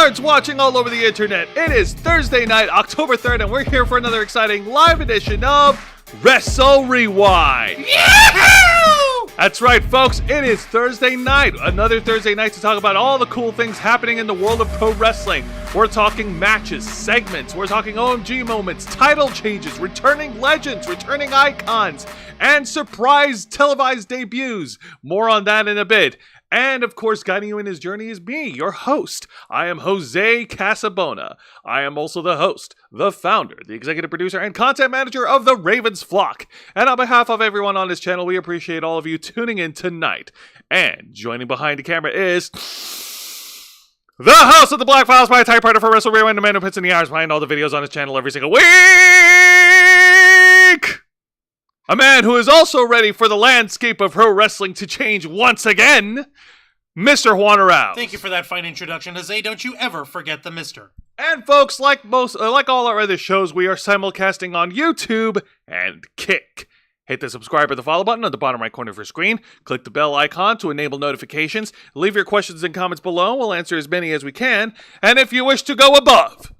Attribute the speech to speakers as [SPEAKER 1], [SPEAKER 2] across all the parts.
[SPEAKER 1] nerds watching all over the internet. It is Thursday night, October 3rd, and we're here for another exciting live edition of Wrestle Rewind.
[SPEAKER 2] Yahoo!
[SPEAKER 1] That's right, folks. It is Thursday night. Another Thursday night to talk about all the cool things happening in the world of pro wrestling. We're talking matches, segments, we're talking OMG moments, title changes, returning legends, returning icons, and surprise televised debuts. More on that in a bit. And, of course, guiding you in his journey is me, your host. I am Jose Casabona. I am also the host, the founder, the executive producer, and content manager of The Ravens Flock. And on behalf of everyone on this channel, we appreciate all of you tuning in tonight. And joining behind the camera is the host of the Black Files, my typewriter for Wrestle Wrewind, the man who puts in the hours behind all the videos on his channel every single week. A man who is also ready for the landscape of pro wrestling to change once again, Mr. Juan Arau.
[SPEAKER 2] Thank you for that fine introduction, Jose. Don't you ever forget the mister.
[SPEAKER 1] And folks, like all our other shows, we are simulcasting on YouTube and Kick. Hit the subscribe or the follow button on the bottom right corner of your screen. Click the bell icon to enable notifications. Leave your questions and comments below. We'll answer as many as we can. And if you wish to go above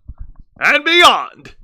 [SPEAKER 1] and beyond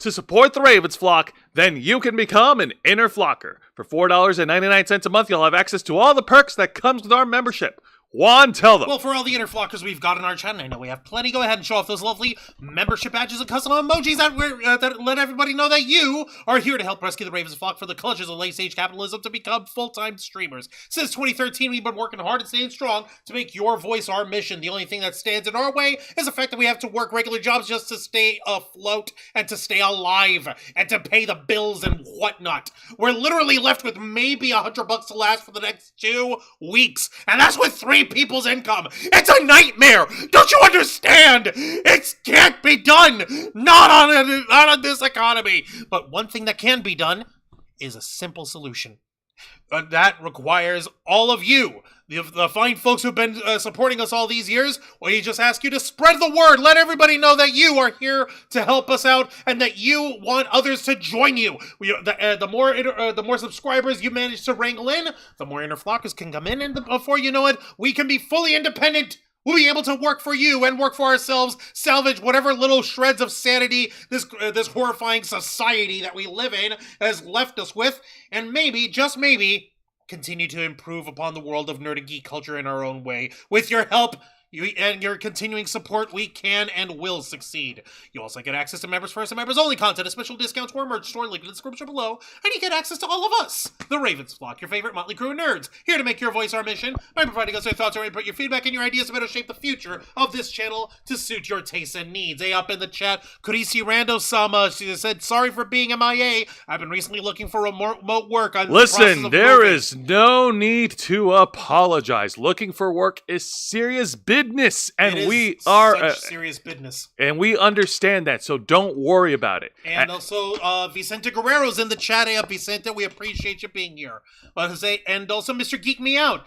[SPEAKER 1] to support the Ravens Flock, then you can become an Inner Flocker. For $4.99 a month, you'll have access to all the perks that comes with our membership. Juan, tell them.
[SPEAKER 2] Well, for all the Inner Flockers we've got on our channel, I know we have plenty. Go ahead and show off those lovely membership badges and custom emojis that let everybody know that you are here to help rescue the Ravens Flock for the clutches of late-stage capitalism to become full-time streamers. Since 2013, we've been working hard and staying strong to make your voice our mission. The only thing that stands in our way is the fact that we have to work regular jobs just to stay afloat and to stay alive and to pay the bills and whatnot. We're literally left with maybe $100 to last for the next 2 weeks, and that's with 3 people's income. It's a nightmare. Don't you understand? It can't be done. Not on this economy. But one thing that can be done is a simple solution. That requires all of you, the fine folks who've been supporting us all these years. We just ask you to spread the word. Let everybody know that you are here to help us out and that you want others to join you. The more subscribers you manage to wrangle in, the more Inner Flockers can come in, and before you know it, we can be fully independent. We'll be able to work for you and work for ourselves, salvage whatever little shreds of sanity this horrifying society that we live in has left us with, and maybe, just maybe, continue to improve upon the world of nerd and geek culture in our own way. With your help and your continuing support, we can and will succeed. You also get access to members first and members only content, a special discounts for our merch store, link in the description below, and you get access to all of us, the Ravens Flock, your favorite motley crew of nerds, here to make your voice our mission by providing us your thoughts or input, your feedback, and your ideas to better shape the future of this channel to suit your tastes and needs. Up in the chat, Kurisi Rando-sama, she said, sorry for being MIA. I've been recently looking for remote work.
[SPEAKER 1] Listen, there is no need to apologize. Looking for work is serious business. And we are
[SPEAKER 2] such serious business,
[SPEAKER 1] and we understand that, so don't worry about it.
[SPEAKER 2] And also, Vicente Guerrero's in the chat. Hey, Vicente, we appreciate you being here. And also, Mr. Geek Me Out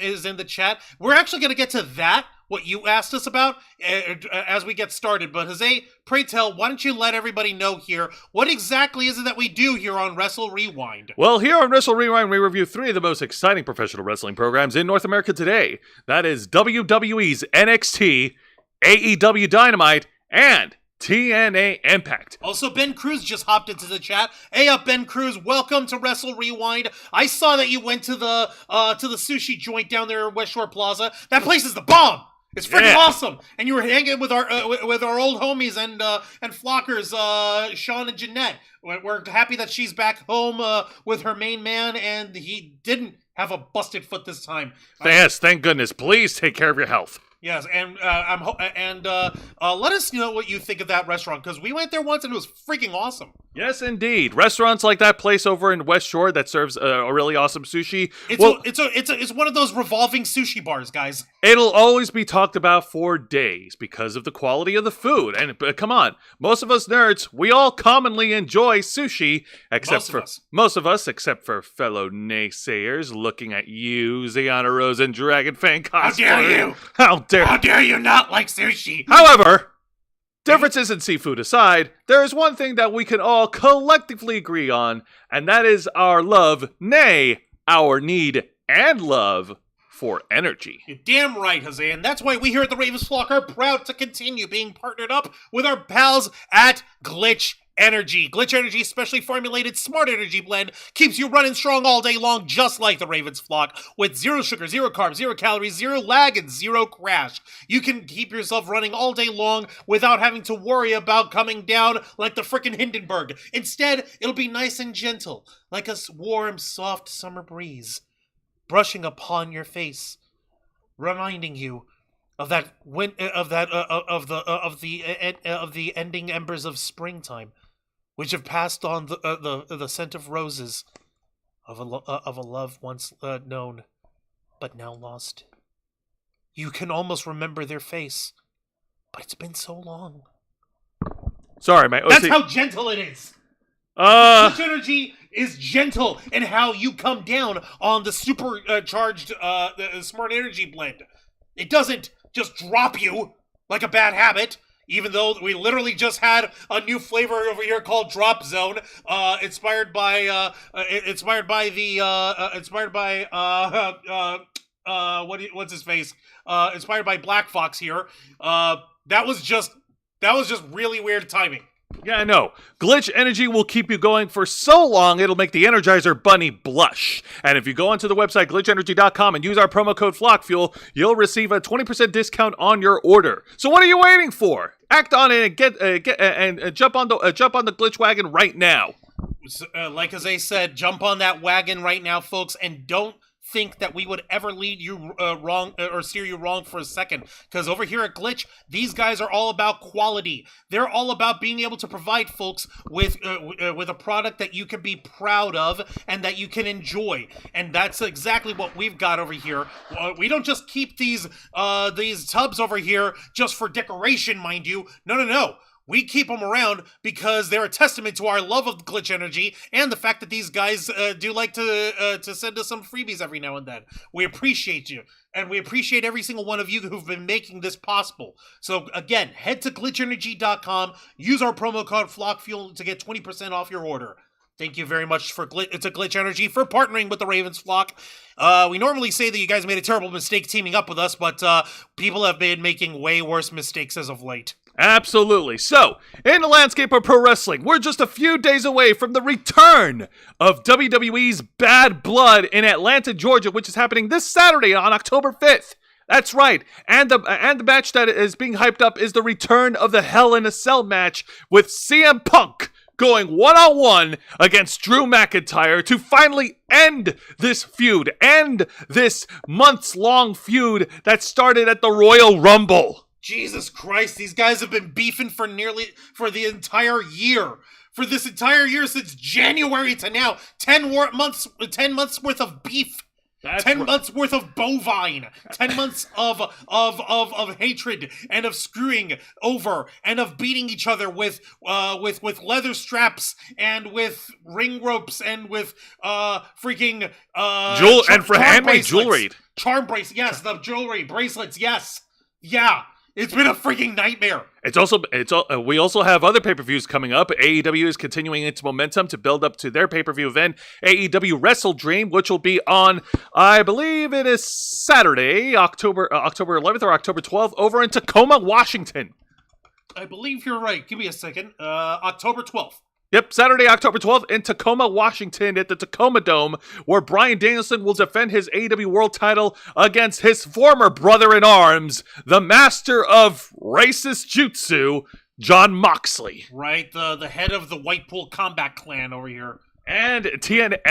[SPEAKER 2] is in the chat. We're actually going to get to that, what you asked us about, as we get started. But Jose, pray tell, why don't you let everybody know here, what exactly is it that we do here on Wrestle Rewind?
[SPEAKER 1] Well, here on Wrestle Rewind, we review 3 of the most exciting professional wrestling programs in North America today. That is WWE's NXT, AEW Dynamite, and TNA Impact.
[SPEAKER 2] Also, Ben Cruz just hopped into the chat. Hey up, Ben Cruz. Welcome to Wrestle Rewind. I saw that you went to the sushi joint down there in West Shore Plaza. That place is the bomb. It's freaking awesome. And you were hanging with our old homies and flockers, Sean and Jeanette. We're happy that she's back home with her main man, and he didn't have a busted foot this time.
[SPEAKER 1] Yes, thank goodness. Please take care of your health.
[SPEAKER 2] Yes, and let us know what you think of that restaurant, because we went there once and it was freaking awesome.
[SPEAKER 1] Yes, indeed. Restaurants like that place over in West Shore that serves a really awesome sushi.
[SPEAKER 2] It's one of those revolving sushi bars, guys.
[SPEAKER 1] It'll always be talked about for days because of the quality of the food. And come on, most of us nerds, we all commonly enjoy sushi, except except for fellow naysayers looking at you, Ziana Rose and Dragon Fang cosplayer.
[SPEAKER 2] How dare you? How dare you not like sushi?
[SPEAKER 1] However, differences in seafood aside, there is one thing that we can all collectively agree on, and that is our love, nay, our need and love for energy.
[SPEAKER 2] You're damn right, Jose, and that's why we here at the Ravens Flock are proud to continue being partnered up with our pals at Glitch Energy. Glitch Energy specially formulated smart energy blend keeps you running strong all day long, just like the Ravens Flock, with 0 sugar, 0 carbs, 0 calories, 0 lag, and 0 crash. You can keep yourself running all day long without having to worry about coming down like the frickin' Hindenburg. Instead, it'll be nice and gentle, like a warm, soft summer breeze, brushing upon your face, reminding you of the ending embers of springtime, which have passed on the scent of roses of a love once known, but now lost. You can almost remember their face, but it's been so long.
[SPEAKER 1] Sorry, my OC.
[SPEAKER 2] That's how gentle it is. Glitch Energy is gentle in how you come down on the supercharged smart energy blend. It doesn't just drop you like a bad habit. Even though we literally just had a new flavor over here called Drop Zone, inspired by Black Fox here. That was just really weird timing.
[SPEAKER 1] Yeah, I know. Glitch Energy will keep you going for so long, it'll make the Energizer Bunny blush. And if you go onto the website, glitchenergy.com, and use our promo code FlockFuel, you'll receive a 20% discount on your order. So what are you waiting for? Act on it and jump on the Glitch wagon right now.
[SPEAKER 2] Like Jose said, jump on that wagon right now, folks, and don't think that we would ever lead you wrong or steer you wrong for a second, because over here at Glitch, these guys are all about quality. They're all about being able to provide folks with a product that you can be proud of and that you can enjoy, and that's exactly what we've got over here. We don't just keep these tubs over here just for decoration, mind you. No. We keep them around because they're a testament to our love of Glitch Energy and the fact that these guys do like to send us some freebies every now and then. We appreciate you, and we appreciate every single one of you who've been making this possible. So again, head to glitchenergy.com, use our promo code FlockFuel to get 20% off your order. Thank you very much to Glitch Energy for partnering with the Ravens Flock. We normally say that you guys made a terrible mistake teaming up with us, but people have been making way worse mistakes as of late.
[SPEAKER 1] Absolutely. So, in the landscape of pro wrestling, we're just a few days away from the return of WWE's Bad Blood in Atlanta, Georgia, which is happening this Saturday on October 5th. That's right. And the match that is being hyped up is the return of the Hell in a Cell match with CM Punk going one-on-one against Drew McIntyre to finally end this feud, end this months-long feud that started at the Royal Rumble.
[SPEAKER 2] Jesus Christ, these guys have been beefing for the entire year. For this entire year since January to now. 10 months worth of beef.
[SPEAKER 1] That's
[SPEAKER 2] 10 months worth of bovine. 10 months of hatred and of screwing over and of beating each other with leather straps and with ring ropes and with freaking
[SPEAKER 1] handmade jewelry.
[SPEAKER 2] Charm bracelets. Yes, the jewelry, bracelets. Yes. Yeah. It's been a freaking nightmare.
[SPEAKER 1] We also have other pay-per-views coming up. AEW is continuing its momentum to build up to their pay-per-view event, AEW Wrestle Dream, which will be on, I believe it is Saturday, October 11th or October 12th, over in Tacoma, Washington.
[SPEAKER 2] I believe you're right. Give me a second. October 12th.
[SPEAKER 1] Yep, Saturday, October 12th in Tacoma, Washington at the Tacoma Dome, where Bryan Danielson will defend his AEW World title against his former brother-in-arms, the master of racist jutsu, Jon Moxley.
[SPEAKER 2] Right, the head of the Whitepool Combat Clan over here.
[SPEAKER 1] And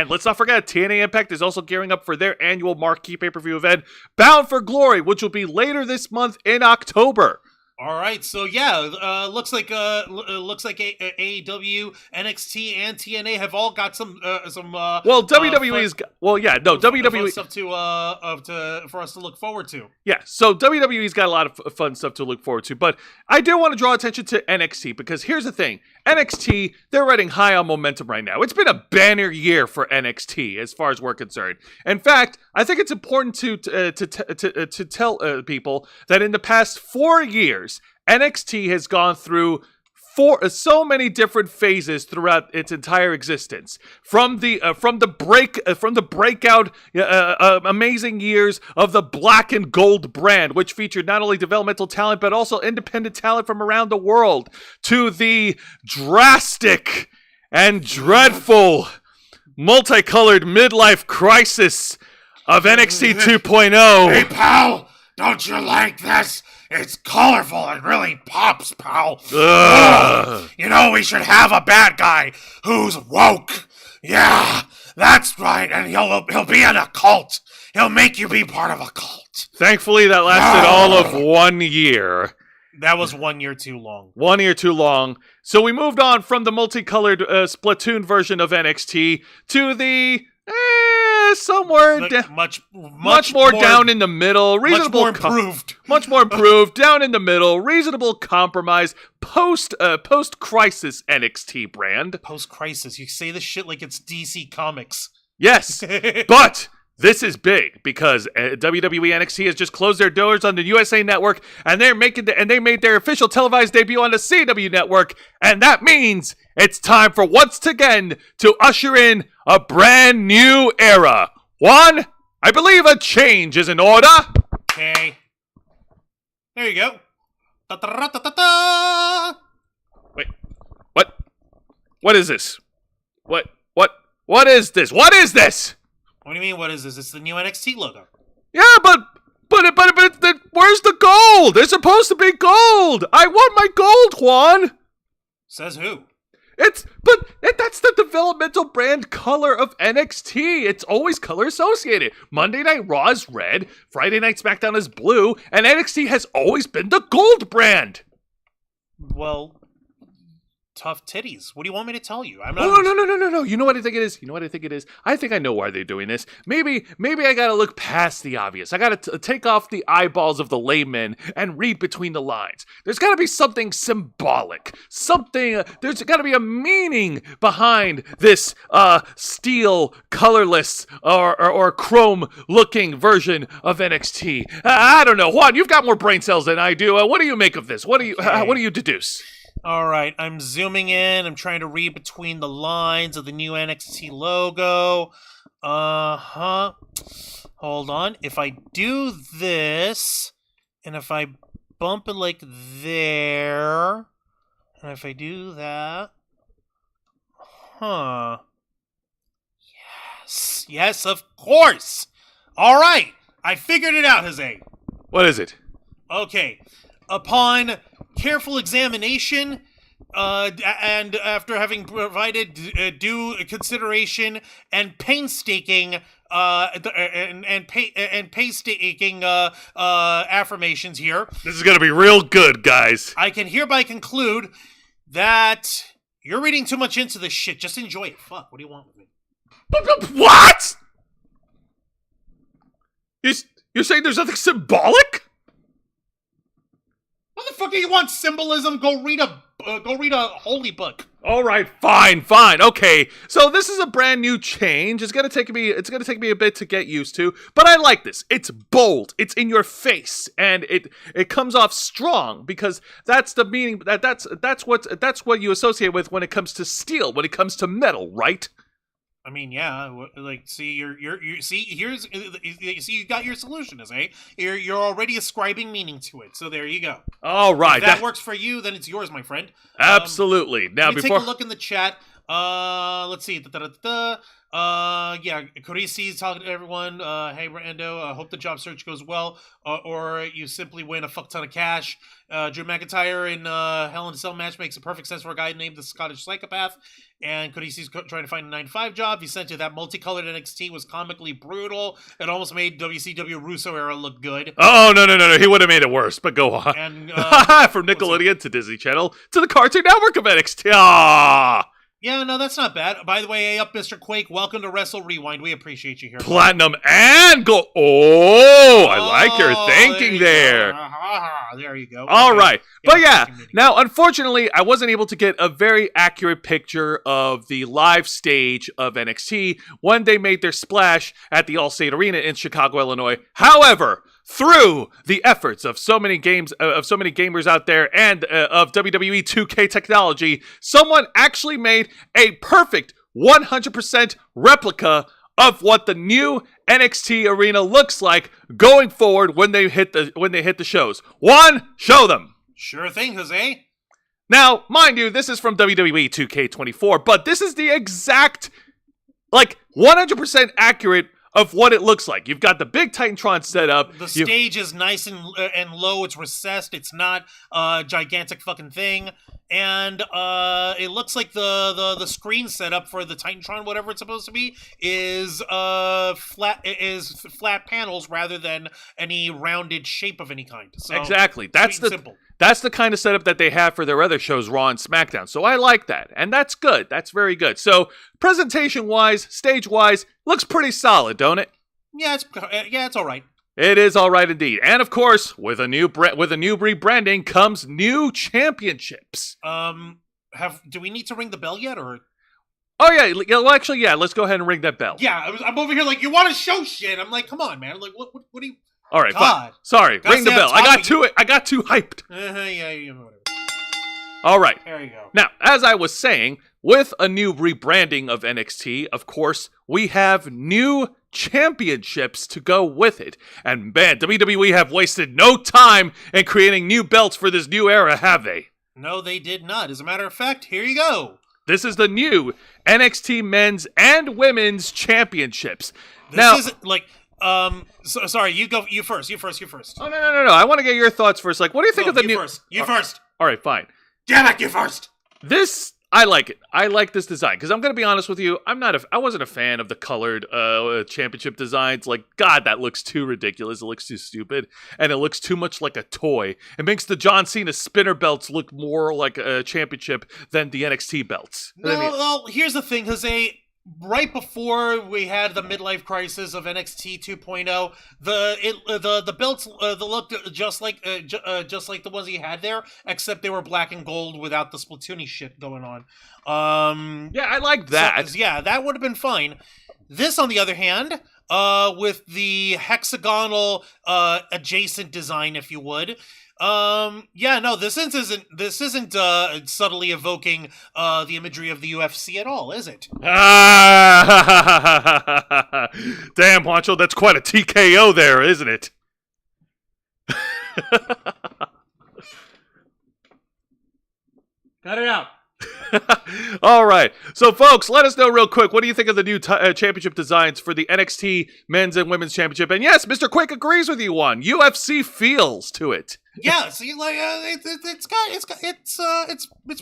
[SPEAKER 1] let's not forget, TNA Impact is also gearing up for their annual marquee pay-per-view event, Bound for Glory, which will be later this month in October.
[SPEAKER 2] All right, so yeah, looks like AEW, NXT, and TNA have all got some.
[SPEAKER 1] WWE's WWE
[SPEAKER 2] stuff for us to look forward to.
[SPEAKER 1] Yeah, so WWE's got a lot of fun stuff to look forward to, but I do want to draw attention to NXT because here's the thing: NXT, they're riding high on momentum right now. It's been a banner year for NXT as far as we're concerned. In fact, I think it's important to tell people that in the past 4 years, NXT has gone through so many different phases throughout its entire existence. From the breakout amazing years of the Black and Gold brand, which featured not only developmental talent but also independent talent from around the world, to the drastic and dreadful multicolored midlife crisis of NXT 2.0.
[SPEAKER 2] Hey, pal, don't you like this? It's colorful and really pops, pal. You know, we should have a bad guy who's woke. Yeah, that's right, and he'll be in a cult. He'll make you be part of a cult.
[SPEAKER 1] Thankfully, that lasted all of 1 year.
[SPEAKER 2] That was 1 year too long.
[SPEAKER 1] 1 year too long. So we moved on from the multicolored Splatoon version of NXT to the somewhere much more down in the middle, reasonable,
[SPEAKER 2] much more improved,
[SPEAKER 1] much more improved, down in the middle, reasonable compromise, post crisis NXT brand.
[SPEAKER 2] Post crisis, you say this shit like it's DC Comics.
[SPEAKER 1] Yes, but this is big because WWE NXT has just closed their doors on the USA Network, and they made their official televised debut on the CW Network, and that means it's time for once again to usher in a brand new era. Juan, I believe a change is in order.
[SPEAKER 2] Okay, there you go. Da-da-da-da-da-da.
[SPEAKER 1] Wait, what? What is this? What is this? What is this?
[SPEAKER 2] What do you mean, what is this? It's the new NXT logo.
[SPEAKER 1] Yeah, but where's the gold? There's supposed to be gold. I want my gold, Juan.
[SPEAKER 2] Says who?
[SPEAKER 1] That's the developmental brand color of NXT. It's always color associated. Monday Night Raw is red, Friday Night SmackDown is blue, and NXT has always been the gold brand.
[SPEAKER 2] Well, tough titties. What do you want me to tell you? I'm
[SPEAKER 1] not. No. You know what I think it is? I think I know why they're doing this. Maybe I gotta look past the obvious. I gotta take off the eyeballs of the layman and read between the lines. There's gotta be something symbolic. There's gotta be a meaning behind this steel, colorless, or chrome-looking version of NXT. I don't know. Juan, you've got more brain cells than I do. What do you make of this? What do you deduce?
[SPEAKER 2] All right, I'm zooming in. I'm trying to read between the lines of the new NXT logo. Hold on. If I do this, and if I bump it like there, and if I do that, Yes, of course. All right, I figured it out, Jose.
[SPEAKER 1] What is it?
[SPEAKER 2] Okay. Upon careful examination, and after having provided due consideration and painstaking affirmations here,
[SPEAKER 1] this is gonna be real good, guys.
[SPEAKER 2] I can hereby conclude that you're reading too much into this shit. Just enjoy it. Fuck. What do you want with me?
[SPEAKER 1] What? You're saying there's nothing symbolic?
[SPEAKER 2] Motherfucker, you want symbolism? Go read a holy book.
[SPEAKER 1] All right, fine. Okay, so this is a brand new change. It's gonna take me a bit to get used to, but I like this. It's bold. It's in your face, and it comes off strong because that's the meaning. That's what you associate with when it comes to steel, when it comes to metal, right?
[SPEAKER 2] I mean, yeah. Like, see, you got your solution, eh? You're already ascribing meaning to it. So there you go.
[SPEAKER 1] All right,
[SPEAKER 2] if that works for you, then it's yours, my friend.
[SPEAKER 1] Absolutely. Now,
[SPEAKER 2] let me take a look in the chat. Let's see. Yeah, Carisi's talking to everyone. Hey, Rando, hope the job search goes well, or you simply win a fuck ton of cash. Drew McIntyre in Hell in a Cell match makes a perfect sense for a guy named the Scottish Psychopath. And Carisi's trying to find a 9-to-5 job. He sent you that multicolored NXT was comically brutal. It almost made WCW Russo era look good.
[SPEAKER 1] Oh, no. He would have made it worse, but go on.
[SPEAKER 2] And,
[SPEAKER 1] from Nickelodeon to Disney Channel to the Cartoon Network of NXT. Ah!
[SPEAKER 2] Yeah, no, that's not bad. By the way, hey up, Mr. Quake. Welcome to Wrestle Rewind. We appreciate you here.
[SPEAKER 1] Platinum and gold. Oh, I like your thinking there.
[SPEAKER 2] There you go.
[SPEAKER 1] All right. But yeah, now, unfortunately, I wasn't able to get a very accurate picture of the live stage of NXT when they made their splash at the Allstate Arena in Chicago, Illinois. However, through the efforts of so many gamers out there and of WWE 2K technology, someone actually made a perfect 100% replica of what the new NXT arena looks like going forward when they hit the shows. One, show them.
[SPEAKER 2] Sure thing, Jose.
[SPEAKER 1] Now, mind you, this is from WWE 2K24, but this is the exact, 100% accurate of what it looks like. You've got the big Titantron set up.
[SPEAKER 2] The stage is nice and low. It's recessed. It's not a gigantic fucking thing. And it looks like the screen setup for the Titantron, whatever it's supposed to be, is flat panels rather than any rounded shape of any kind. So
[SPEAKER 1] exactly. Simple. That's the kind of setup that they have for their other shows, Raw and SmackDown. So I like that. And that's good. That's very good. So presentation-wise, stage-wise, looks pretty solid, don't it?
[SPEAKER 2] Yeah, it's all right.
[SPEAKER 1] It is all right indeed. And of course, with a new rebranding comes new championships.
[SPEAKER 2] Do we need to ring the bell yet, or?
[SPEAKER 1] Oh yeah, well actually yeah, let's go ahead and ring that bell.
[SPEAKER 2] Yeah, I'm over here like, you want to show shit. I'm like, come on, man. Like, what do you?
[SPEAKER 1] All right, fine. Sorry, ring the bell. I got too hyped.
[SPEAKER 2] Yeah, whatever.
[SPEAKER 1] All right.
[SPEAKER 2] There you go.
[SPEAKER 1] Now, as I was saying, with a new rebranding of NXT, of course, we have new championships to go with it. And man, WWE have wasted no time in creating new belts for this new era, have they?
[SPEAKER 2] No, they did not. As a matter of fact, here you go.
[SPEAKER 1] This is the new NXT Men's and Women's Championships.
[SPEAKER 2] This isn't like... sorry, you go. You first.
[SPEAKER 1] Oh, no. I want to get your thoughts first. Like, what do you think of the new...
[SPEAKER 2] You first.
[SPEAKER 1] All right, fine.
[SPEAKER 2] Damn it, you first.
[SPEAKER 1] I like it. I like this design because I'm going to be honest with you. I wasn't a fan of the colored championship designs. Like, God, that looks too ridiculous. It looks too stupid, and it looks too much like a toy. It makes the John Cena spinner belts look more like a championship than the NXT belts.
[SPEAKER 2] No, well, here's the thing, Jose. Right before we had the midlife crisis of NXT 2.0, the belts looked just like the ones he had there, except they were black and gold without the Splatoony shit going on.
[SPEAKER 1] Yeah, I like that.
[SPEAKER 2] So, yeah, that would have been fine. This, on the other hand, with the hexagonal adjacent design, if you would. This isn't subtly evoking the imagery of the UFC at all, is it?
[SPEAKER 1] Damn, Juancho, that's quite a TKO there, isn't it?
[SPEAKER 2] Cut it out.
[SPEAKER 1] All right. So, folks, let us know real quick. What do you think of the new championship designs for the NXT Men's and Women's Championship? And yes, Mr. Quick agrees with you on UFC feels to it.
[SPEAKER 2] Yeah, see, like it's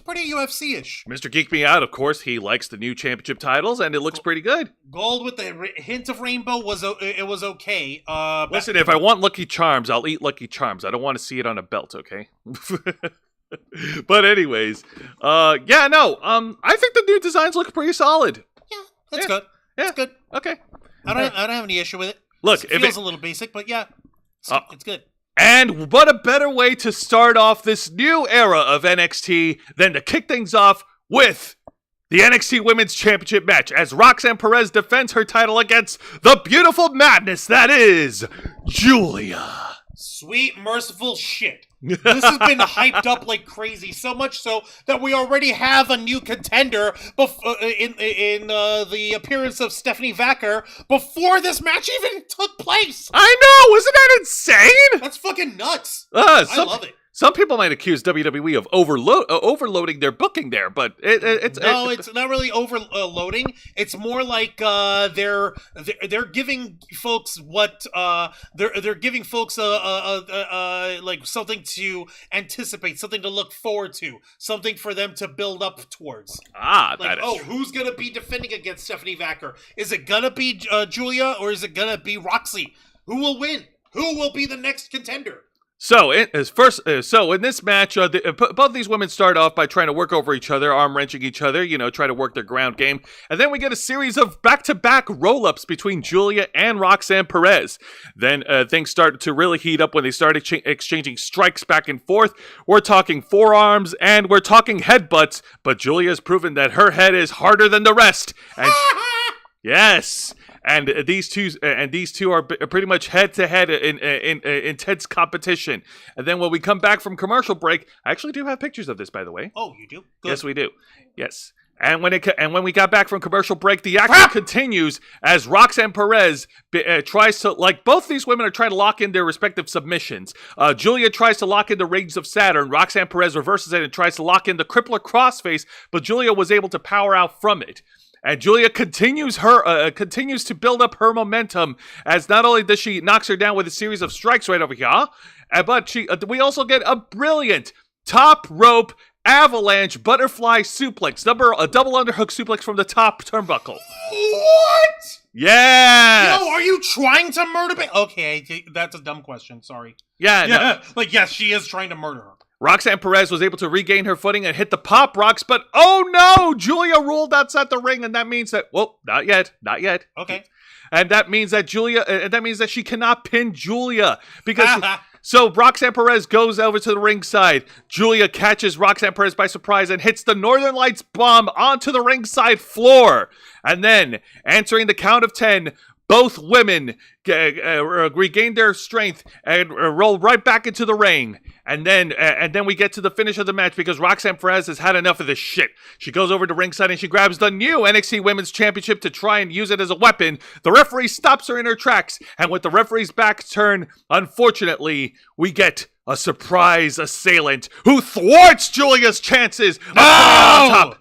[SPEAKER 2] pretty UFC-ish.
[SPEAKER 1] Mr. Geek Me Out, of course, he likes the new championship titles, and it looks pretty good.
[SPEAKER 2] Gold with the hint of rainbow was okay.
[SPEAKER 1] Listen, if I want Lucky Charms, I'll eat Lucky Charms. I don't want to see it on a belt, okay? But anyways, I think the new designs look pretty solid.
[SPEAKER 2] Yeah, that's good.
[SPEAKER 1] Yeah,
[SPEAKER 2] it's good.
[SPEAKER 1] Okay.
[SPEAKER 2] I don't have any issue with it.
[SPEAKER 1] Look,
[SPEAKER 2] it feels a little basic, but yeah, it's good.
[SPEAKER 1] And what a better way to start off this new era of NXT than to kick things off with the NXT Women's Championship match as Roxanne Perez defends her title against the beautiful madness that is Julia.
[SPEAKER 2] Sweet, merciful shit. This has been hyped up like crazy, so much so that we already have a new contender in the appearance of Stephanie Vacker before this match even took place.
[SPEAKER 1] I know, isn't that insane?
[SPEAKER 2] That's fucking nuts. I love it.
[SPEAKER 1] Some people might accuse WWE of overloading their booking there, but it's
[SPEAKER 2] not really overloading. It's more like they're giving folks what they're giving folks like something to anticipate, something to look forward to, something for them to build up towards. Who's gonna be defending against Stephanie Vacker? Is it gonna be Julia or is it gonna be Roxy? Who will win? Who will be the next contender?
[SPEAKER 1] So in this match, both these women start off by trying to work over each other, arm wrenching each other, try to work their ground game, and then we get a series of back-to-back roll-ups between Julia and Roxanne Perez. Then things start to really heat up when they start exchanging strikes back and forth. We're talking forearms and we're talking headbutts, but Julia's proven that her head is harder than the rest. And yes. and these two are pretty much head to head in intense competition. And then when we come back from commercial break, I actually do have pictures of this, by the way.
[SPEAKER 2] Oh, you do? Good.
[SPEAKER 1] Yes, we do. Yes. And when we got back from commercial break, the action continues as Roxanne Perez tries to, like, both these women are trying to lock in their respective submissions. Julia tries to lock in the Rings of Saturn. Roxanne Perez reverses it and tries to lock in the Crippler Crossface, but Julia was able to power out from it. And Julia continues to build up her momentum, as not only does she knocks her down with a series of strikes right over here, but we also get a brilliant top rope avalanche butterfly suplex, a double underhook suplex from the top turnbuckle.
[SPEAKER 2] What?
[SPEAKER 1] Yeah.
[SPEAKER 2] Yo, are you trying to murder me? Okay, that's a dumb question. Sorry.
[SPEAKER 1] Yeah. No.
[SPEAKER 2] Like, yes, she is trying to murder her.
[SPEAKER 1] Roxanne Perez was able to regain her footing and hit the pop rocks, but oh no, Julia ruled outside the ring, and that means that, well, not yet.
[SPEAKER 2] Okay.
[SPEAKER 1] And that means that she cannot pin Julia because. So Roxanne Perez goes over to the ringside. Julia catches Roxanne Perez by surprise and hits the Northern Lights bomb onto the ringside floor. And then, answering the count of 10, both women regain their strength and roll right back into the ring. And then we get to the finish of the match because Roxanne Perez has had enough of this shit. She goes over to ringside and she grabs the new NXT Women's Championship to try and use it as a weapon. The referee stops her in her tracks, and with the referee's back turned, unfortunately, we get a surprise assailant who thwarts Julia's chances of coming out on top.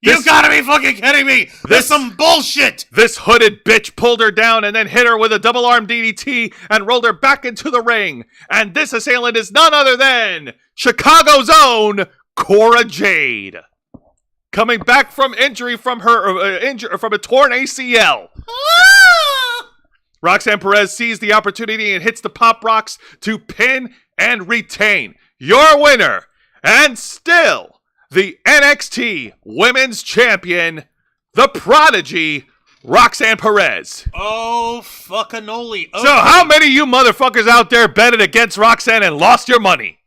[SPEAKER 2] You gotta be fucking kidding me! This is some bullshit!
[SPEAKER 1] This hooded bitch pulled her down and then hit her with a double arm DDT and rolled her back into the ring. And this assailant is none other than Chicago's own Cora Jade, coming back from injury from from a torn ACL. Roxanne Perez sees the opportunity and hits the pop rocks to pin and retain. Your winner, and still the NXT Women's Champion, the Prodigy, Roxanne Perez.
[SPEAKER 2] Oh, fucking-oly. Okay.
[SPEAKER 1] So how many of you motherfuckers out there betted against Roxanne and lost your money?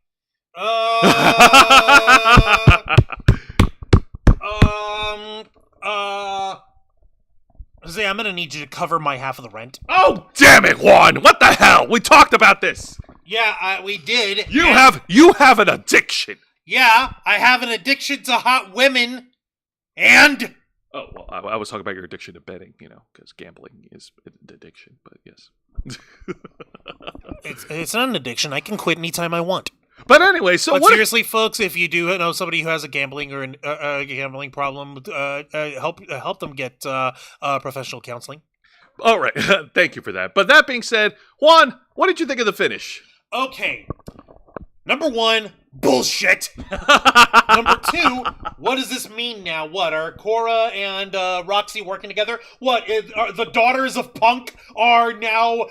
[SPEAKER 2] Zay, I'm gonna need you to cover my half of the rent.
[SPEAKER 1] Oh, damn it, Juan! What the hell? We talked about this.
[SPEAKER 2] Yeah, we did.
[SPEAKER 1] You have an addiction.
[SPEAKER 2] Yeah, I have an addiction to hot women, and...
[SPEAKER 1] Oh, well, I was talking about your addiction to betting, because gambling is an addiction, but yes.
[SPEAKER 2] It's not an addiction. I can quit anytime I want.
[SPEAKER 1] But anyway,
[SPEAKER 2] seriously, folks, if you do know somebody who has a gambling or a gambling problem, help them get professional counseling.
[SPEAKER 1] All right, thank you for that. But that being said, Juan, what did you think of the finish?
[SPEAKER 2] Okay. Number one, bullshit. Number two, what does this mean now? What, are Cora and Roxy working together? What, the Daughters of Punk are now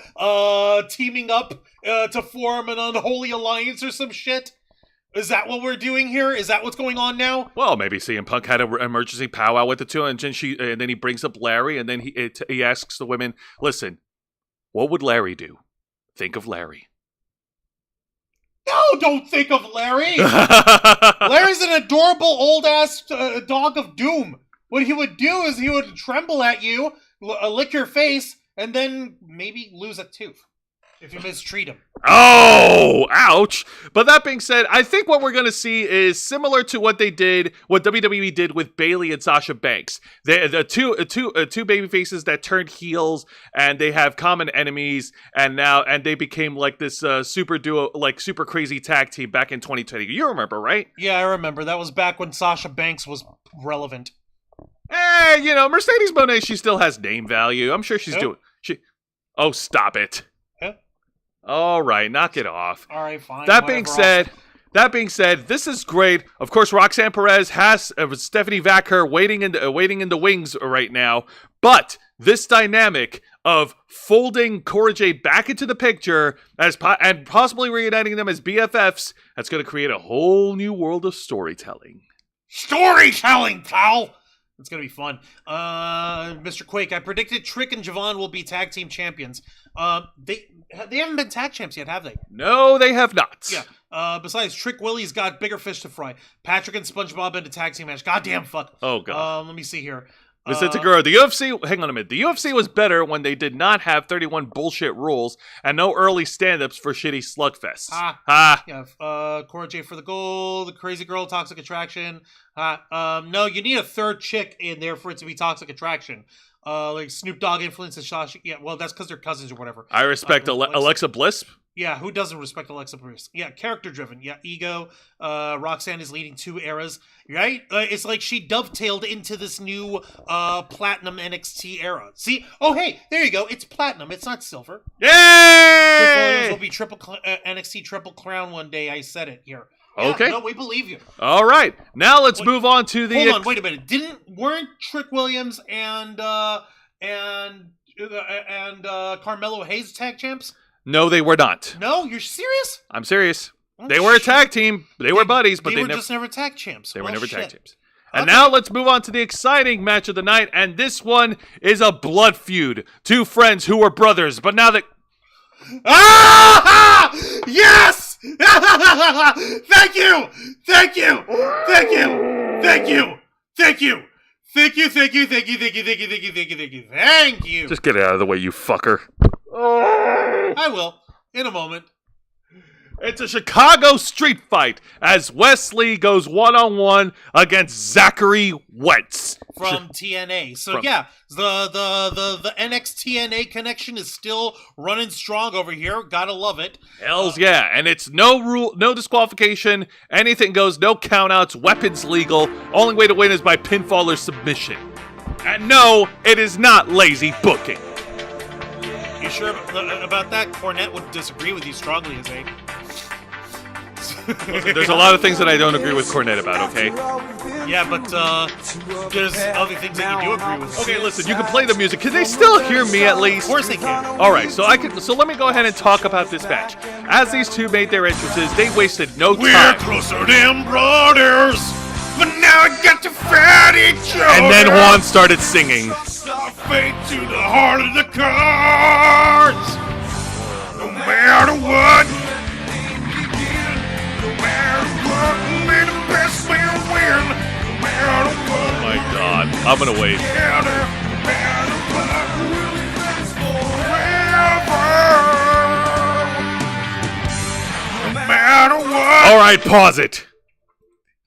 [SPEAKER 2] teaming up to form an unholy alliance or some shit? Is that what we're doing here? Is that what's going on now?
[SPEAKER 1] Well, maybe CM Punk had an emergency powwow with the two, and then he brings up Larry, and then he asks the women, listen, what would Larry do? Think of Larry.
[SPEAKER 2] No, don't think of Larry! Larry's an adorable old-ass dog of doom. What he would do is he would tremble at you, lick your face, and then maybe lose a tooth if you mistreat him.
[SPEAKER 1] Oh, ouch. But that being said, I think what we're going to see is similar to what WWE did with Bayley and Sasha Banks. The two baby faces that turned heels, and they have common enemies, and they became like this super duo, like super crazy tag team back in 2020. You remember, right?
[SPEAKER 2] Yeah, I remember. That was back when Sasha Banks was relevant.
[SPEAKER 1] Hey, Mercedes Moné, she still has name value. I'm sure she's doing... Oh, stop it. All right, knock it off.
[SPEAKER 2] All right, fine.
[SPEAKER 1] That being said, this is great. Of course, Roxanne Perez has Stephanie Vaquer waiting in the wings right now. But this dynamic of folding Cora Jade back into the picture and possibly reuniting them as BFFs, that's going to create a whole new world of storytelling.
[SPEAKER 2] Storytelling, pal! It's going to be fun. Mr. Quake, I predicted Trick and Javon will be tag team champions. They haven't been tag champs yet, have they?
[SPEAKER 1] No, they have not.
[SPEAKER 2] Yeah. Besides, Trick Willie's got bigger fish to fry. Patrick and SpongeBob in a tag team match. Goddamn fuck.
[SPEAKER 1] Oh, God.
[SPEAKER 2] Let me see here.
[SPEAKER 1] Miss the UFC, hang on a minute. The UFC was better when they did not have 31 bullshit rules and no early stand-ups for shitty slugfests.
[SPEAKER 2] Yeah, Cora J for the goal, the crazy girl, toxic attraction. No, you need a third chick in there for it to be toxic attraction. Like Snoop Dogg influence and Shasha. Yeah, well, that's because they're cousins or whatever.
[SPEAKER 1] I respect Alexa Bliss.
[SPEAKER 2] Yeah, who doesn't respect Alexa Bliss? Yeah, character-driven. Yeah, ego. Roxanne is leading 2 eras, right? It's like she dovetailed into this new Platinum NXT era. See? Oh, hey, there you go. It's Platinum. It's not Silver.
[SPEAKER 1] Yay!
[SPEAKER 2] Trick Williams will be NXT Triple Crown one day. I said it here. Yeah,
[SPEAKER 1] okay.
[SPEAKER 2] No, we believe you.
[SPEAKER 1] All right. Now let's move on to the...
[SPEAKER 2] Hold on, wait a minute. Weren't Trick Williams and Carmelo Hayes tag champs?
[SPEAKER 1] No, they were not.
[SPEAKER 2] No, you're serious?
[SPEAKER 1] I'm serious.
[SPEAKER 2] Oh,
[SPEAKER 1] they were a tag team. They were buddies, but
[SPEAKER 2] they were just never tag champs.
[SPEAKER 1] They were never tag
[SPEAKER 2] shit.
[SPEAKER 1] champs. And now let's move on to the exciting match of the night, and this one is a blood feud. 2 friends who were brothers, but now that...
[SPEAKER 2] Ah! Yes! Thank you! Thank you! Thank you! Thank you! Thank you! Thank you, thank you, thank you, thank you, thank you, thank you, thank you, thank you, thank you!
[SPEAKER 1] Just get it out of the way, you fucker.
[SPEAKER 2] I will, in a moment.
[SPEAKER 1] It's a Chicago street fight as Wesley goes one-on-one against Zachary Wentz.
[SPEAKER 2] From TNA. So yeah, the NXT TNA connection is still running strong over here. Gotta love it.
[SPEAKER 1] Hells yeah, and it's no rule, no disqualification, anything goes, no countouts, weapons legal. Only way to win is by pinfall or submission. And no, it is not lazy booking.
[SPEAKER 2] You sure about that? Cornette would disagree with you strongly, Jose.
[SPEAKER 1] There's a lot of things that I don't agree with Cornette about, okay?
[SPEAKER 2] Yeah, but there's other things that you do agree with.
[SPEAKER 1] Okay, listen, you can play the music. Can they still hear me at least?
[SPEAKER 2] Of course they can.
[SPEAKER 1] All right, so let me go ahead and talk about this match. As these two made their entrances, they wasted no time.
[SPEAKER 2] We're closer than brothers, but now I got to fight each other.
[SPEAKER 1] And then Juan started singing.
[SPEAKER 2] Fate to the heart of the cards. No matter what. No matter what, may the best man win. No matter what.
[SPEAKER 1] Oh my God, I'm gonna wait.
[SPEAKER 2] No matter what, forever. No matter what.
[SPEAKER 1] All right, pause it.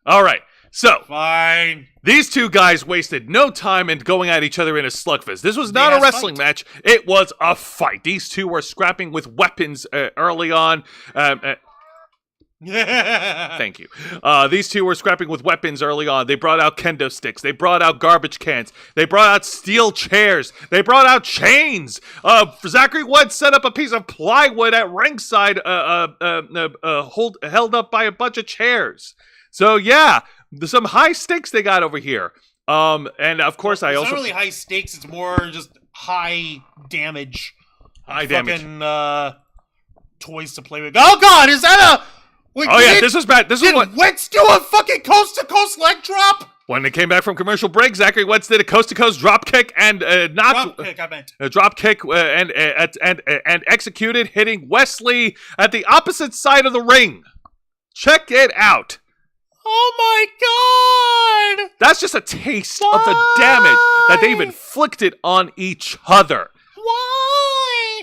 [SPEAKER 1] All right, so.
[SPEAKER 2] Fine.
[SPEAKER 1] These two guys wasted no time in going at each other in a slugfest. This was not a wrestling match. It was a fight. These two were scrapping with weapons early on. Thank you. These two were scrapping with weapons early on. They brought out kendo sticks. They brought out garbage cans. They brought out steel chairs. They brought out chains. Zachary Wentz set up a piece of plywood at ringside, held up by a bunch of chairs. So yeah, some high stakes they got over here. And of course,
[SPEAKER 2] it's not really high stakes. It's more just high damage.
[SPEAKER 1] High damage.
[SPEAKER 2] Fucking toys to play with. Oh God, is that a? Wait,
[SPEAKER 1] this was bad. This was what
[SPEAKER 2] Wentz do a fucking coast to coast leg drop.
[SPEAKER 1] When they came back from commercial break, Zachary Wentz did a coast to coast drop kick and
[SPEAKER 2] drop kick. I meant
[SPEAKER 1] a drop kick and executed, hitting Wesley at the opposite side of the ring. Check it out.
[SPEAKER 2] Oh my God!
[SPEAKER 1] That's just a taste of the damage that they've inflicted on each other.
[SPEAKER 2] Why?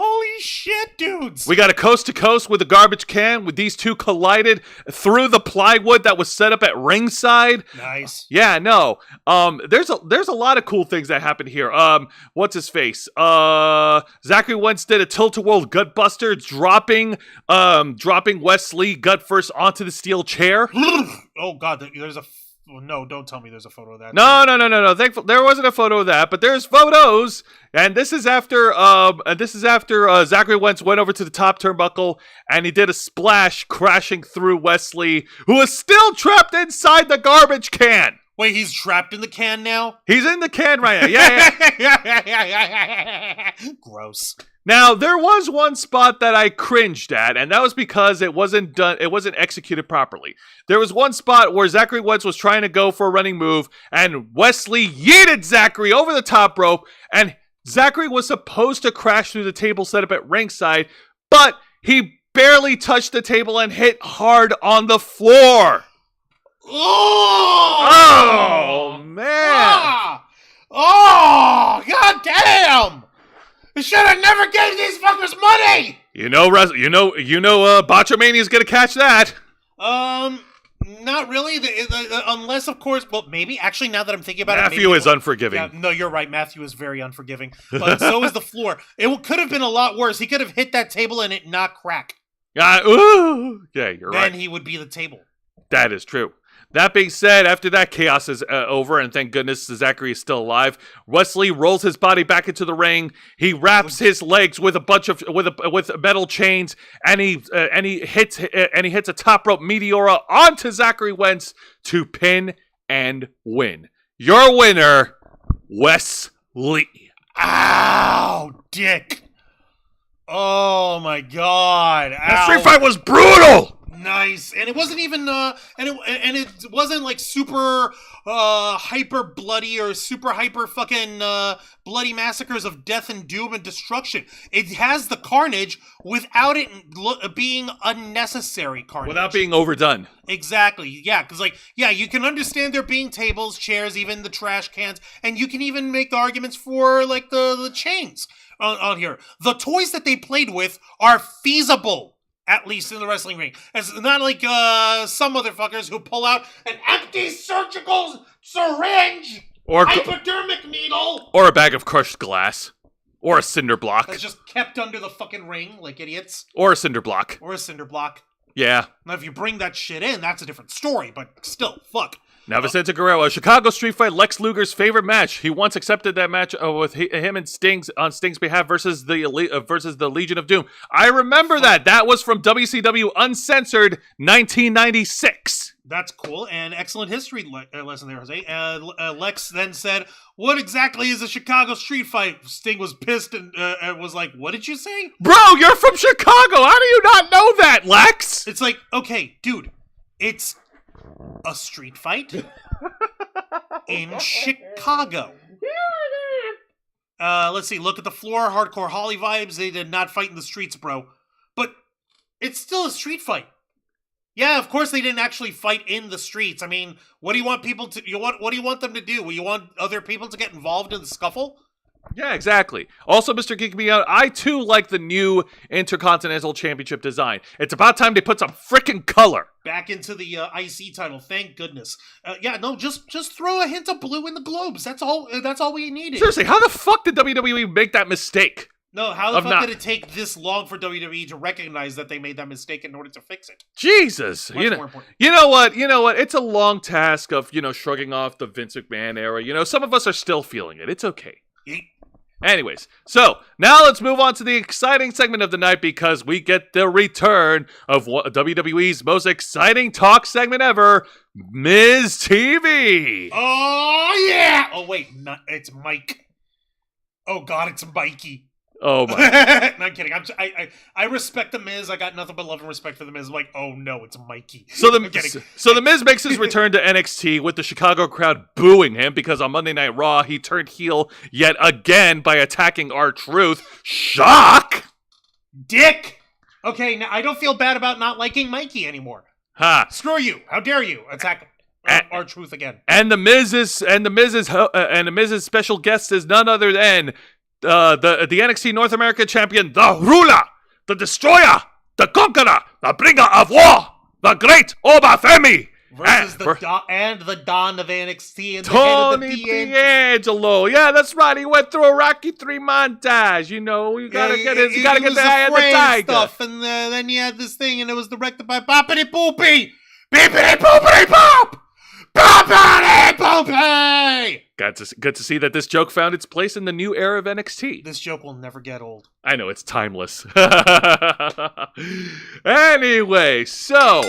[SPEAKER 2] Holy shit, dudes!
[SPEAKER 1] We got a coast to coast with a garbage can. With these two collided through the plywood that was set up at ringside.
[SPEAKER 2] Nice.
[SPEAKER 1] Yeah, no. There's a lot of cool things that happened here. What's his face? Zachary Wentz did a tilt-a-whirl gutbuster, dropping Wesley gut first onto the steel chair.
[SPEAKER 2] Oh God, there's a. No, don't tell me there's a photo of that.
[SPEAKER 1] No. Thankfully, there wasn't a photo of that, but there's photos, and this is after Zachary Wentz went over to the top turnbuckle and he did a splash, crashing through Wesley, who is still trapped inside the garbage can.
[SPEAKER 2] Wait, he's trapped in the can now?
[SPEAKER 1] He's in the can right now. Yeah.
[SPEAKER 2] Gross.
[SPEAKER 1] Now, there was one spot that I cringed at, and that was because it wasn't executed properly. There was one spot where Zachary Wentz was trying to go for a running move, and Wesley yeeted Zachary over the top rope, and Zachary was supposed to crash through the table set up at ringside, but he barely touched the table and hit hard on the floor.
[SPEAKER 2] Oh,
[SPEAKER 1] man.
[SPEAKER 2] God damn! I should have never gave these fuckers money!
[SPEAKER 1] Botchamania's gonna catch that.
[SPEAKER 2] Not really. Unless, of course, well, maybe. Actually, now that I'm thinking about
[SPEAKER 1] Matthew is unforgiving.
[SPEAKER 2] Yeah, no, you're right. Matthew is very unforgiving. But so is the floor. It could have been a lot worse. He could have hit that table and it not crack.
[SPEAKER 1] Yeah, you're right.
[SPEAKER 2] Then he would be the table.
[SPEAKER 1] That is true. That being said, after that chaos is over, and thank goodness Zachary is still alive, Wesley rolls his body back into the ring. He wraps his legs with a bunch of with metal chains, and he hits a top rope meteora onto Zachary Wentz to pin and win. Your winner, Wesley.
[SPEAKER 2] Ow, dick. Oh my God.
[SPEAKER 1] That street fight was brutal.
[SPEAKER 2] Nice, and it wasn't even it wasn't like super hyper bloody or super hyper fucking bloody massacres of death and doom and destruction. It has the carnage without it being unnecessary carnage,
[SPEAKER 1] without being overdone.
[SPEAKER 2] Exactly, yeah, because you can understand there being tables, chairs, even the trash cans, and you can even make the arguments for like the chains on here. The toys that they played with are feasible. At least in the wrestling ring. It's not like some motherfuckers who pull out an empty surgical syringe, or hypodermic needle,
[SPEAKER 1] or a bag of crushed glass, or a cinder block.
[SPEAKER 2] That's just kept under the fucking ring like idiots.
[SPEAKER 1] Or a cinder block. Yeah.
[SPEAKER 2] Now, if you bring that shit in, that's a different story, but still, fuck.
[SPEAKER 1] Now, Vicente Guerrero, a Chicago street fight, Lex Luger's favorite match. He once accepted that match with him and Sting's on Sting's behalf versus the Legion of Doom. I remember that. That was from WCW Uncensored 1996.
[SPEAKER 2] That's cool and excellent history lesson there, Jose. Lex then said, "What exactly is a Chicago street fight?" Sting was pissed and was like, "What did you say?"
[SPEAKER 1] Bro, you're from Chicago. How do you not know that, Lex?
[SPEAKER 2] It's like, okay, dude, it's a street fight in Chicago. Let's see. Look at the floor. Hardcore Holly vibes. They did not fight in the streets, bro. But it's still a street fight. Yeah, of course they didn't actually fight in the streets. I mean, what do you want people to? What do you want them to do? You want other people to get involved in the scuffle?
[SPEAKER 1] Yeah, exactly. Also, Mr. Geek Me Out, I too like the new Intercontinental Championship design. It's about time they put some frickin' color
[SPEAKER 2] back into the IC title. Thank goodness. Just throw a hint of blue in the globes. That's all we needed.
[SPEAKER 1] Seriously, how the fuck did WWE make that mistake?
[SPEAKER 2] No, how the fuck did it take this long for WWE to recognize that they made that mistake in order to fix it?
[SPEAKER 1] Jesus. You know what? It's a long task of, shrugging off the Vince McMahon era. Some of us are still feeling it. It's okay. Anyways, so now let's move on to the exciting segment of the night because we get the return of WWE's most exciting talk segment ever, Miz TV.
[SPEAKER 2] Oh, yeah. Oh, wait. It's Mike. Oh, God, it's Mikey.
[SPEAKER 1] Oh my!
[SPEAKER 2] No, I'm kidding. I respect the Miz. I got nothing but love and respect for the Miz. I'm like, oh no, it's Mikey.
[SPEAKER 1] So the Miz makes his return to NXT with the Chicago crowd booing him because on Monday Night Raw he turned heel yet again by attacking R-Truth. Shock!
[SPEAKER 2] Dick. Okay, now I don't feel bad about not liking Mikey anymore.
[SPEAKER 1] Ha!
[SPEAKER 2] Screw you! How dare you attack R-Truth again?
[SPEAKER 1] And the Miz's special guest is none other than the NXT North America champion, the ruler, the destroyer, the conqueror, the bringer of war, the great Obafemi.
[SPEAKER 2] Versus the Don of NXT and
[SPEAKER 1] Tony D'Angelo. Yeah, that's right. He went through a Rocky 3 montage. You gotta get the eye of the tiger.
[SPEAKER 2] Stuff, and then you had this thing, and it was directed by Boppity Boopy. Beepity Boopity Boop. Boppity Boopy.
[SPEAKER 1] Good to see that this joke found its place in the new era of NXT.
[SPEAKER 2] This joke will never get old.
[SPEAKER 1] I know, it's timeless. Anyway, so...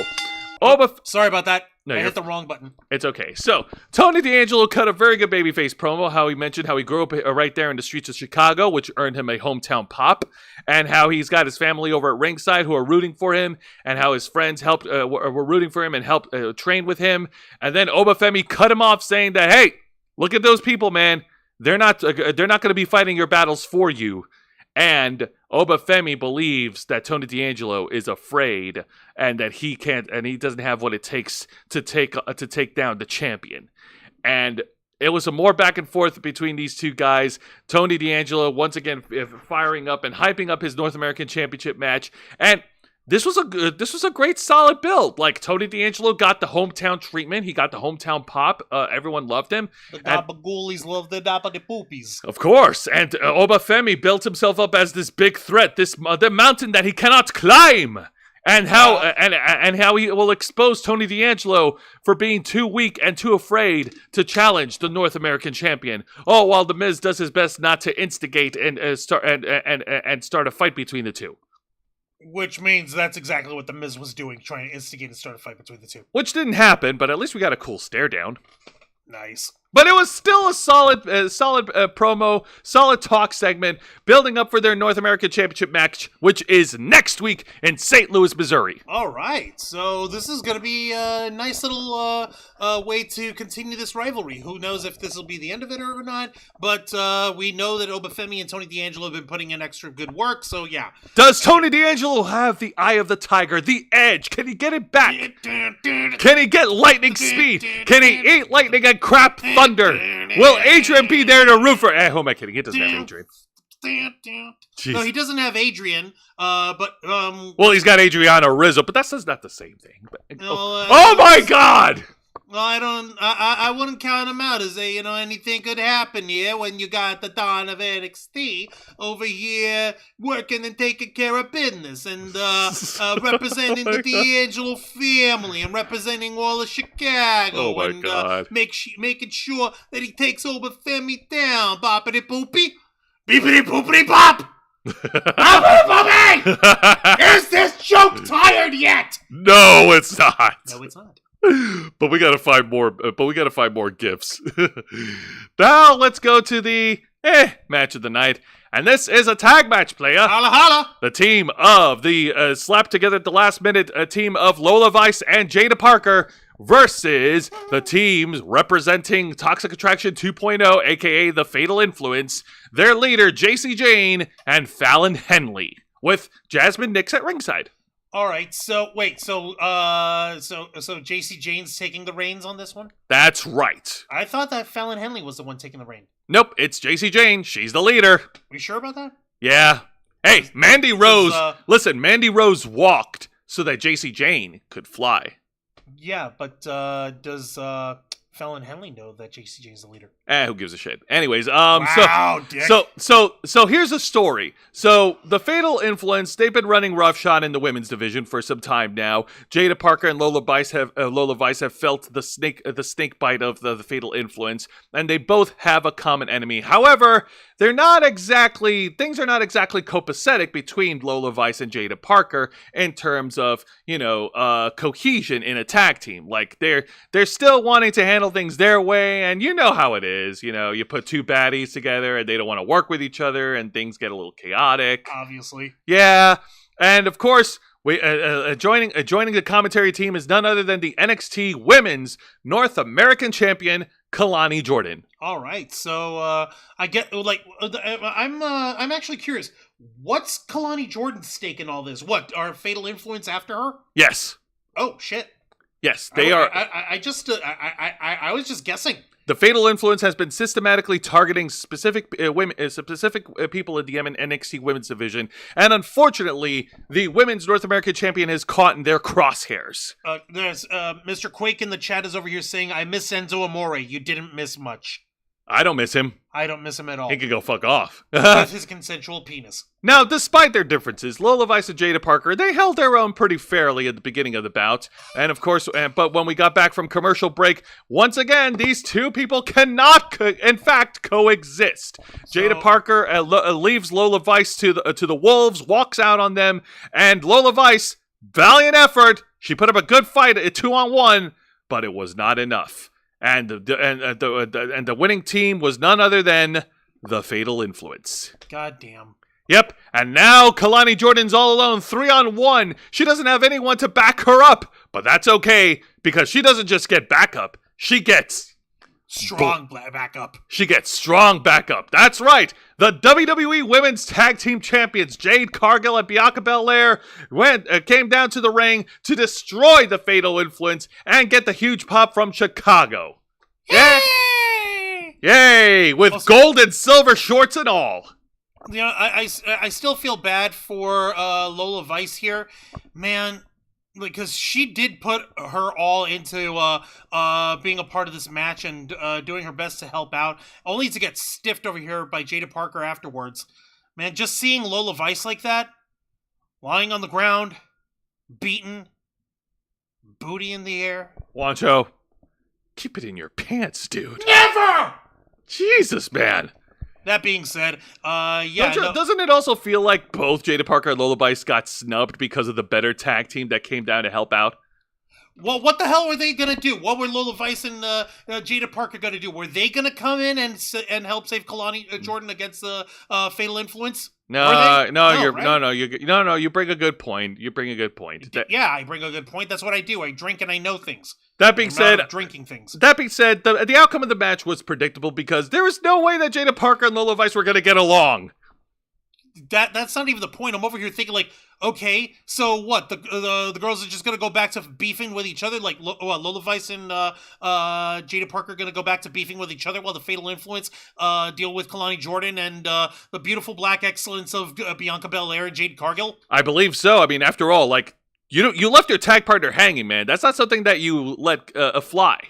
[SPEAKER 2] Sorry about that.
[SPEAKER 1] No,
[SPEAKER 2] I hit the wrong button.
[SPEAKER 1] It's okay. So, Tony D'Angelo cut a very good babyface promo, how he mentioned how he grew up right there in the streets of Chicago, which earned him a hometown pop, and how he's got his family over at ringside who are rooting for him, and how his friends were rooting for him and helped train with him. And then Obafemi cut him off saying that, hey, look at those people, man. They're not going to be fighting your battles for you. And Obafemi believes that Tony D'Angelo is afraid and that he can't, and he doesn't have what it takes to take down the champion. And it was a more back and forth between these two guys. Tony D'Angelo once again firing up and hyping up his North American Championship match. And this was a great solid build. Like, Tony D'Angelo got the hometown treatment. He got the hometown pop. Everyone loved him.
[SPEAKER 2] The Gabagoolies love the Poopies.
[SPEAKER 1] Of course. And Obafemi built himself up as this big threat, the mountain that he cannot climb. And how and how he will expose Tony D'Angelo for being too weak and too afraid to challenge the North American champion. Oh, while The Miz does his best not to instigate and start a fight between the two.
[SPEAKER 2] Which means that's exactly what The Miz was doing, trying to instigate and start a fight between the two.
[SPEAKER 1] Which didn't happen, but at least we got a cool stare down.
[SPEAKER 2] Nice.
[SPEAKER 1] But it was still a solid promo, solid talk segment, building up for their North American Championship match, which is next week in St. Louis, Missouri.
[SPEAKER 2] All right, so this is going to be a nice little way to continue this rivalry. Who knows if this will be the end of it or not, but we know that Obafemi and Tony D'Angelo have been putting in extra good work, so yeah.
[SPEAKER 1] Does Tony D'Angelo have the eye of the tiger, the edge? Can he get it back? Can he get lightning speed? Can he eat lightning and crap thunder? Will Adrian be there to root for? Who am I kidding? He doesn't have Adrian.
[SPEAKER 2] Jeez. No, he doesn't have Adrian. But
[SPEAKER 1] well, he's got Adriana Rizzo, but that's not the same thing. But, oh my God!
[SPEAKER 2] Well, I wouldn't count him out as anything could happen here when you got the Dawn of NXT over here working and taking care of business and representing the D'Angelo family and representing all of Chicago.
[SPEAKER 1] Oh my God.
[SPEAKER 2] Making sure that he takes Obafemi down. Boppity poopy. Beepity poopity pop. Boppity poopy! Is this joke tired yet?
[SPEAKER 1] No, it's not.
[SPEAKER 2] No, it's not.
[SPEAKER 1] But we gotta find more. Gifts. Now let's go to the match of the night, and this is a tag match, player.
[SPEAKER 2] Holla holla!
[SPEAKER 1] The team of the slapped together at the last minute, a team of Lola Vice and Jada Parker versus the teams representing Toxic Attraction 2.0, aka the Fatal Influence. Their leader JC Jane and Fallon Henley, with Jasmine Nix at ringside.
[SPEAKER 2] All right, so JC Jane's taking the reins on this one?
[SPEAKER 1] That's right.
[SPEAKER 2] I thought that Fallon Henley was the one taking the reign.
[SPEAKER 1] Nope, it's JC Jane. She's the leader.
[SPEAKER 2] Are you sure about that?
[SPEAKER 1] Yeah. Hey, Mandy Rose. Listen, Mandy Rose walked so that JC Jane could fly.
[SPEAKER 2] Yeah, but does Fallon Henley know that JC Jane's the leader?
[SPEAKER 1] Who gives a shit? Anyways,
[SPEAKER 2] wow, dick.
[SPEAKER 1] So here's a story. So the Fatal Influence, they've been running roughshod in the women's division for some time now. Jada Parker and Lola Vice have felt the snake bite of the Fatal Influence, and they both have a common enemy. However, things are not exactly copacetic between Lola Vice and Jada Parker in terms of, cohesion in a tag team. Like, they're still wanting to handle things their way, and you know how it is. You put two baddies together and they don't want to work with each other and things get a little chaotic.
[SPEAKER 2] Obviously.
[SPEAKER 1] Yeah. And of course, joining the commentary team is none other than the NXT Women's North American Champion, Kalani Jordan.
[SPEAKER 2] All right. So I get I'm actually curious. What's Kalani Jordan's stake in all this? What, are Fatal Influence after her?
[SPEAKER 1] Yes.
[SPEAKER 2] Oh shit.
[SPEAKER 1] Yes, they are.
[SPEAKER 2] I was just guessing.
[SPEAKER 1] The Fatal Influence has been systematically targeting specific people in the NXT Women's Division, and unfortunately, the Women's North American Champion is caught in their crosshairs.
[SPEAKER 2] There's Mr. Quake in the chat is over here saying, "I miss Enzo Amore. You didn't miss much."
[SPEAKER 1] I don't miss him.
[SPEAKER 2] I don't miss him at all.
[SPEAKER 1] He can go fuck off.
[SPEAKER 2] With his consensual penis.
[SPEAKER 1] Now, despite their differences, Lola Vice and Jada Parker, they held their own pretty fairly at the beginning of the bout. And of course, but when we got back from commercial break, once again, these two people cannot, in fact, coexist. Jada Parker leaves Lola Vice to the wolves, walks out on them, and Lola Vice, valiant effort, she put up a good fight at 2-on-1, but it was not enough. And the winning team was none other than the Fatal Influence.
[SPEAKER 2] God damn.
[SPEAKER 1] Yep, and now Kalani Jordan's all alone, 3-on-1. She doesn't have anyone to back her up, but that's okay, because she doesn't just get backup, she gets
[SPEAKER 2] Strong backup.
[SPEAKER 1] She gets strong backup. That's right. The WWE Women's Tag Team Champions Jade Cargill and Bianca Belair came down to the ring to destroy the Fatal Influence and get the huge pop from Chicago.
[SPEAKER 2] Yay!
[SPEAKER 1] Yay! With also, gold and silver shorts and all.
[SPEAKER 2] You know, I still feel bad for Lola Vice here, man. Because she did put her all into being a part of this match and doing her best to help out, only to get stiffed over here by Jada Parker afterwards. Man, just seeing Lola Vice like that, lying on the ground, beaten, booty in the air.
[SPEAKER 1] Wancho, keep it in your pants, dude.
[SPEAKER 2] Never!
[SPEAKER 1] Jesus, man.
[SPEAKER 2] That being said,
[SPEAKER 1] doesn't it also feel like both Jada Parker and Lola Vice got snubbed because of the better tag team that came down to help out?
[SPEAKER 2] Well, what the hell were they going to do? What were Lola Vice and Jada Parker going to do? Were they going to come in and help save Kalani Jordan against the Fatal Influence?
[SPEAKER 1] You bring a good point. I bring
[SPEAKER 2] a good point. That's what I do. I drink and I know things.
[SPEAKER 1] That being said,
[SPEAKER 2] drinking things.
[SPEAKER 1] That being said, the outcome of the match was predictable because there was no way that Jada Parker and Lola Vice were going to get along.
[SPEAKER 2] That's not even the point. I'm over here thinking like, okay, so what? The girls are just going to go back to beefing with each other? Like Lola Vice and Jada Parker are going to go back to beefing with each other while the Fatal Influence deal with Kalani Jordan and the beautiful black excellence of Bianca Belair and Jade Cargill?
[SPEAKER 1] I believe so. I mean, after all, like, you left your tag partner hanging, man. That's not something that you let fly.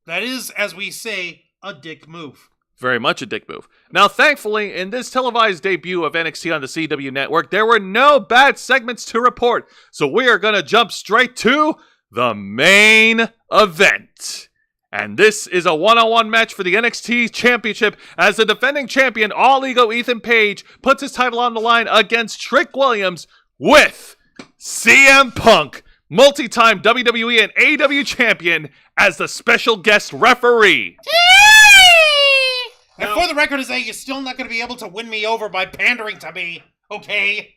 [SPEAKER 2] That is, as we say, a dick move.
[SPEAKER 1] Very much a dick move. Now, thankfully, in this televised debut of NXT on the CW network, there were no bad segments to report. So we are going to jump straight to the main event. And this is a one-on-one match for the NXT Championship as the defending champion, All Ego Ethan Page, puts his title on the line against Trick Williams with CM Punk, multi-time WWE and AEW champion, as the special guest referee.
[SPEAKER 2] And for the record, you're still not going to be able to win me over by pandering to me, okay?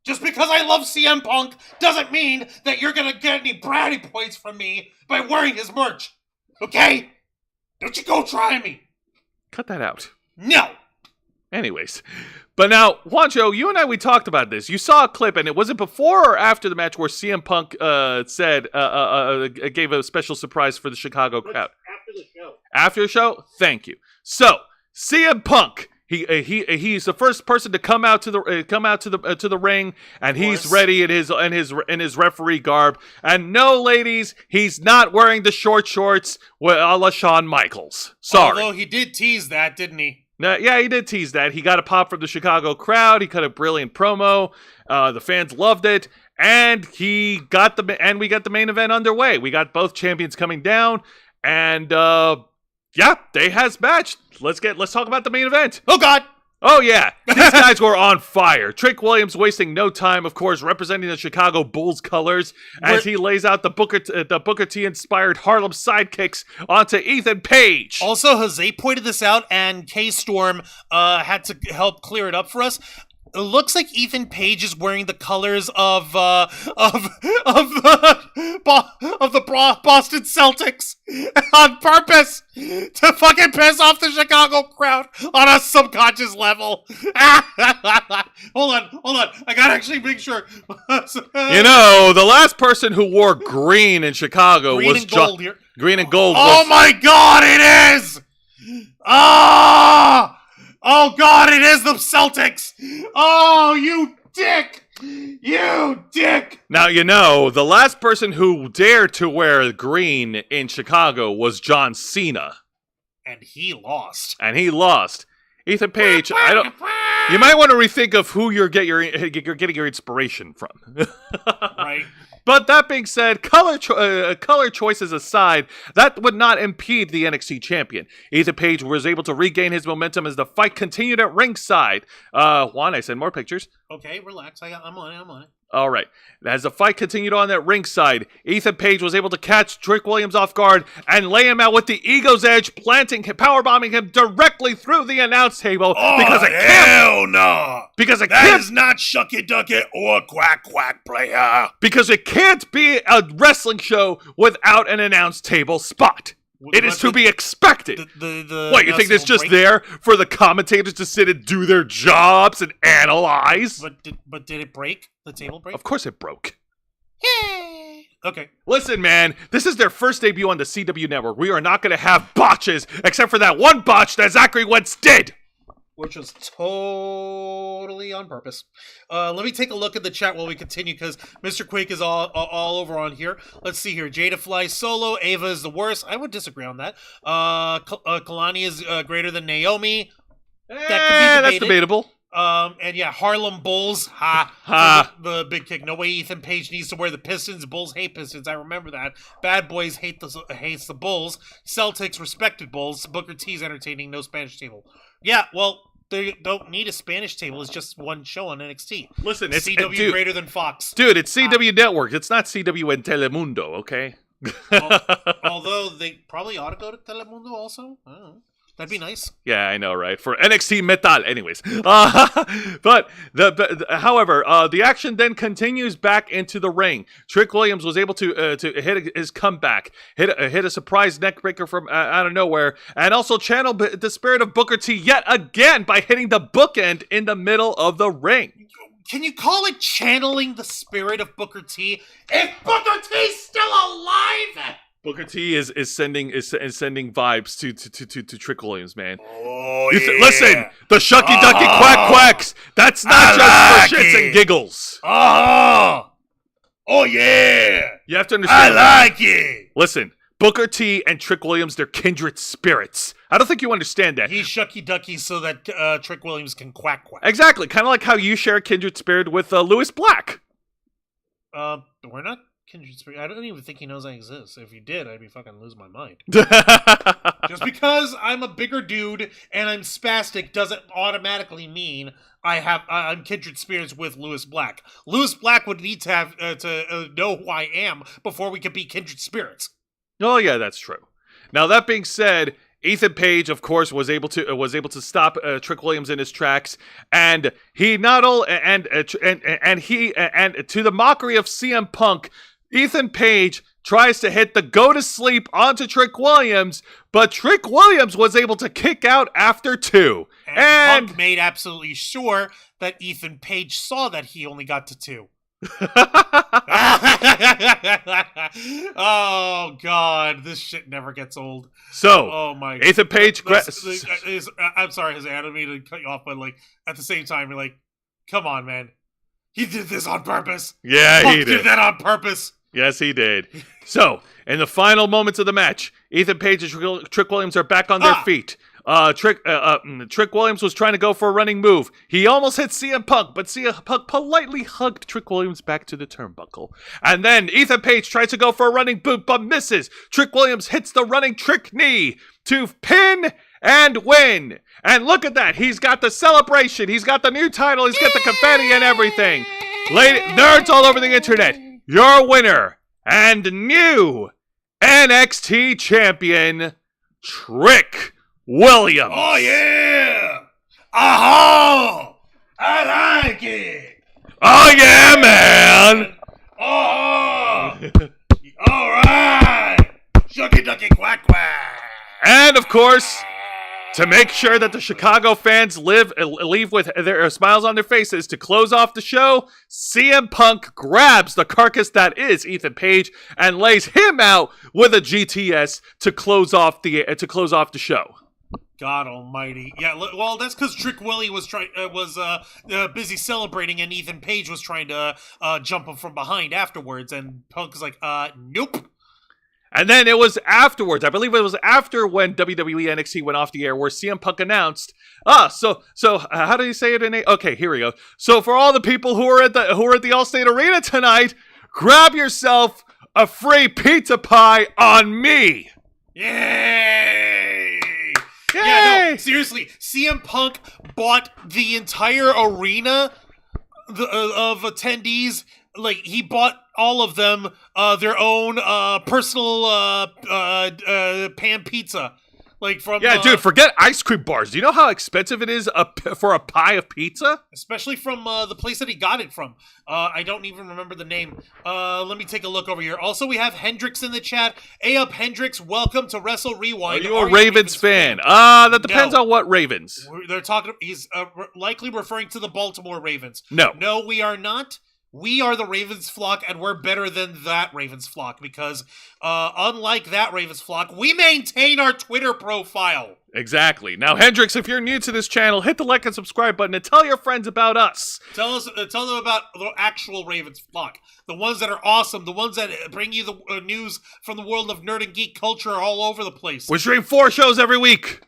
[SPEAKER 2] Just because I love CM Punk doesn't mean that you're going to get any brownie points from me by wearing his merch, okay? Don't you go try me.
[SPEAKER 1] Cut that out.
[SPEAKER 2] No.
[SPEAKER 1] Anyways, but now, Juancho, you and I, we talked about this. You saw a clip, and was it before or after the match where CM Punk gave a special surprise for the Chicago crowd?
[SPEAKER 2] After the show.
[SPEAKER 1] After the show? Thank you. So, CM Punk, he's the first person to come out to the ring, and he's ready in his referee garb. And no, ladies, he's not wearing the short shorts a la Shawn Michaels. Sorry.
[SPEAKER 2] Although he did tease that, didn't he?
[SPEAKER 1] Yeah, he did tease that. He got a pop from the Chicago crowd. He cut a brilliant promo. The fans loved it, and we got the main event underway. We got both champions coming down, and they has matched. Let's talk about the main event.
[SPEAKER 2] Oh God.
[SPEAKER 1] Oh yeah, these guys were on fire. Trick Williams wasting no time, of course, representing the Chicago Bulls colors as he lays out the Booker T inspired Harlem sidekicks onto Ethan Page.
[SPEAKER 2] Also, Jose pointed this out, and K-Storm had to help clear it up for us. It looks like Ethan Page is wearing the colors of the Boston Celtics on purpose to fucking piss off the Chicago crowd on a subconscious level. Hold on. I gotta actually make sure.
[SPEAKER 1] The last person who wore green in Chicago was Green and gold.
[SPEAKER 2] Oh my God, it is! Oh, God, it is the Celtics! Oh, you dick! You dick!
[SPEAKER 1] Now, the last person who dared to wear green in Chicago was John Cena.
[SPEAKER 2] And he lost.
[SPEAKER 1] Ethan Page, you might want to rethink of who you're getting your inspiration from.
[SPEAKER 2] Right.
[SPEAKER 1] But that being said, color choices aside, that would not impede the NXT champion. Ethan Page was able to regain his momentum as the fight continued at ringside. Juan, I send more pictures.
[SPEAKER 2] Okay, relax. I'm on it.
[SPEAKER 1] All right. As the fight continued on at ringside, Ethan Page was able to catch Trick Williams off guard and lay him out with the Ego's Edge, powerbombing him directly through the announce table.
[SPEAKER 2] Hell no!
[SPEAKER 1] That
[SPEAKER 2] is not shucky ducky or quack quack player.
[SPEAKER 1] Because it can't be a wrestling show without an announce table spot. It is to be expected. What, you think it's just there for the commentators to sit and do their jobs and analyze?
[SPEAKER 2] But did it break? The table break?
[SPEAKER 1] Of course it broke.
[SPEAKER 2] Yay! Okay.
[SPEAKER 1] Listen, man, this is their first debut on the CW network. We are not going to have botches, except for that one botch that Zachary Wentz did.
[SPEAKER 2] Which was totally on purpose. Let me take a look at the chat while we continue, because Mr. Quake is all over on here. Let's see here. Jada flies solo. Ava is the worst. I would disagree on that. Kalani is greater than Naomi. That could be debated.
[SPEAKER 1] That's debatable.
[SPEAKER 2] And yeah, Harlem Bulls. Ha. The big kick. No way Ethan Page needs to wear the Pistons. Bulls hate Pistons. I remember that. Bad Boys hates the Bulls. Celtics respected Bulls. Booker T's entertaining. No Spanish table. Yeah, well, they don't need a Spanish table. It's just one show on NXT.
[SPEAKER 1] Listen, it's
[SPEAKER 2] CW greater than Fox.
[SPEAKER 1] Dude, it's CW Network. It's not CW and Telemundo, okay?
[SPEAKER 2] Although they probably ought to go to Telemundo also. I don't know. That'd be nice.
[SPEAKER 1] Yeah, I know, right? For NXT Metal, anyways. However, the action then continues back into the ring. Trick Williams was able to hit his comeback, hit a surprise neckbreaker from out of nowhere, and also channel the spirit of Booker T yet again by hitting the bookend in the middle of the ring.
[SPEAKER 2] Can you call it channeling the spirit of Booker T? If Booker T's still alive!
[SPEAKER 1] Booker T is sending vibes to Trick Williams, man.
[SPEAKER 2] Oh, yeah.
[SPEAKER 1] Listen, the shucky ducky quack quacks. That's not just for shits and giggles.
[SPEAKER 2] Oh yeah.
[SPEAKER 1] You have to understand.
[SPEAKER 2] I like it.
[SPEAKER 1] Listen, Booker T and Trick Williams, they're kindred spirits. I don't think you understand that.
[SPEAKER 2] He's shucky ducky so that Trick Williams can quack quack.
[SPEAKER 1] Exactly, kind of like how you share a kindred spirit with Lewis Black.
[SPEAKER 2] We're not kindred spirit. I don't even think he knows I exist. If he did, I'd be fucking losing my mind. Just because I'm a bigger dude and I'm spastic doesn't automatically mean I'm kindred spirits with Lewis Black. Lewis Black would need to have to know who I am before we could be kindred spirits.
[SPEAKER 1] Oh yeah, that's true. Now that being said, Ethan Page, of course, was able to stop Trick Williams in his tracks, and he not only and to the mockery of CM Punk, Ethan Page tries to hit the go to sleep onto Trick Williams, but Trick Williams was able to kick out after 2.
[SPEAKER 2] And Punk made absolutely sure that Ethan Page saw that he only got to 2. Oh God, this shit never gets old.
[SPEAKER 1] So,
[SPEAKER 2] oh my,
[SPEAKER 1] Ethan Page.
[SPEAKER 2] I'm sorry, his anime to cut you off, but like at the same time, you're like, come on, man, he did this on purpose.
[SPEAKER 1] Yeah,
[SPEAKER 2] Punk
[SPEAKER 1] he did
[SPEAKER 2] that on purpose.
[SPEAKER 1] Yes, he did. So, in the final moments of the match, Ethan Page and Trick Williams are back on their feet. Trick Williams was trying to go for a running move. He almost hit CM Punk, but CM Punk politely hugged Trick Williams back to the turnbuckle. And then Ethan Page tries to go for a running boot, but misses. Trick Williams hits the running trick knee to pin and win. And look at that. He's got the celebration. He's got the new title. He's got the confetti and everything. Nerds all over the internet, your winner and new NXT champion, Trick Williams.
[SPEAKER 2] Oh yeah! Oh, I like it.
[SPEAKER 1] Oh yeah, man.
[SPEAKER 2] Oh, all right. Shucky ducky quack quack.
[SPEAKER 1] And of course, to make sure that the Chicago fans leave with their smiles on their faces, to close off the show, CM Punk grabs the carcass that is Ethan Page and lays him out with a GTS to close off the show.
[SPEAKER 2] God Almighty! Yeah, well, that's because Trick Willie was busy celebrating, and Ethan Page was trying to jump him from behind afterwards, and Punk was like, nope.
[SPEAKER 1] And then it was afterwards, I believe it was after when WWE NXT went off the air, where CM Punk announced, so how do you say it in a? Okay, here we go. So for all the people who are at the Allstate Arena tonight, grab yourself a free pizza pie on me.
[SPEAKER 2] Yay!
[SPEAKER 1] Yay!
[SPEAKER 2] Yeah, no, seriously, CM Punk bought the entire arena of attendees. Like, he bought all of them their own personal pan pizza. Like from
[SPEAKER 1] dude, forget ice cream bars. Do you know how expensive it is for a pie of pizza?
[SPEAKER 2] Especially from the place that he got it from. I don't even remember the name. Let me take a look over here. Also, we have Hendrix in the chat. Hey up, Hendrix. Welcome to Wrestle Rewind.
[SPEAKER 1] Are you a Ravens fan? That depends on what Ravens.
[SPEAKER 2] They're talking. He's likely referring to the Baltimore Ravens.
[SPEAKER 1] No,
[SPEAKER 2] we are not. We are the Ravens flock, and we're better than that Ravens flock because, unlike that Ravens flock, we maintain our Twitter profile.
[SPEAKER 1] Exactly. Now, Hendrix, if you're new to this channel, hit the like and subscribe button and tell your friends about us.
[SPEAKER 2] Tell them about the actual Ravens flock, the ones that are awesome, the ones that bring you the news from the world of nerd and geek culture all over the place.
[SPEAKER 1] We stream 4 shows every week.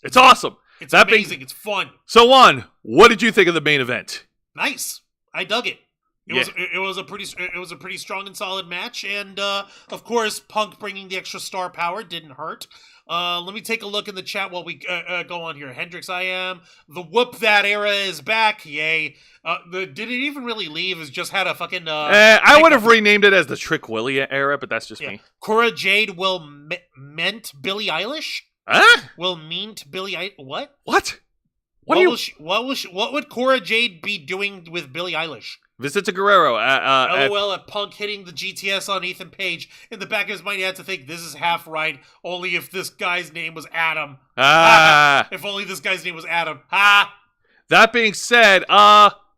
[SPEAKER 1] It's awesome.
[SPEAKER 2] It's amazing. It's fun.
[SPEAKER 1] So, Juan, what did you think of the main event?
[SPEAKER 2] Nice. I dug it. It was a pretty strong and solid match, and of course, Punk bringing the extra star power didn't hurt. Let me take a look in the chat while we go on here. Hendrix, I am the whoop that era is back. Yay! Did it even really leave? It's just had a fucking.
[SPEAKER 1] I would have renamed it as the Trick Willie era, but that's just me.
[SPEAKER 2] Cora Jade will meant Billie Eilish.
[SPEAKER 1] Huh?
[SPEAKER 2] Will meant Billie Eilish. What?
[SPEAKER 1] What?
[SPEAKER 2] What would Cora Jade be doing with Billie Eilish?
[SPEAKER 1] Visit to Guerrero.
[SPEAKER 2] LOL at Punk hitting the GTS on Ethan Page. In the back of his mind, he had to think, this is half right, only if this guy's name was Adam. If only this guy's name was Adam.
[SPEAKER 1] That being said,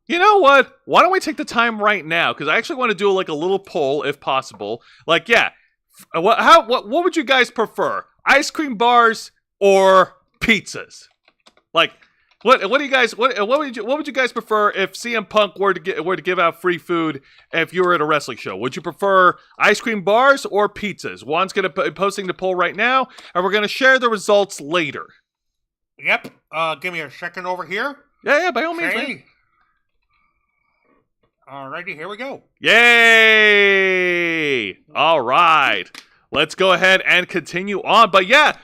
[SPEAKER 1] you know what? Why don't we take the time right now? Because I actually want to do like a little poll, if possible. Like, what would you guys prefer? Ice cream bars or pizzas? Like, what do you guys what would you guys prefer if CM Punk were to give out free food if you were at a wrestling show? Would you prefer ice cream bars or pizzas? Juan's gonna be posting the poll right now, and we're gonna share the results later.
[SPEAKER 2] Yep. Give me a second over here.
[SPEAKER 1] Yeah, by all means. Man.
[SPEAKER 2] Alrighty, here we go.
[SPEAKER 1] Yay! All right, let's go ahead and continue on. But yeah,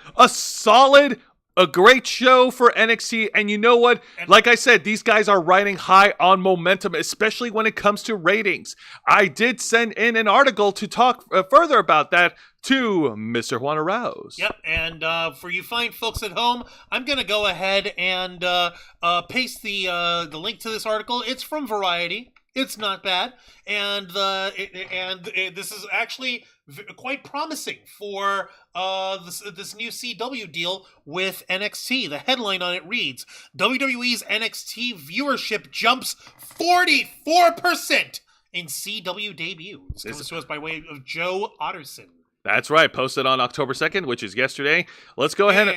[SPEAKER 1] a great show for NXT, and you know what? Like I said, these guys are riding high on momentum, especially when it comes to ratings. I did send in an article to talk further about that to Mr. Juan Arauz.
[SPEAKER 2] Yep, and for you fine folks at home, I'm going to go ahead and paste the link to this article. It's from Variety. It's not bad, and this is actually quite promising for this new CW deal with NXT. The headline on it reads, WWE's NXT viewership jumps 44% in CW debut. This comes to us by way of Joe Otterson.
[SPEAKER 1] That's right. Posted on October 2nd, which is yesterday. Let's go ahead.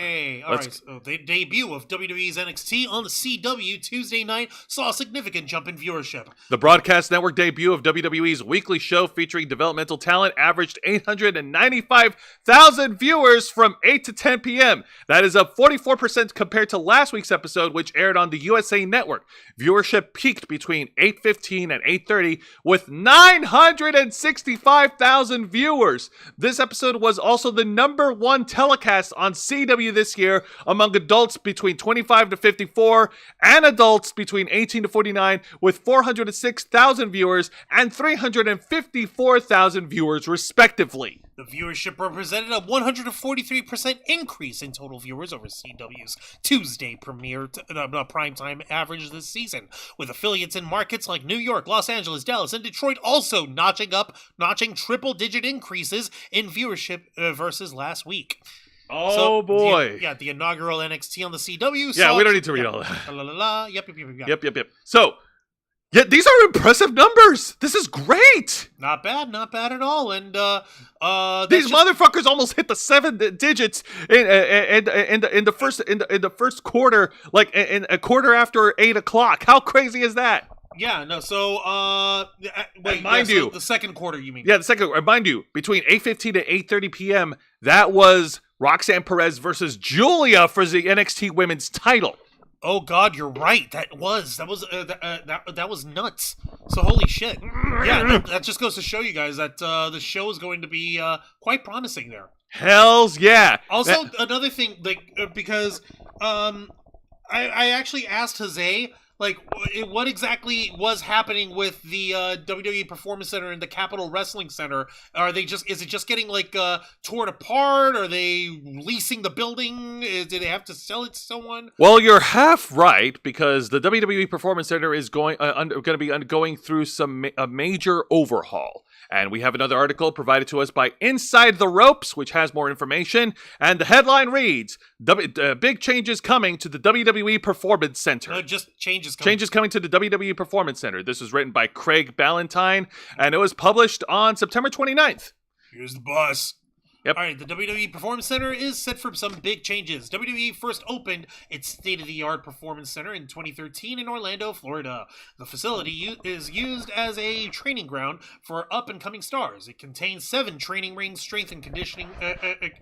[SPEAKER 2] So the debut of WWE's NXT on the CW Tuesday night saw a significant jump in viewership.
[SPEAKER 1] The broadcast network debut of WWE's weekly show featuring developmental talent averaged 895,000 viewers from 8 to 10 p.m. That is up 44% compared to last week's episode, which aired on the USA Network. Viewership peaked between 8:15 and 8:30 with 965,000 viewers. This episode was also the #1 telecast on CW this year among adults between 25 to 54 and adults between 18 to 49, with 406,000 viewers and 354,000 viewers respectively.
[SPEAKER 2] The viewership represented a 143% increase in total viewers over CW's Tuesday primetime average this season, with affiliates in markets like New York, Los Angeles, Dallas, and Detroit also notching triple-digit increases in viewership versus last week.
[SPEAKER 1] Oh, boy.
[SPEAKER 2] The inaugural NXT on the CW.
[SPEAKER 1] Yeah, we don't need to read all that.
[SPEAKER 2] Yep.
[SPEAKER 1] So, yeah, these are impressive numbers. This is great.
[SPEAKER 2] Not bad at all. And
[SPEAKER 1] these motherfuckers almost hit the 7 digits in the first quarter, like in a quarter after 8 o'clock. How crazy is that?
[SPEAKER 2] Yeah, no. So,
[SPEAKER 1] the
[SPEAKER 2] second quarter, you mean?
[SPEAKER 1] Yeah, the second. Mind you, between 8:15 to 8:30 p.m., that was Roxanne Perez versus Julia for the NXT Women's title.
[SPEAKER 2] Oh God, you're right. That was nuts. So holy shit. Yeah, that just goes to show you guys that the show is going to be quite promising there.
[SPEAKER 1] Hells yeah.
[SPEAKER 2] Also, another thing, because I actually asked Jose Like, what exactly was happening with the WWE Performance Center and the Capitol Wrestling Center? Is it just getting, like, torn apart? Are they leasing the building? Do they have to sell it to someone?
[SPEAKER 1] Well, you're half right, because the WWE Performance Center is going to be going through a major overhaul. And we have another article provided to us by Inside the Ropes, which has more information. And the headline reads, big changes coming to the WWE Performance Center.
[SPEAKER 2] No, just changes coming.
[SPEAKER 1] Changes coming to the WWE Performance Center. This was written by Craig Ballantyne, and it was published on September 29th.
[SPEAKER 2] Here's the boss.
[SPEAKER 1] Yep.
[SPEAKER 2] All right, the WWE Performance Center is set for some big changes. WWE first opened its state-of-the-art Performance Center in 2013 in Orlando, Florida. The facility is used as a training ground for up-and-coming stars. It contains 7 training rings, strength and conditioning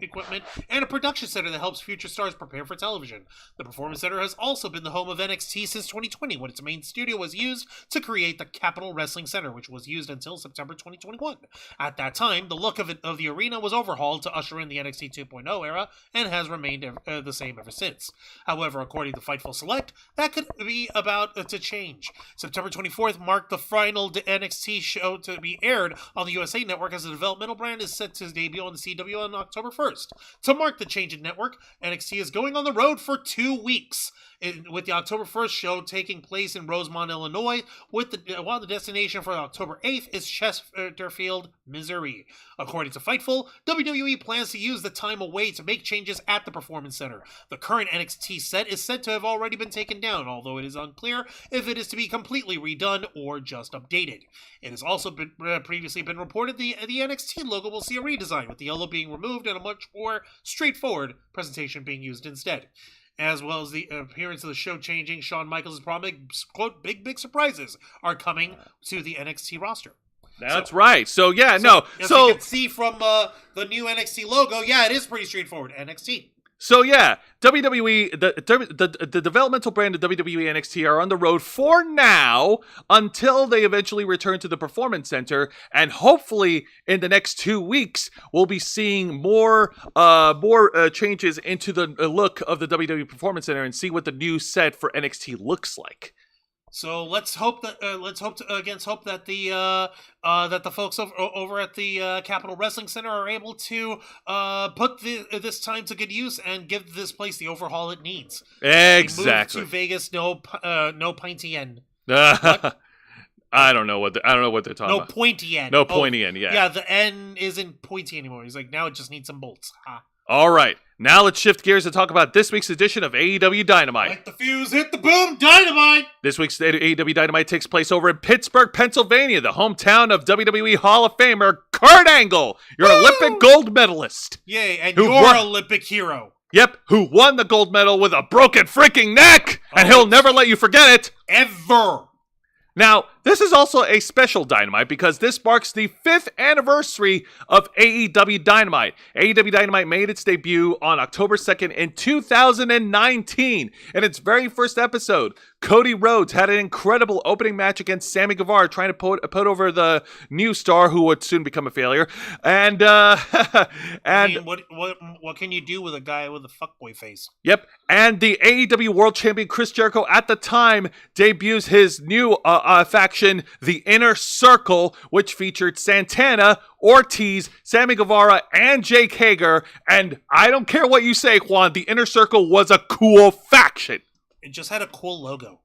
[SPEAKER 2] equipment, and a production center that helps future stars prepare for television. The Performance Center has also been the home of NXT since 2020, when its main studio was used to create the Capitol Wrestling Center, which was used until September 2021. At that time, the look of the arena was overhauled to usher in the NXT 2.0 era and has remained the same ever since. However, according to Fightful Select, that could be about to change. September 24th marked the final NXT show to be aired on the USA Network, as the developmental brand is set to debut on the CW on October 1st. To mark the change in network, NXT is going on the road for 2 weeks, with the October 1st show taking place in Rosemont, Illinois, while the destination for October 8th is Chesterfield, Missouri. According to Fightful, WWE plans to use the time away to make changes at the Performance Center. The current NXT set is said to have already been taken down, although it is unclear if it is to be completely redone or just updated. It has also previously been reported the NXT logo will see a redesign, with the yellow being removed and a much more straightforward presentation being used instead. As well as the appearance of the show changing, Shawn Michaels' promised, quote, big surprises are coming to the NXT roster.
[SPEAKER 1] That's right. So you can
[SPEAKER 2] see from the new NXT logo, it is pretty straightforward. NXT.
[SPEAKER 1] So WWE, the developmental brand of WWE NXT are on the road for now until they eventually return to the Performance Center, and hopefully in the next 2 weeks we'll be seeing more changes into the look of the WWE Performance Center and see what the new set for NXT looks like.
[SPEAKER 2] So let's hope that the folks over at the Capitol Wrestling Center are able to put this time to good use and give this place the overhaul it needs.
[SPEAKER 1] Exactly.
[SPEAKER 2] Move to Vegas, no pointy end.
[SPEAKER 1] I don't know what they're talking about.
[SPEAKER 2] No pointy end.
[SPEAKER 1] No pointy end. Yeah.
[SPEAKER 2] Yeah, the N isn't pointy anymore. He's like, now it just needs some bolts. Ha.
[SPEAKER 1] All right, now let's shift gears to talk about this week's edition of AEW Dynamite.
[SPEAKER 2] Like the fuse, hit the boom, Dynamite!
[SPEAKER 1] This week's AEW Dynamite takes place over in Pittsburgh, Pennsylvania, the hometown of WWE Hall of Famer Kurt Angle, your Olympic gold medalist.
[SPEAKER 2] Yay, and your Olympic hero.
[SPEAKER 1] Yep, who won the gold medal with a broken freaking neck, and he'll never let you forget it.
[SPEAKER 2] Ever.
[SPEAKER 1] Now, this is also a special Dynamite because this marks the 5th anniversary of AEW Dynamite. AEW Dynamite made its debut on October 2nd in 2019. In its very first episode, Cody Rhodes had an incredible opening match against Sammy Guevara, trying to put over the new star who would soon become a failure. And
[SPEAKER 2] what can you do with a guy with a fuckboy face?
[SPEAKER 1] Yep. And the AEW World Champion Chris Jericho at the time debuts his new faction, the Inner Circle, which featured Santana, Ortiz, Sammy Guevara, and Jake Hager. And I don't care what you say, Juan, the Inner Circle was a cool faction.
[SPEAKER 2] It just had a cool logo.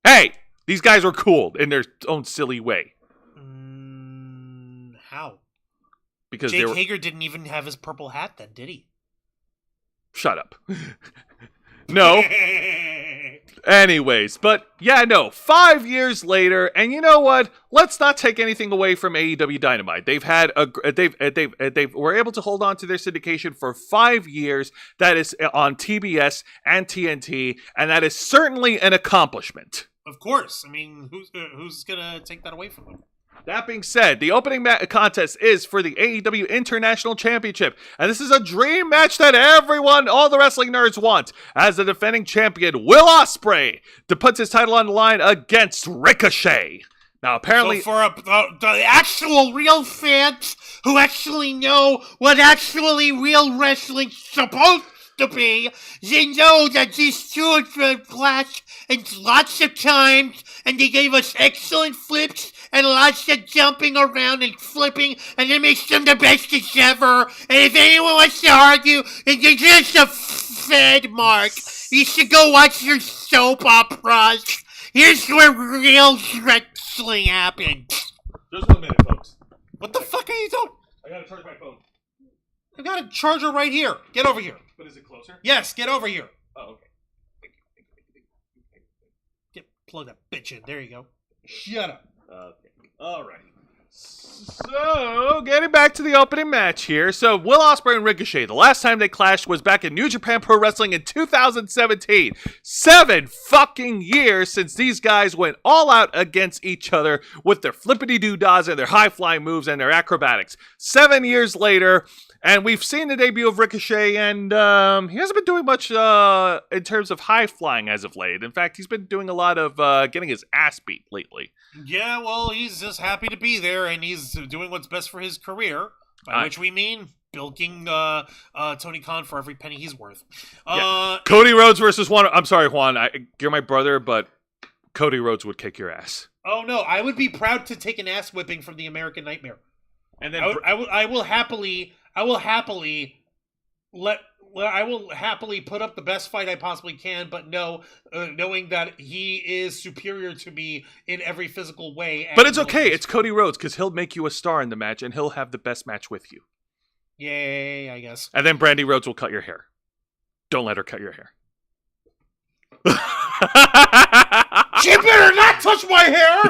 [SPEAKER 1] Hey, these guys were cool in their own silly way.
[SPEAKER 2] How?
[SPEAKER 1] Because
[SPEAKER 2] Jake Hager didn't even have his purple hat then, did he?
[SPEAKER 1] Shut up. No. Anyways, but 5 years later, and you know what? Let's not take anything away from AEW Dynamite. They were able to hold on to their syndication for 5 years. That is on TBS and TNT, and that is certainly an accomplishment.
[SPEAKER 2] Of course. I mean, who's gonna take that away from them?
[SPEAKER 1] That being said, the opening contest is for the AEW International Championship, and this is a dream match that all the wrestling nerds want, as the defending champion, Will Ospreay, puts his title on the line against Ricochet. Now, apparently...
[SPEAKER 2] So for the actual real fans who actually know what actually real wrestling's supposed to be. They know that these two have clashed and lots of times, and they gave us excellent flips and lots of jumping around and flipping, and it makes them the bestest ever. And if anyone wants to argue, then you're just a fed, Mark. You should go watch your soap operas. Here's where real wrestling happens.
[SPEAKER 1] Just 1 minute, folks.
[SPEAKER 2] What the fuck are you doing?
[SPEAKER 1] I gotta charge my phone.
[SPEAKER 2] I got a charger right here. Get over here.
[SPEAKER 1] But is it closer?
[SPEAKER 2] Yes, get over here.
[SPEAKER 1] Oh, okay.
[SPEAKER 2] Plug that bitch in. There you go. Shut up.
[SPEAKER 1] Okay. All right. So, getting back to the opening match here. So, Will Ospreay and Ricochet, the last time they clashed was back in New Japan Pro Wrestling in 2017. 7 fucking years since these guys went all out against each other with their flippity-doo-dahs and their high-flying moves and their acrobatics. 7 years later, and we've seen the debut of Ricochet, and he hasn't been doing much in terms of high-flying as of late. In fact, he's been doing a lot of getting his ass beat lately.
[SPEAKER 2] Yeah, well, he's just happy to be there, and he's doing what's best for his career, by which we mean bilking Tony Khan for every penny he's worth.
[SPEAKER 1] Yeah. Cody Rhodes versus Juan. I'm sorry, Juan. You're my brother, but Cody Rhodes would kick your ass.
[SPEAKER 2] Oh, no. I would be proud to take an ass whipping from the American Nightmare.
[SPEAKER 1] And then
[SPEAKER 2] I will happily put up the best fight I possibly can, but knowing that he is superior to me in every physical way.
[SPEAKER 1] But it's okay. It's Cody Rhodes, because he'll make you a star in the match, and he'll have the best match with you.
[SPEAKER 2] Yay, I guess.
[SPEAKER 1] And then Brandy Rhodes will cut your hair. Don't let her cut your hair.
[SPEAKER 2] She better not touch my hair!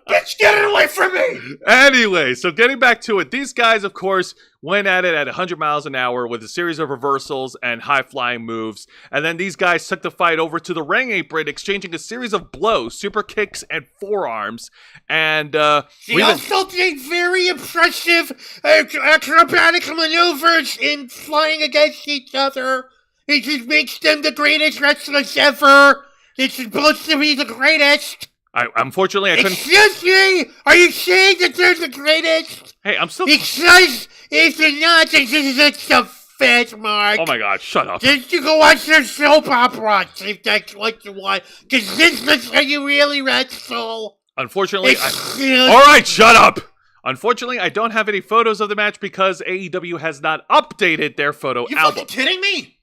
[SPEAKER 2] Bitch, get it away from me!
[SPEAKER 1] Anyway, so getting back to it, these guys, of course, went at it at 100 miles an hour with a series of reversals and high-flying moves. And then these guys took the fight over to the ring apron, exchanging a series of blows, super kicks, and forearms. And
[SPEAKER 2] they also did very impressive acrobatic maneuvers in flying against each other. It just makes them the greatest wrestlers ever. It's supposed to be the greatest.
[SPEAKER 1] Unfortunately, I couldn't...
[SPEAKER 2] Excuse me! Are you saying that they're the greatest?
[SPEAKER 1] Hey, I'm still...
[SPEAKER 2] Because if they're not, then this is a fed, Mark.
[SPEAKER 1] Oh my god, shut up.
[SPEAKER 2] Just you go watch their soap opera, if that's what you want. Because this is how you really wrestle.
[SPEAKER 1] Unfortunately, Alright, shut up! Unfortunately, I don't have any photos of the match because AEW has not updated their photo album.
[SPEAKER 2] You fucking kidding me?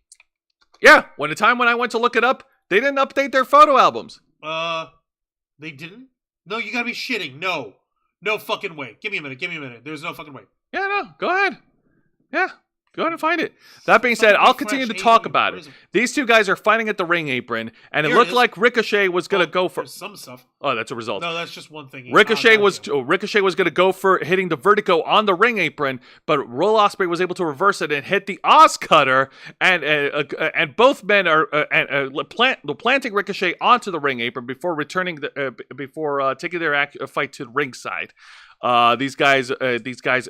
[SPEAKER 1] Yeah, when I went to look it up, they didn't update their photo albums.
[SPEAKER 2] They didn't? No, you gotta be shitting. No. No fucking way. Give me a minute. There's no fucking way.
[SPEAKER 1] Yeah, no, go ahead. Yeah, go ahead and find it. That being said, I'll continue to talk about it. These two guys are fighting at the ring apron, and it looked like Ricochet was going to go for...
[SPEAKER 2] some stuff.
[SPEAKER 1] Oh, that's a result.
[SPEAKER 2] No, that's just one thing.
[SPEAKER 1] Ricochet was going to go for hitting the vertigo on the ring apron, but Will Ospreay was able to reverse it and hit the Oz Cutter, and both men are planting Ricochet onto the ring apron before taking their fight to the ringside. These guys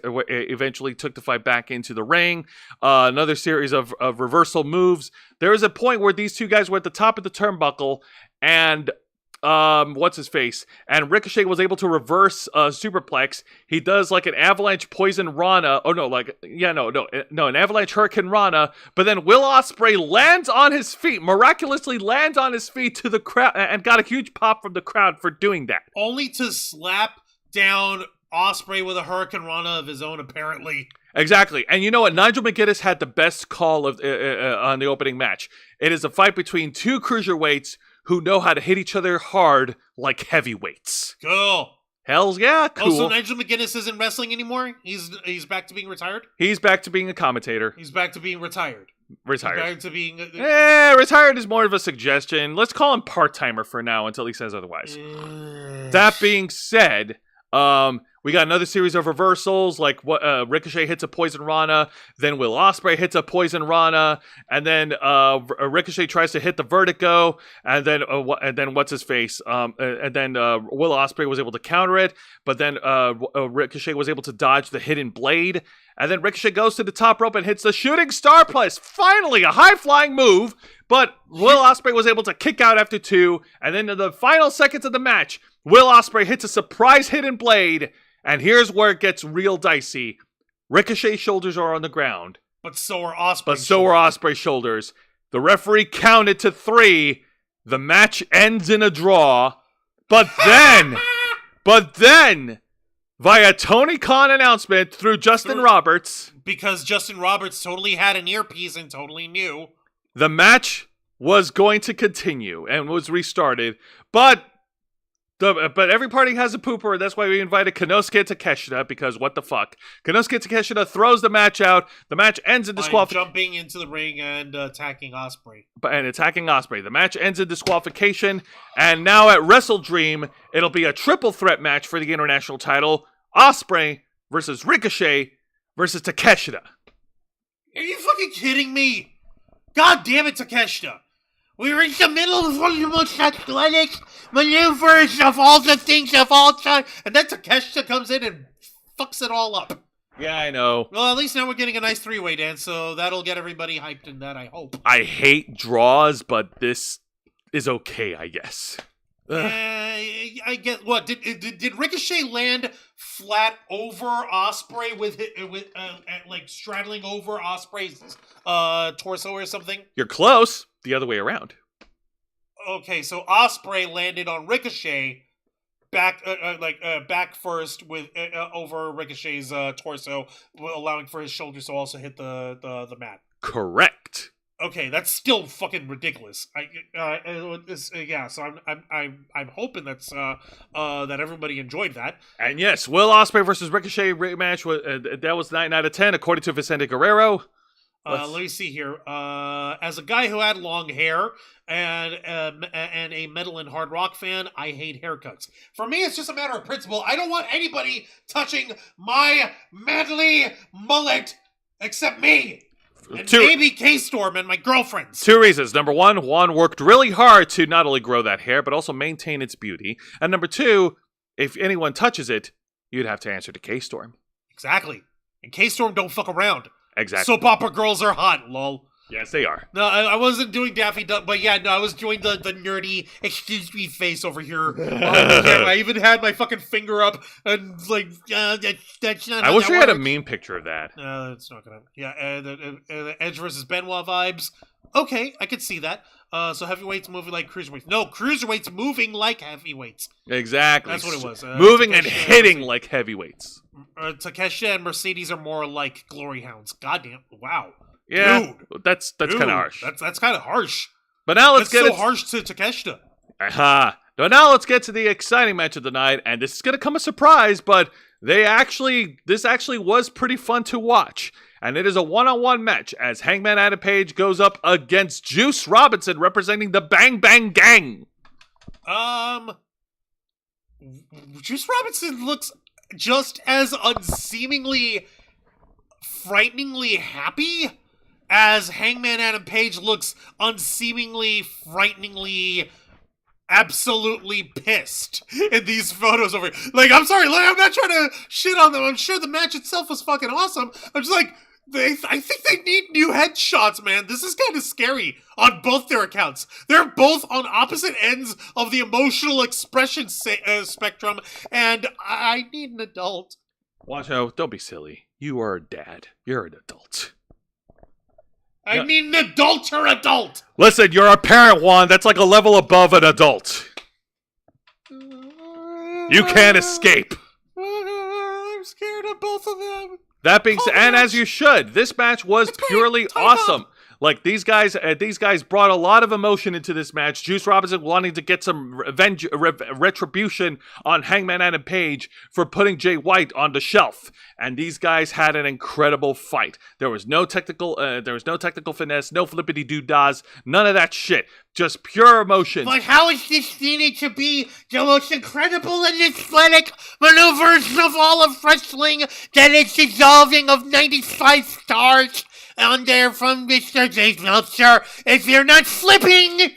[SPEAKER 1] eventually took the fight back into the ring. Another series of reversal moves. There was a point where these two guys were at the top of the turnbuckle, and what's his face? And Ricochet was able to reverse superplex. He does like an avalanche poison Rana. Oh no, an avalanche hurricane Rana. But then Will Ospreay lands on his feet, miraculously lands on his feet to the crowd, and got a huge pop from the crowd for doing that.
[SPEAKER 2] Only to slap down Ospreay with a hurricane Rana of his own, apparently.
[SPEAKER 1] Exactly. And you know what? Nigel McGuinness had the best call of on the opening match. It is a fight between two cruiserweights who know how to hit each other hard like heavyweights.
[SPEAKER 2] Cool.
[SPEAKER 1] Hells yeah, cool.
[SPEAKER 2] Oh, so Nigel McGuinness isn't wrestling anymore? He's back to being retired?
[SPEAKER 1] He's back to being a commentator.
[SPEAKER 2] He's back to being retired.
[SPEAKER 1] Retired.
[SPEAKER 2] He's back to being...
[SPEAKER 1] retired is more of a suggestion. Let's call him part-timer for now until he says otherwise. That being said... we got another series of reversals, like Ricochet hits a poison Rana, then Will Ospreay hits a poison Rana, and then Ricochet tries to hit the vertigo, and then what's his face, and then Will Ospreay was able to counter it, but then Ricochet was able to dodge the hidden blade, and then Ricochet goes to the top rope and hits the shooting star press. Finally, a high flying move, but Will Ospreay was able to kick out after 2, and then in the final seconds of the match, Will Ospreay hits a surprise hidden blade, and here's where it gets real dicey. Ricochet's shoulders are on the ground,
[SPEAKER 2] But so are Osprey's
[SPEAKER 1] But so are Osprey's shoulders. The referee counted to 3. The match ends in a draw. But then, via Tony Khan announcement through Justin Roberts,
[SPEAKER 2] because Justin Roberts totally had an earpiece and totally knew,
[SPEAKER 1] the match was going to continue and was restarted. But every party has a pooper, and that's why we invited Konosuke Takeshita, because what the fuck. Konosuke Takeshita throws the match out. The match ends in disqualification.
[SPEAKER 2] Jumping into the ring and attacking Osprey.
[SPEAKER 1] The match ends in disqualification, and now at Wrestle Dream, it'll be a triple threat match for the international title. Osprey versus Ricochet versus Takeshita.
[SPEAKER 2] Are you fucking kidding me? God damn it, Takeshita. We were in the middle of one of the most athletic maneuvers of all the things of all time, and then Takeshita comes in and fucks it all up.
[SPEAKER 1] Yeah, I know.
[SPEAKER 2] Well, at least now we're getting a nice three-way dance, so that'll get everybody hyped in that, I hope.
[SPEAKER 1] I hate draws, but this is okay, I guess.
[SPEAKER 2] I get what did Ricochet land flat over Osprey with like straddling over Osprey's torso or something?
[SPEAKER 1] You're close. The other way around.
[SPEAKER 2] Okay, so Osprey landed on Ricochet back first with over Ricochet's torso, allowing for his shoulders to also hit the mat.
[SPEAKER 1] Correct.
[SPEAKER 2] Okay, that's still fucking ridiculous. So I'm hoping that's that everybody enjoyed that.
[SPEAKER 1] And yes, Will Ospreay versus Ricochet match was that was 9 out of 10 according to Vicente Guerrero.
[SPEAKER 2] Let me see here. As a guy who had long hair and a metal and hard rock fan, I hate haircuts. For me, it's just a matter of principle. I don't want anybody touching my manly mullet except me. And maybe K-Storm and my girlfriends.
[SPEAKER 1] 2 reasons. Number 1, Juan worked really hard to not only grow that hair, but also maintain its beauty. And number 2, if anyone touches it, you'd have to answer to K-Storm.
[SPEAKER 2] Exactly. And K-Storm don't fuck around.
[SPEAKER 1] Exactly.
[SPEAKER 2] Soap opera girls are hot, lol.
[SPEAKER 1] Yes, they are.
[SPEAKER 2] No, I wasn't doing Daffy Duck, but yeah, no, I was doing the nerdy, excuse me face over here. I even had my fucking finger up, and like, that's not.
[SPEAKER 1] I wish we had a meme picture of that.
[SPEAKER 2] No, it's not gonna. Yeah, the Edge versus Benoit vibes. Okay, I could see that. So heavyweights moving like cruiserweights. No, cruiserweights moving like heavyweights.
[SPEAKER 1] Exactly.
[SPEAKER 2] That's what it was.
[SPEAKER 1] Moving and hitting like heavyweights.
[SPEAKER 2] Takeshita and Mercedes are more like glory hounds. Goddamn! Wow.
[SPEAKER 1] Yeah, dude, that's kind of harsh.
[SPEAKER 2] That's kind of harsh.
[SPEAKER 1] But now let's get
[SPEAKER 2] harsh to Takeshita.
[SPEAKER 1] But now let's get to the exciting match of the night, and this is gonna come as a surprise, but this actually was pretty fun to watch. And it is a one-on-one match as Hangman Adam Page goes up against Juice Robinson representing the Bang Bang Gang.
[SPEAKER 2] Juice Robinson looks just as unseemingly frighteningly happy as Hangman Adam Page looks unseemingly frighteningly absolutely pissed in these photos over here. Like, I'm sorry, I'm not trying to shit on them. I'm sure the match itself was fucking awesome. I'm just like, I think they need new headshots, man. This is kind of scary on both their accounts. They're both on opposite ends of the emotional expression spectrum, and I need an adult.
[SPEAKER 1] Wancho, don't be silly. You are a dad. You're an adult.
[SPEAKER 2] I need an adult or adult.
[SPEAKER 1] Listen, you're a parent, Juan. That's like a level above an adult. You can't escape.
[SPEAKER 2] I'm scared of both of them.
[SPEAKER 1] That being said, and as you should, this match was purely awesome. Like, these guys brought a lot of emotion into this match. Juice Robinson wanting to get some retribution on Hangman Adam Page for putting Jay White on the shelf. And these guys had an incredible fight. There was no technical finesse, no flippity doo-dahs, none of that shit. Just pure emotion.
[SPEAKER 2] But how is this seen to be the most incredible and athletic maneuvers of all of wrestling that is dissolving of 95 stars? On there from Mr. Dave Meltzer. If you're not flipping, and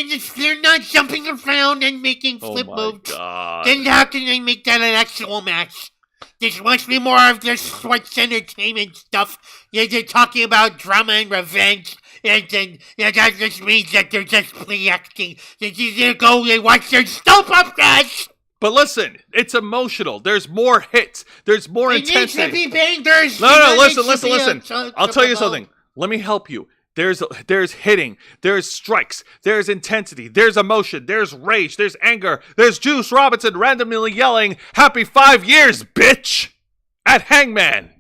[SPEAKER 2] if you're not jumping around and making flip moves, then how can they make that an actual match? This must be more of their sports entertainment stuff. They're talking about drama and revenge. And then that just means that they're just play acting. They go and watch their soap operas.
[SPEAKER 1] But listen, it's emotional. There's more hits. There's more intensity.
[SPEAKER 2] It needs to be bangers.
[SPEAKER 1] No, listen. I'll tell you something. Let me help you. There's hitting, there's strikes, there's intensity, there's emotion, there's rage, there's anger, there's Juice Robinson randomly yelling, "Happy 5 years, bitch!" at Hangman.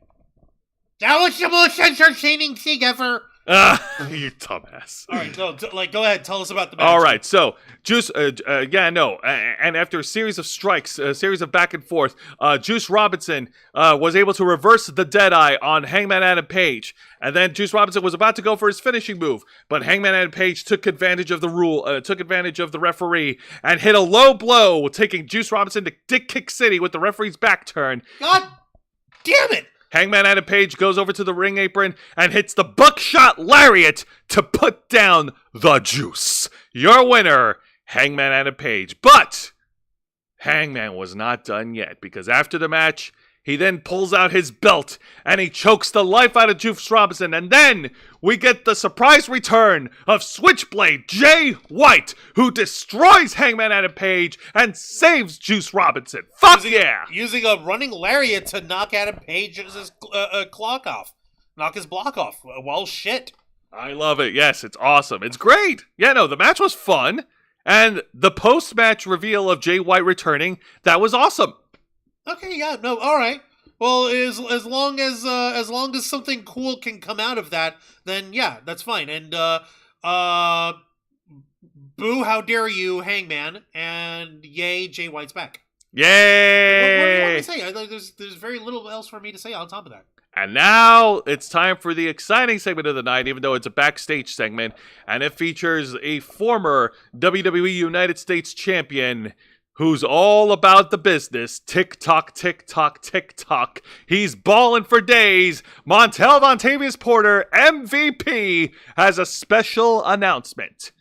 [SPEAKER 2] That was the most entertaining thing ever.
[SPEAKER 1] You dumbass.
[SPEAKER 2] All right, go ahead. Tell us about the match.
[SPEAKER 1] All right, so Juice, and after a series of strikes, a series of back and forth, Juice Robinson was able to reverse the Deadeye on Hangman Adam Page, and then Juice Robinson was about to go for his finishing move, but Hangman Adam Page took advantage of the referee, and hit a low blow, taking Juice Robinson to Dick Kick City with the referee's back turned.
[SPEAKER 2] God damn it!
[SPEAKER 1] Hangman Adam Page goes over to the ring apron and hits the buckshot lariat to put down the Juice. Your winner, Hangman Adam Page. But Hangman was not done yet, because after the match, he then pulls out his belt and he chokes the life out of Juice Robinson. And then we get the surprise return of Switchblade Jay White, who destroys Hangman Adam Page and saves Juice Robinson.
[SPEAKER 2] Using a running lariat to knock Adam Page's clock off. Knock his block off. Well, shit.
[SPEAKER 1] I love it. Yes, it's awesome. It's great. Yeah, no, the match was fun. And the post-match reveal of Jay White returning, that was awesome.
[SPEAKER 2] Okay, yeah, no, all right. Well, as long as something cool can come out of that, then yeah, that's fine. And boo, how dare you, Hangman, and yay, Jay White's back.
[SPEAKER 1] Yay!
[SPEAKER 2] What do you want me to say? There's very little else for me to say on top of that.
[SPEAKER 1] And now it's time for the exciting segment of the night, even though it's a backstage segment, and it features a former WWE United States champion who's all about the business. Tick-tock, tick-tock, tick-tock. He's balling for days. Montel Vontavious Porter, MVP, has a special announcement.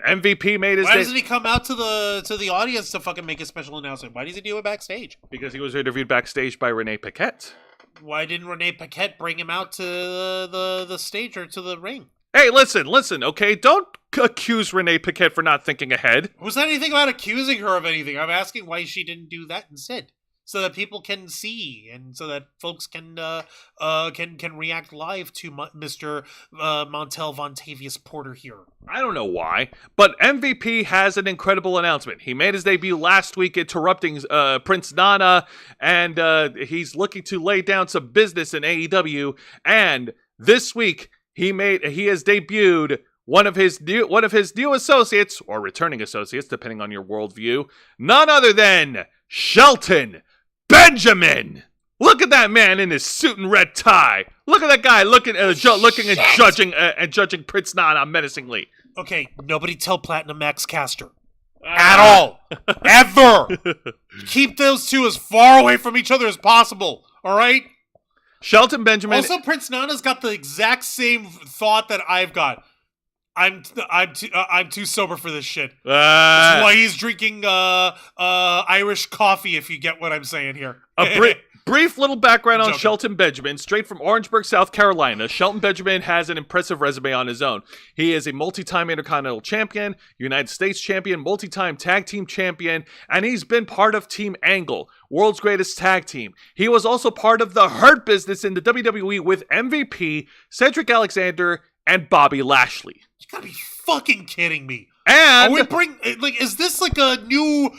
[SPEAKER 1] MVP made his...
[SPEAKER 2] Why doesn't he come out to the audience to fucking make a special announcement? Why does he do it backstage?
[SPEAKER 1] Because he was interviewed backstage by Renee Paquette.
[SPEAKER 2] Why didn't Renee Paquette bring him out to the stage or to the ring?
[SPEAKER 1] Hey, listen, okay? Don't accuse Renee Paquette for not thinking ahead.
[SPEAKER 2] Was that anything about accusing her of anything? I'm asking why she didn't do that instead, so that people can see and so that folks can react live to Mr. Montel Vontavious Porter here.
[SPEAKER 1] I don't know why, but MVP has an incredible announcement. He made his debut last week interrupting Prince Nana, and he's looking to lay down some business in AEW. And this week, he has debuted one of his new associates, or returning associates, depending on your worldview, none other than Shelton Benjamin. Look at that man in his suit and red tie. Look at that guy looking and judging Prince Nana menacingly.
[SPEAKER 2] Okay, nobody tell Platinum Max Caster. At all. Ever. Keep those two as far away from each other as possible. All right?
[SPEAKER 1] Shelton Benjamin.
[SPEAKER 2] Also, Prince Nana's got the exact same thought that I've got. I'm too sober for this shit. That's why he's drinking Irish coffee, if you get what I'm saying here.
[SPEAKER 1] Brief little background on Shelton Benjamin. Straight from Orangeburg, South Carolina, Shelton Benjamin has an impressive resume on his own. He is a multi-time Intercontinental Champion, United States Champion, multi-time Tag Team Champion, and he's been part of Team Angle, world's greatest tag team. He was also part of the Hurt Business in the WWE with MVP, Cedric Alexander, and Bobby Lashley.
[SPEAKER 2] You gotta be fucking kidding me.
[SPEAKER 1] And
[SPEAKER 2] is this like a new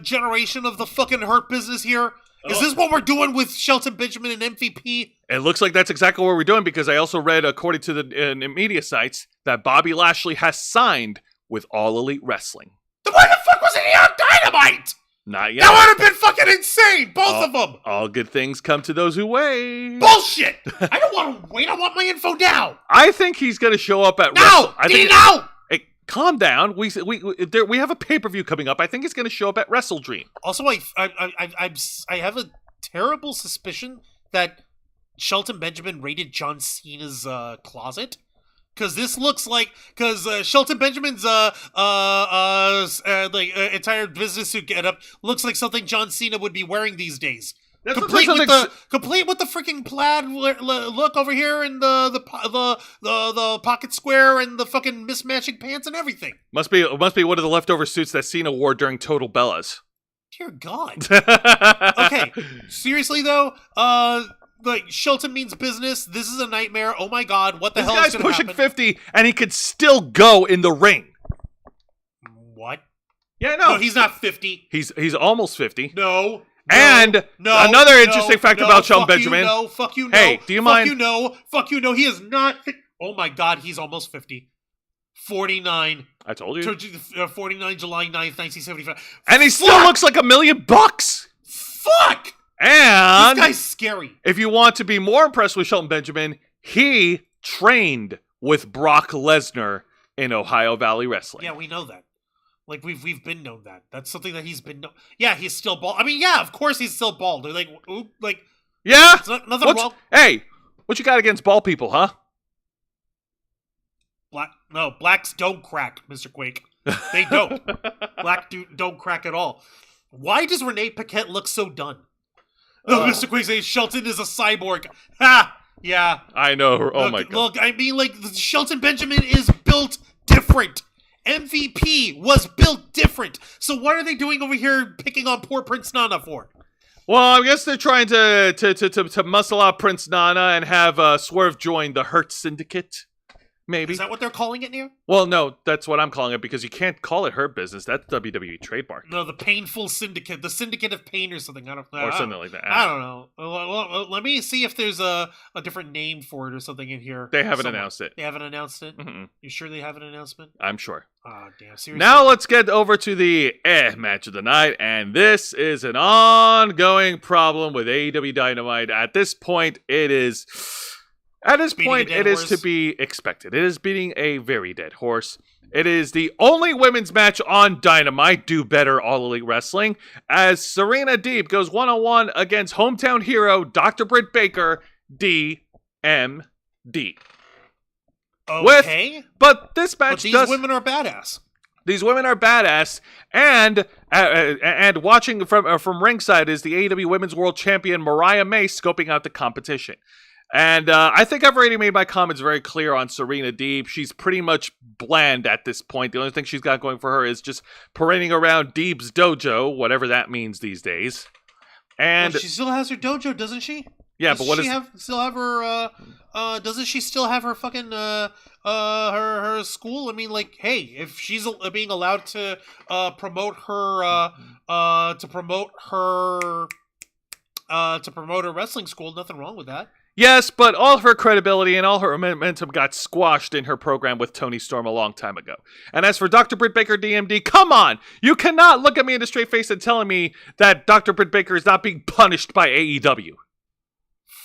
[SPEAKER 2] generation of the fucking Hurt Business here? Is this what we're doing with Shelton Benjamin and MVP?
[SPEAKER 1] It looks like that's exactly what we're doing, because I also read, according to the media sites, that Bobby Lashley has signed with All Elite Wrestling.
[SPEAKER 2] Then why the fuck wasn't he on Dynamite?
[SPEAKER 1] Not yet.
[SPEAKER 2] That would have been fucking insane, both of them.
[SPEAKER 1] All good things come to those who wait.
[SPEAKER 2] Bullshit! I don't want to wait. I want my info now.
[SPEAKER 1] I think he's going to show up at
[SPEAKER 2] now. Now.
[SPEAKER 1] Hey, calm down. We have a pay-per-view coming up. I think he's going to show up at Wrestle Dream.
[SPEAKER 2] Also, I have a terrible suspicion that Shelton Benjamin raided John Cena's closet. Because this looks like, Shelton Benjamin's entire business suit getup looks like something John Cena would be wearing these days. Complete with the freaking plaid look over here, and the pocket square, and the fucking mismatching pants and everything.
[SPEAKER 1] Must be one of the leftover suits that Cena wore during Total Bellas.
[SPEAKER 2] Dear God. Okay, seriously though, like Shelton means business. This is a nightmare. Oh my God, what the hell is going to happen?
[SPEAKER 1] This guy's pushing 50, and he could still go in the ring.
[SPEAKER 2] What?
[SPEAKER 1] Yeah, no,
[SPEAKER 2] he's not 50.
[SPEAKER 1] He's almost 50.
[SPEAKER 2] No.
[SPEAKER 1] Another interesting fact about Shelton Benjamin.
[SPEAKER 2] Fuck you, no.
[SPEAKER 1] Hey, do you mind?
[SPEAKER 2] Fuck you, no. He is not. Oh my God, he's almost 50. 49.
[SPEAKER 1] I told you.
[SPEAKER 2] 49 July 9th, 1975.
[SPEAKER 1] And he still looks like $1 million.
[SPEAKER 2] Fuck!
[SPEAKER 1] And
[SPEAKER 2] this guy's scary.
[SPEAKER 1] If you want to be more impressed with Shelton Benjamin, he trained with Brock Lesnar in Ohio Valley Wrestling.
[SPEAKER 2] Yeah, we know that. Like we've been known that. That's something that he's been. Yeah, he's still bald. I mean, yeah, of course he's still bald. They're like, ooh, like,
[SPEAKER 1] yeah,
[SPEAKER 2] nothing wrong.
[SPEAKER 1] Hey, what you got against bald people, huh?
[SPEAKER 2] Blacks don't crack, Mr. Quake. They don't. Don't crack at all. Why does Renee Paquette look so done? Mr. Quake says Shelton is a cyborg. Ha! Yeah.
[SPEAKER 1] I know. Oh my God.
[SPEAKER 2] Look, I mean, like, Shelton Benjamin is built different. MVP was built different. So what are they doing over here picking on poor Prince Nana for?
[SPEAKER 1] Well, I guess they're trying to muscle out Prince Nana and have Swerve join the Hurt Syndicate. Maybe.
[SPEAKER 2] Is that what they're calling it now?
[SPEAKER 1] Well, no, that's what I'm calling it because you can't call it Hurt Business. That's WWE trademark.
[SPEAKER 2] No, the Painful Syndicate. The Syndicate of Pain or something.
[SPEAKER 1] Or something like that.
[SPEAKER 2] I don't know. Let me see if there's a different name for it or something in here.
[SPEAKER 1] They haven't announced it.
[SPEAKER 2] They haven't announced it?
[SPEAKER 1] Mm-mm.
[SPEAKER 2] You sure they have an announcement?
[SPEAKER 1] I'm sure.
[SPEAKER 2] Oh, damn. Seriously?
[SPEAKER 1] Now let's get over to the match of the night. And this is an ongoing problem with AEW Dynamite. At this point, it is to be expected. It is beating a very dead horse. It is the only women's match on Dynamite. Do better, All Elite Wrestling. As Serena Deeb goes one-on-one against hometown hero Dr. Britt Baker, DMD.
[SPEAKER 2] Okay.
[SPEAKER 1] But this match
[SPEAKER 2] these women are badass.
[SPEAKER 1] These women are badass, and watching from ringside is the AEW Women's World Champion Mariah May scoping out the competition. And I think I've already made my comments very clear on Serena Deeb. She's pretty much bland at this point. The only thing she's got going for her is just parading around Deeb's dojo, whatever that means these days. And
[SPEAKER 2] she still has her dojo, doesn't she?
[SPEAKER 1] Yeah,
[SPEAKER 2] doesn't
[SPEAKER 1] but
[SPEAKER 2] doesn't she still have her fucking her school? I mean, like, hey, if she's being allowed to promote her wrestling school, nothing wrong with that.
[SPEAKER 1] Yes, but all of her credibility and all her momentum got squashed in her program with Tony Storm a long time ago. And as for Dr. Britt Baker DMD, come on! You cannot look at me in the straight face and telling me that Dr. Britt Baker is not being punished by AEW.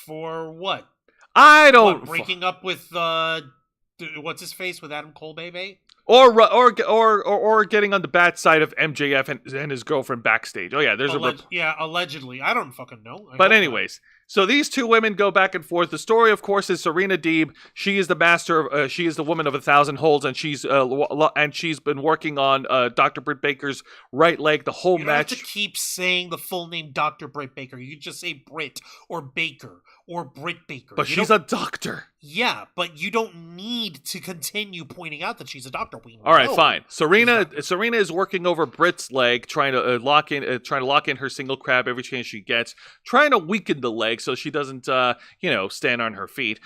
[SPEAKER 2] For what?
[SPEAKER 1] I don't...
[SPEAKER 2] breaking up with, what's his face, with Adam Cole, baby?
[SPEAKER 1] Or getting on the bad side of MJF and his girlfriend backstage. Oh yeah, there's
[SPEAKER 2] allegedly. I don't fucking know.
[SPEAKER 1] But anyways, so these two women go back and forth. The story, of course, is Serena Deeb. She is the master. She is the woman of 1,000 holds, and she's been working on Dr. Britt Baker's right leg the whole match.
[SPEAKER 2] You don't have to keep saying the full name Dr. Britt Baker. You can just say Britt or Baker or Britt Baker.
[SPEAKER 1] But she's a doctor.
[SPEAKER 2] Yeah, but you don't need to continue pointing out that she's a doctor.
[SPEAKER 1] All right, fine. Serena is working over Britt's leg, trying to lock in her single crab every chance she gets, trying to weaken the leg so she doesn't, stand on her feet.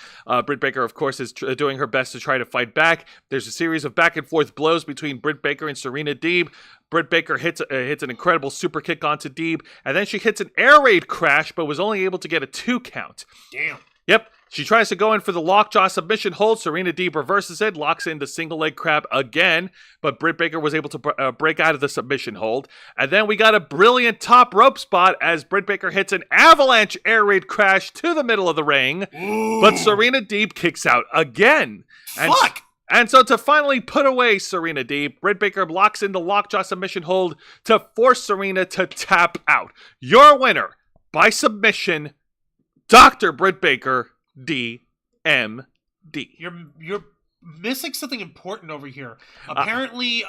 [SPEAKER 1] Britt Baker, of course, is doing her best to try to fight back. There's a series of back and forth blows between Britt Baker and Serena Deeb. Britt Baker hits an incredible super kick onto Deeb, and then she hits an air raid crash, but was only able to get a 2 count.
[SPEAKER 2] Damn.
[SPEAKER 1] Yep. She tries to go in for the lockjaw submission hold. Serena Deeb reverses it, locks in the single leg crab again, but Britt Baker was able to break out of the submission hold. And then we got a brilliant top rope spot as Britt Baker hits an avalanche air raid crash to the middle of the ring.
[SPEAKER 2] Ooh.
[SPEAKER 1] But Serena Deeb kicks out again.
[SPEAKER 2] Fuck!
[SPEAKER 1] And so to finally put away Serena Deeb, Britt Baker locks in the lockjaw submission hold to force Serena to tap out. Your winner, by submission, Dr. Britt Baker, DMD.
[SPEAKER 2] You're missing something important over here. Apparently,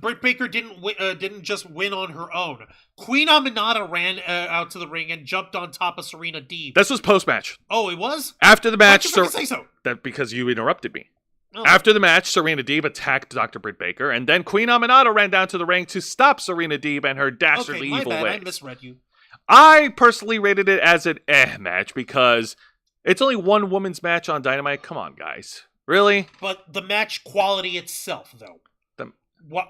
[SPEAKER 2] Britt Baker didn't just win on her own. Queen Aminata ran out to the ring and jumped on top of Serena Deeb.
[SPEAKER 1] This was post-match.
[SPEAKER 2] Oh, it was?
[SPEAKER 1] After the match,
[SPEAKER 2] why'd you say so?
[SPEAKER 1] Because you interrupted me.
[SPEAKER 2] Oh.
[SPEAKER 1] After the match, Serena Deeb attacked Dr. Britt Baker, and then Queen Aminata ran down to the ring to stop Serena Deeb and her dastardly
[SPEAKER 2] my
[SPEAKER 1] evil
[SPEAKER 2] bad.
[SPEAKER 1] ways.
[SPEAKER 2] I misread you.
[SPEAKER 1] I personally rated it as an match because it's only one woman's match on Dynamite. Come on, guys. Really?
[SPEAKER 2] But the match quality itself, though. What?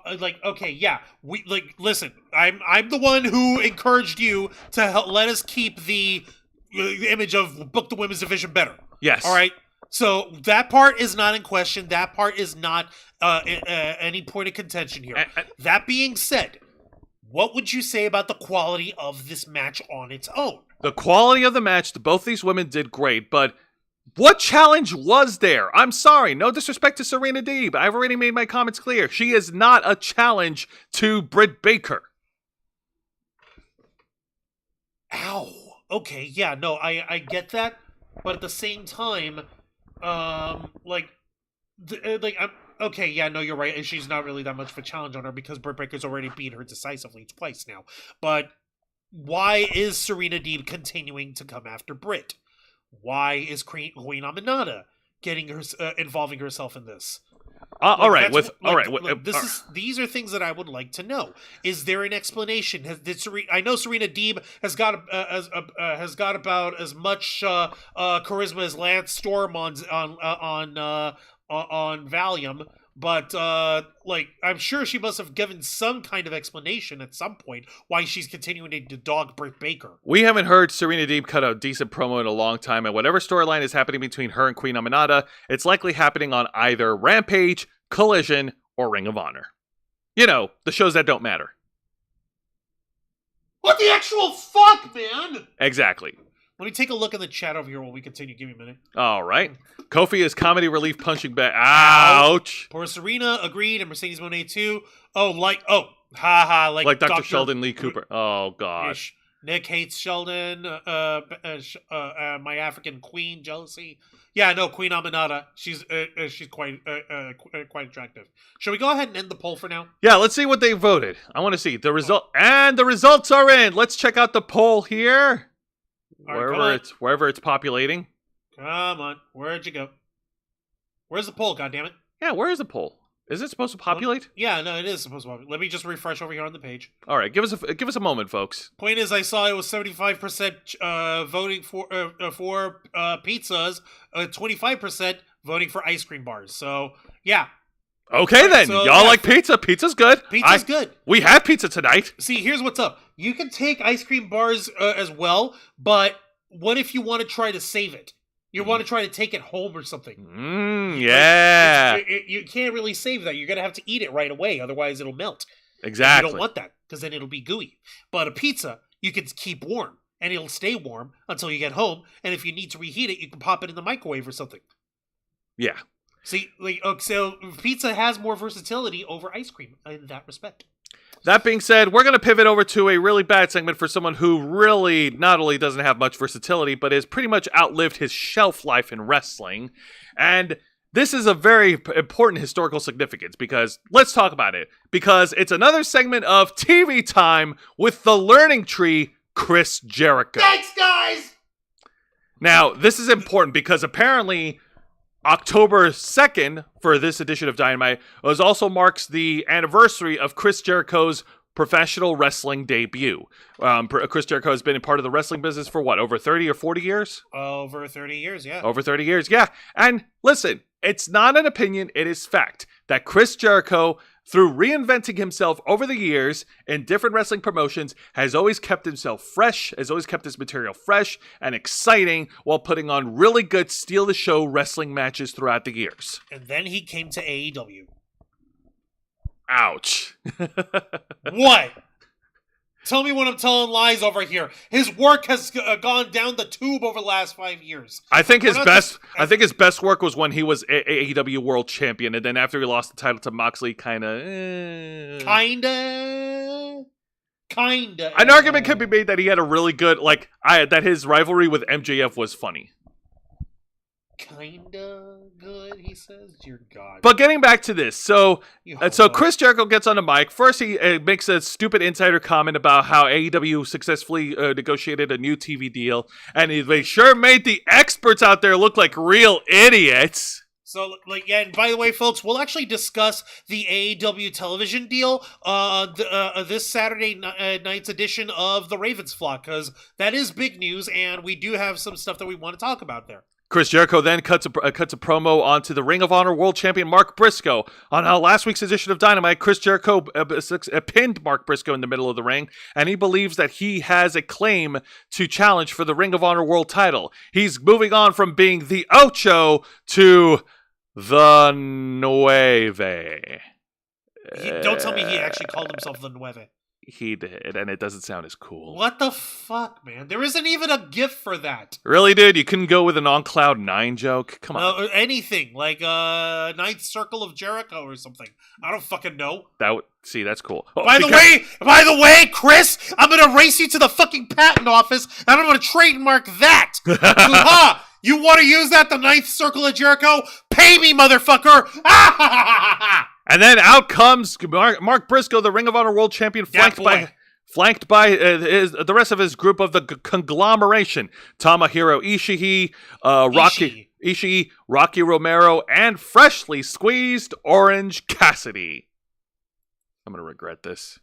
[SPEAKER 2] Listen. I'm the one who encouraged you to let us keep the image of book the women's division better.
[SPEAKER 1] Yes.
[SPEAKER 2] All right. So that part is not in question. That part is not any point of contention here. That being said, what would you say about the quality of this match on its own?
[SPEAKER 1] The quality of the match, both these women did great, but what challenge was there? I'm sorry, no disrespect to Serena Deeb. I've already made my comments clear. She is not a challenge to Britt Baker.
[SPEAKER 2] Ow. Okay, yeah, no, I get that, but at the same time, okay, yeah, no, you're right. She's not really that much of a challenge on her because Britt Baker's already beat her decisively twice now. But why is Serena Deeb continuing to come after Britt? Why is Queen Aminata involving herself in this? These are things that I would like to know. Is there an explanation? I know Serena Deeb has got about as much charisma as Lance Storm on Valium, but I'm sure she must have given some kind of explanation at some point why she's continuing to dog Britt Baker.
[SPEAKER 1] We haven't heard Serena Deeb cut a decent promo in a long time, and whatever storyline is happening between her and Queen Aminata, it's likely happening on either Rampage, Collision, or Ring of Honor. You know, the shows that don't matter.
[SPEAKER 2] What the actual fuck, man?
[SPEAKER 1] Exactly.
[SPEAKER 2] Let me take a look in the chat over here while we continue. Give me a minute.
[SPEAKER 1] All right. Kofi is comedy relief punching back. Ouch.
[SPEAKER 2] Poor Serena agreed, and Mercedes Moné too. Like
[SPEAKER 1] Dr. Sheldon Lee Cooper. Oh, God.
[SPEAKER 2] Ish. Nick hates Sheldon. My African queen jealousy. Yeah, no, Queen Aminata. She's quite attractive. Shall we go ahead and end the poll for now?
[SPEAKER 1] Yeah, let's see what they voted. I want to see the result, and the results are in. Let's check out the poll here. Wherever it's populating.
[SPEAKER 2] Come on, where'd you go? Where's the poll? Goddammit!
[SPEAKER 1] Yeah, where is the poll? Is it supposed to populate?
[SPEAKER 2] Yeah, no, it is supposed to populate. Let me just refresh over here on the page.
[SPEAKER 1] All right, give us a moment, folks.
[SPEAKER 2] Point is, I saw it was 75% voting for pizzas, 25% voting for ice cream bars. So yeah.
[SPEAKER 1] Okay, then. So, y'all like pizza. Pizza's good.
[SPEAKER 2] Pizza's good.
[SPEAKER 1] We have pizza tonight.
[SPEAKER 2] See, here's what's up. You can take ice cream bars as well, but what if you want to try to save it? You want to try to take it home or something.
[SPEAKER 1] Yeah.
[SPEAKER 2] You can't really save that. You're going to have to eat it right away. Otherwise, it'll melt.
[SPEAKER 1] Exactly.
[SPEAKER 2] You don't want that because then it'll be gooey. But a pizza, you can keep warm, and it'll stay warm until you get home. And if you need to reheat it, you can pop it in the microwave or something.
[SPEAKER 1] Yeah.
[SPEAKER 2] See, so pizza has more versatility over ice cream in that respect.
[SPEAKER 1] That being said, we're going to pivot over to a really bad segment for someone who really not only doesn't have much versatility, but has pretty much outlived his shelf life in wrestling. And this is a very important historical significance because, let's talk about it, because it's another segment of TV time with the Learning Tree, Chris Jericho.
[SPEAKER 2] Thanks, guys!
[SPEAKER 1] Now, this is important because apparently October 2nd, for this edition of Dynamite, also marks the anniversary of Chris Jericho's professional wrestling debut. Chris Jericho has been a part of the wrestling business for what, over 30 or 40 years?
[SPEAKER 2] Over 30 years, yeah.
[SPEAKER 1] Over 30 years, yeah. And listen, it's not an opinion, it is fact that Chris Jericho, through reinventing himself over the years in different wrestling promotions, has always kept himself fresh, has always kept his material fresh and exciting while putting on really good steal-the-show wrestling matches throughout the years.
[SPEAKER 2] And then he came to AEW.
[SPEAKER 1] Ouch.
[SPEAKER 2] What? Tell me when I'm telling lies over here. His work has gone down the tube over the last 5 years.
[SPEAKER 1] I think his best work was when he was AEW World Champion, and then after he lost the title to Moxley, Kinda. An argument could be made that he had a really good, that his rivalry with MJF was funny.
[SPEAKER 2] Kinda good, he says. Dear God.
[SPEAKER 1] But getting back to this, so Chris Jericho gets on the mic. First, he makes a stupid insider comment about how AEW successfully negotiated a new TV deal, and they sure made the experts out there look like real idiots.
[SPEAKER 2] So, like, yeah, and by the way, folks, we'll actually discuss the AEW television deal this Saturday night's edition of the Ravens Flock, because that is big news, and we do have some stuff that we want to talk about there.
[SPEAKER 1] Chris Jericho then cuts a promo onto the Ring of Honor World Champion Mark Briscoe. On last week's edition of Dynamite, Chris Jericho pinned Mark Briscoe in the middle of the ring, and he believes that he has a claim to challenge for the Ring of Honor World title. He's moving on from being the Ocho to the Nueve.
[SPEAKER 2] Don't tell me he actually called himself the Nueve.
[SPEAKER 1] He did, and it doesn't sound as cool.
[SPEAKER 2] What the fuck, man? There isn't even a gift for that.
[SPEAKER 1] Really, dude? You couldn't go with an on Cloud 9 joke? Come on.
[SPEAKER 2] Anything, like Ninth Circle of Jericho or something. I don't fucking know.
[SPEAKER 1] See, that's cool. Oh,
[SPEAKER 2] by the way, Chris, I'm gonna race you to the fucking patent office, and I'm gonna trademark that. You want to use that, the Ninth Circle of Jericho? Pay me, motherfucker!
[SPEAKER 1] And then out comes Mark Briscoe, the Ring of Honor World Champion, flanked by the rest of his group of the conglomeration: Tomohiro Ishii, Rocky Romero, and freshly squeezed Orange Cassidy. I'm gonna regret this.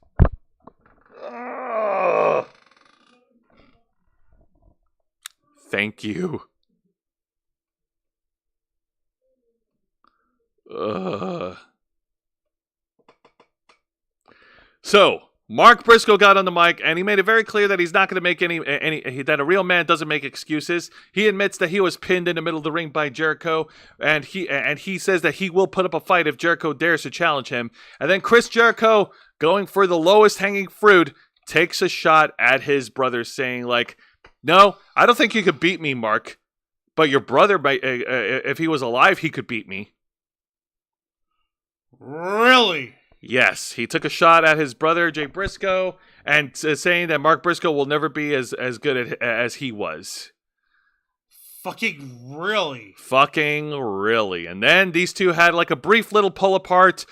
[SPEAKER 1] Thank you. So, Mark Briscoe got on the mic, and he made it very clear that he's not going to make that a real man doesn't make excuses. He admits that he was pinned in the middle of the ring by Jericho, and he says that he will put up a fight if Jericho dares to challenge him. And then Chris Jericho, going for the lowest hanging fruit, takes a shot at his brother, saying, like, no, I don't think you could beat me, Mark. But your brother, if he was alive, he could beat me.
[SPEAKER 2] Really?
[SPEAKER 1] Yes, he took a shot at his brother, Jay Briscoe, and saying that Mark Briscoe will never be as good as he was.
[SPEAKER 2] Fucking really?
[SPEAKER 1] Fucking really. And then these two had like a brief little pull apart.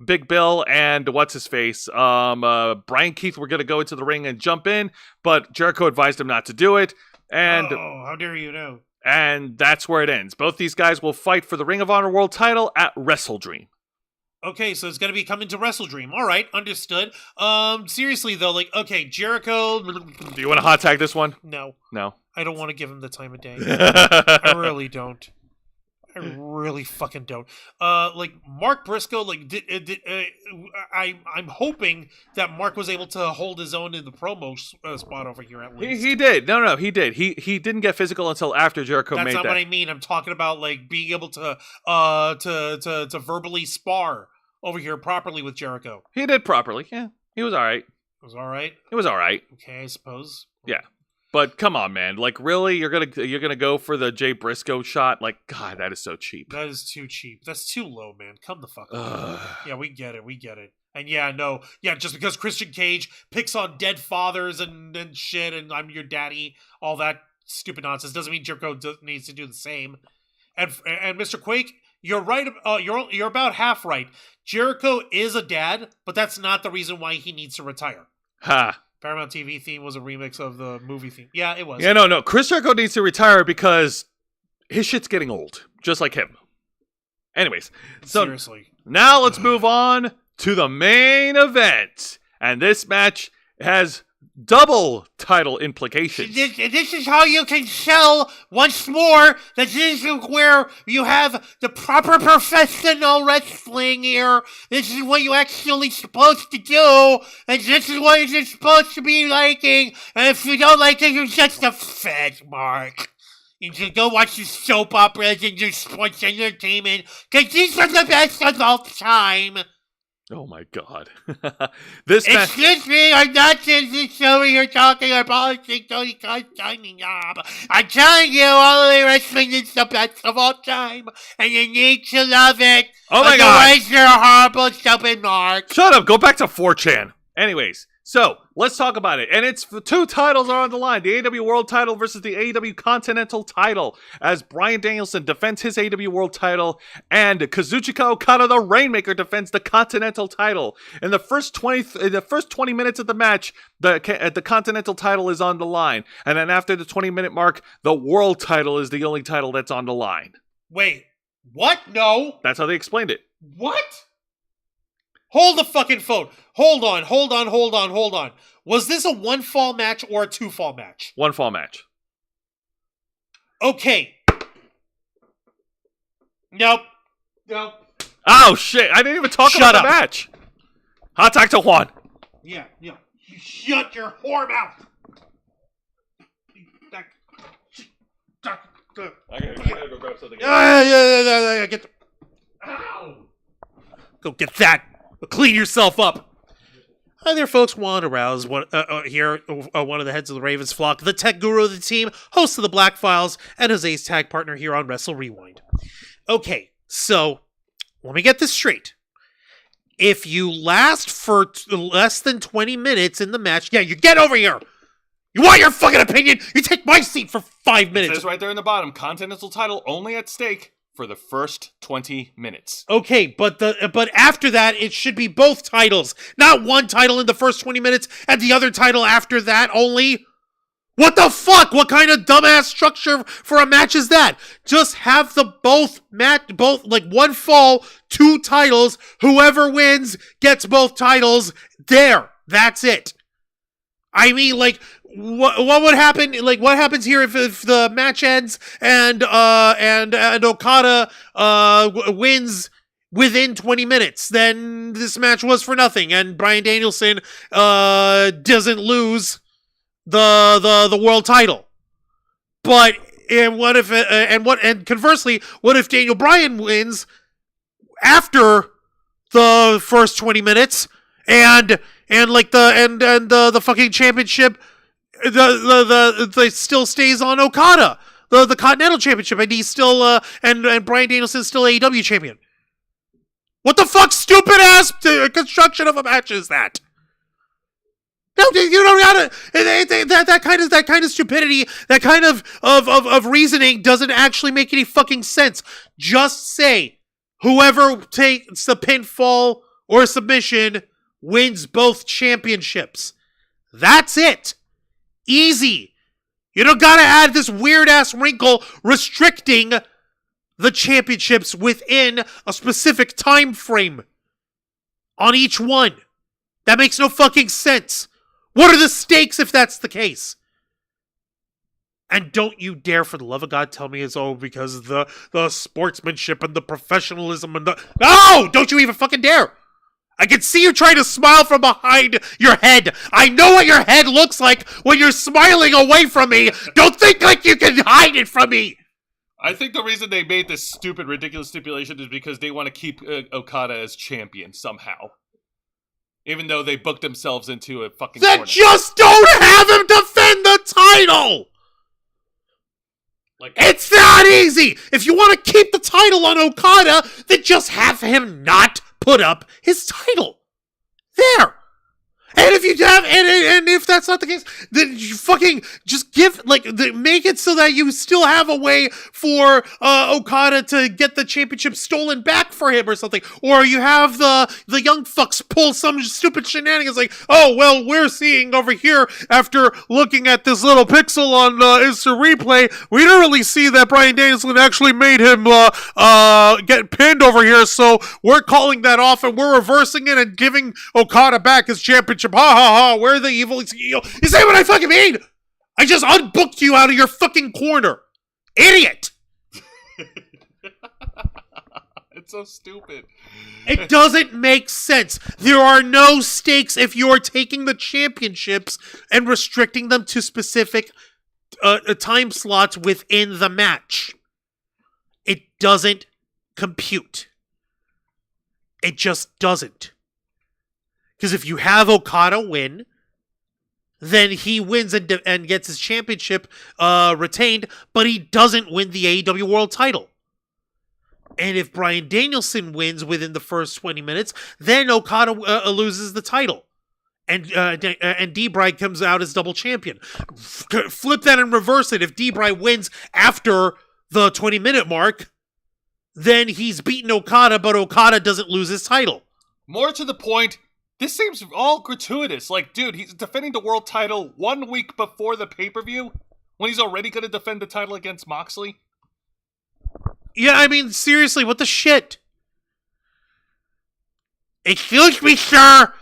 [SPEAKER 1] Big Bill and what's-his-face, Brian Keith were going to go into the ring and jump in, but Jericho advised him not to do it. And
[SPEAKER 2] how dare you know?
[SPEAKER 1] And that's where it ends. Both these guys will fight for the Ring of Honor World title at Wrestle Dream.
[SPEAKER 2] Okay, so it's going to be coming to Wrestle Dream. All right, understood. Seriously, though, like, okay, Jericho...
[SPEAKER 1] Do you want to hot tag this one?
[SPEAKER 2] No.
[SPEAKER 1] No?
[SPEAKER 2] I don't want to give him the time of day. I really don't. I really fucking don't. Like, Mark Briscoe, like, I'm hoping that Mark was able to hold his own in the promo spot over here at least.
[SPEAKER 1] He did. No, he did. He didn't get physical until after Jericho made that.
[SPEAKER 2] That's not what I mean. I'm talking about, like, being able to verbally spar over here properly with Jericho.
[SPEAKER 1] He did properly. Yeah, he was all right.
[SPEAKER 2] It was all right?
[SPEAKER 1] It was all right.
[SPEAKER 2] Okay, I suppose.
[SPEAKER 1] Yeah. But come on, man! Like, really, you're gonna go for the Jay Briscoe shot? Like, God, that is so cheap.
[SPEAKER 2] That is too cheap. That's too low, man. Come the fuck on. Yeah, we get it. And just because Christian Cage picks on dead fathers and shit, and I'm your daddy, all that stupid nonsense doesn't mean Jericho needs to do the same. And Mr. Quake, you're right. You're about half right. Jericho is a dad, but that's not the reason why he needs to retire.
[SPEAKER 1] Ha.
[SPEAKER 2] Paramount TV theme was a remix of the movie theme. Yeah, it was.
[SPEAKER 1] Yeah, no. Chris Jericho needs to retire because his shit's getting old, just like him. Anyways, so
[SPEAKER 2] seriously.
[SPEAKER 1] Now let's move on to the main event. And this match has double title implications.
[SPEAKER 2] This is how you can sell once more that this is where you have the proper professional wrestling here. This is what you're actually supposed to do, and this is what you're supposed to be liking. And if you don't like it, you're just a fed mark. You should go watch your soap operas and your sports entertainment, because these are the best of all time.
[SPEAKER 1] Oh my God.
[SPEAKER 2] Excuse me, I'm not just over here talking or politics, Tony Khan's signing up. I'm telling you, all of the wrestling is the best of all time, and you need to love it.
[SPEAKER 1] Oh my
[SPEAKER 2] God. Otherwise, you're a horrible, stupid mark.
[SPEAKER 1] Shut up, go back to 4chan. Anyways, So, let's talk about it. And it's the two titles are on the line. The AEW World title versus the AEW Continental title. As Bryan Danielson defends his AEW World title and Kazuchika Okada, the Rainmaker, defends the Continental title. In the first 20 minutes of the match, the Continental title is on the line. And then after the 20-minute mark, the World title is the only title that's on the line.
[SPEAKER 2] Wait, what? No.
[SPEAKER 1] That's how they explained it.
[SPEAKER 2] What? Hold the fucking phone. Hold on. Was this a one fall match or a two fall match?
[SPEAKER 1] One fall match.
[SPEAKER 2] Okay. Nope.
[SPEAKER 1] Oh, shit. I didn't even talk about the match. Hot tag to Juan.
[SPEAKER 2] Yeah. You shut your whore mouth.
[SPEAKER 1] I gotta go grab something.
[SPEAKER 2] Yeah. Get the... Ow. Go get that. Clean yourself up. Hi there, folks. Juan Arouse one of the heads of the Ravens flock, the tech guru of the team, host of the Black Files, and Jose's tag partner here on Wrestle Rewind. Okay, so let me get this straight. If you last for less than 20 minutes in the match, yeah, you get over here. You want your fucking opinion? You take my seat for 5 minutes.
[SPEAKER 1] It says right there in the bottom, Continental title only at stake for the first 20 minutes.
[SPEAKER 2] Okay, but after that, it should be both titles. Not one title in the first 20 minutes and the other title after that only. What the fuck? What kind of dumbass structure for a match is that? Just have the both like one fall, two titles. Whoever wins gets both titles. There. That's it. I mean, like, what would happen? Like, what happens here if the match ends and Okada wins within 20 minutes? Then this match was for nothing, and Bryan Danielson doesn't lose the world title. But what if conversely, what if Daniel Bryan wins after the first 20 minutes and the fucking championship the still stays on Okada, the Continental Championship, and he's still and Bryan Danielson's still AEW champion. What the fuck, stupid ass construction of a match is that? No, you don't gotta. That kind of stupidity, that kind of reasoning doesn't actually make any fucking sense. Just say whoever takes the pinfall or submission wins both championships. That's it. Easy. You don't gotta add this weird-ass wrinkle restricting the championships within a specific time frame on each one. That makes no fucking sense. What are the stakes if that's the case? And don't you dare, for the love of God, tell me it's all because of the sportsmanship and the professionalism and the... No! Don't you even fucking dare! I can see you trying to smile from behind your head. I know what your head looks like when you're smiling away from me. Don't think like you can hide it from me.
[SPEAKER 1] I think the reason they made this stupid, ridiculous stipulation is because they want to keep Okada as champion somehow. Even though they booked themselves into a fucking
[SPEAKER 2] Then
[SPEAKER 1] corner.
[SPEAKER 2] Just don't have him defend the title!
[SPEAKER 1] Like,
[SPEAKER 2] it's that easy! If you want to keep the title on Okada, then just have him not put up his title. There. And if you have, and if that's not the case, then you fucking just make it so that you still have a way for Okada to get the championship stolen back for him or something. Or you have the young fucks pull some stupid shenanigans like, oh, well, we're seeing over here after looking at this little pixel on instant replay, we didn't really see that Bryan Danielson actually made him get pinned over here, so we're calling that off and we're reversing it and giving Okada back his championship. Ha ha ha, we're the evil CEO. You see what I fucking mean? I just unbooked you out of your fucking corner. Idiot!
[SPEAKER 1] It's so stupid.
[SPEAKER 2] It doesn't make sense. There are no stakes if you're taking the championships and restricting them to specific time slots within the match. It doesn't compute. It just doesn't. Because if you have Okada win, then he wins and gets his championship retained, but he doesn't win the AEW World title. And if Bryan Danielson wins within the first 20 minutes, then Okada loses the title.
[SPEAKER 3] and D-Bry comes out as double champion. Flip that and reverse it. If D-Bry wins after the 20-minute mark, then he's beaten Okada, but Okada doesn't lose his title.
[SPEAKER 1] More to the point, this seems all gratuitous. Like, dude, he's defending the world title 1 week before the pay-per-view when he's already going to defend the title against Moxley.
[SPEAKER 3] Yeah, I mean, seriously, what the shit? Excuse me, sir.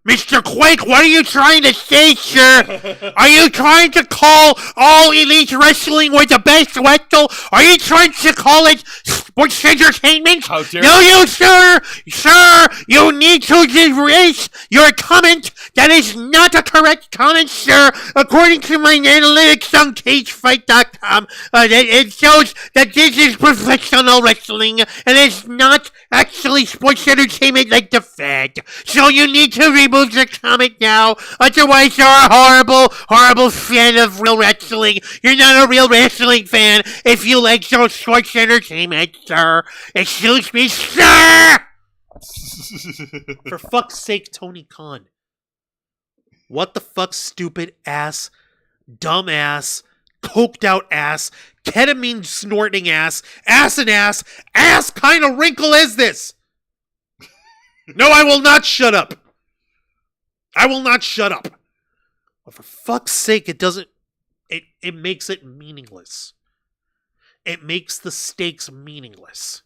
[SPEAKER 3] Mr. Quake, what are you trying to say, sir? Are you trying to call All Elite Wrestling with the best wrestle? Are you trying to call it sports entertainment?
[SPEAKER 1] How dare
[SPEAKER 3] No, you, sir! Sir, you need to erase your comment. That is not a correct comment, sir. According to my analytics on CageFight.com, it shows that this is professional wrestling, and it's not actually sports entertainment like the Fed. So you need to remove the comment now. Otherwise, you're a horrible, horrible fan of real wrestling. You're not a real wrestling fan if you like some sports entertainment, sir. Excuse me, sir! For fuck's sake, Tony Khan. What the fuck, stupid ass, dumb ass, coked out ass, ketamine snorting ass and ass kind of wrinkle is this? No, I will not shut up. I will not shut up. But for fuck's sake, it makes it meaningless. It makes the stakes meaningless.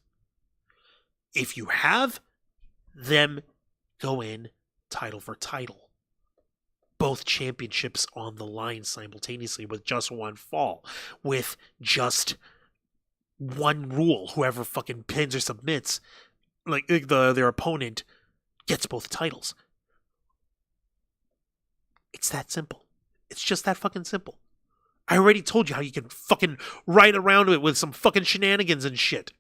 [SPEAKER 3] If you have them go in title for title, both championships on the line simultaneously with just one fall, with just one rule, whoever fucking pins or submits, like their opponent gets both titles. It's that simple. It's just that fucking simple. I already told you how you can fucking ride around it with some fucking shenanigans and shit.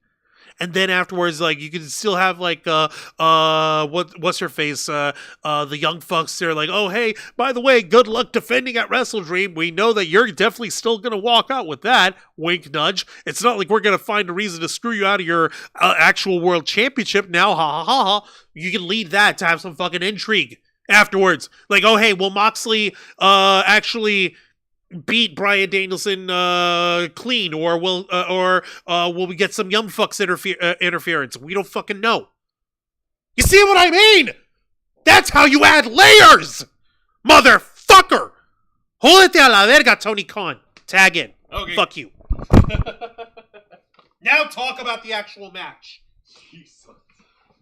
[SPEAKER 3] And then afterwards, like, you can still have, like, what's her face? The young fucks, they're like, oh, hey, by the way, good luck defending at Wrestle Dream. We know that you're definitely still going to walk out with that. Wink, nudge. It's not like we're going to find a reason to screw you out of your actual world championship now. Ha, ha, ha, ha. You can lead that to have some fucking intrigue afterwards. Like, oh, hey, will Moxley actually beat Bryan Danielson clean, or will we get some young fucks interference? We don't fucking know. You see what I mean? That's how you add layers, motherfucker. Jodete a la verga, Tony Khan. Tag in.
[SPEAKER 1] Okay.
[SPEAKER 3] Fuck you. Now talk about the actual match.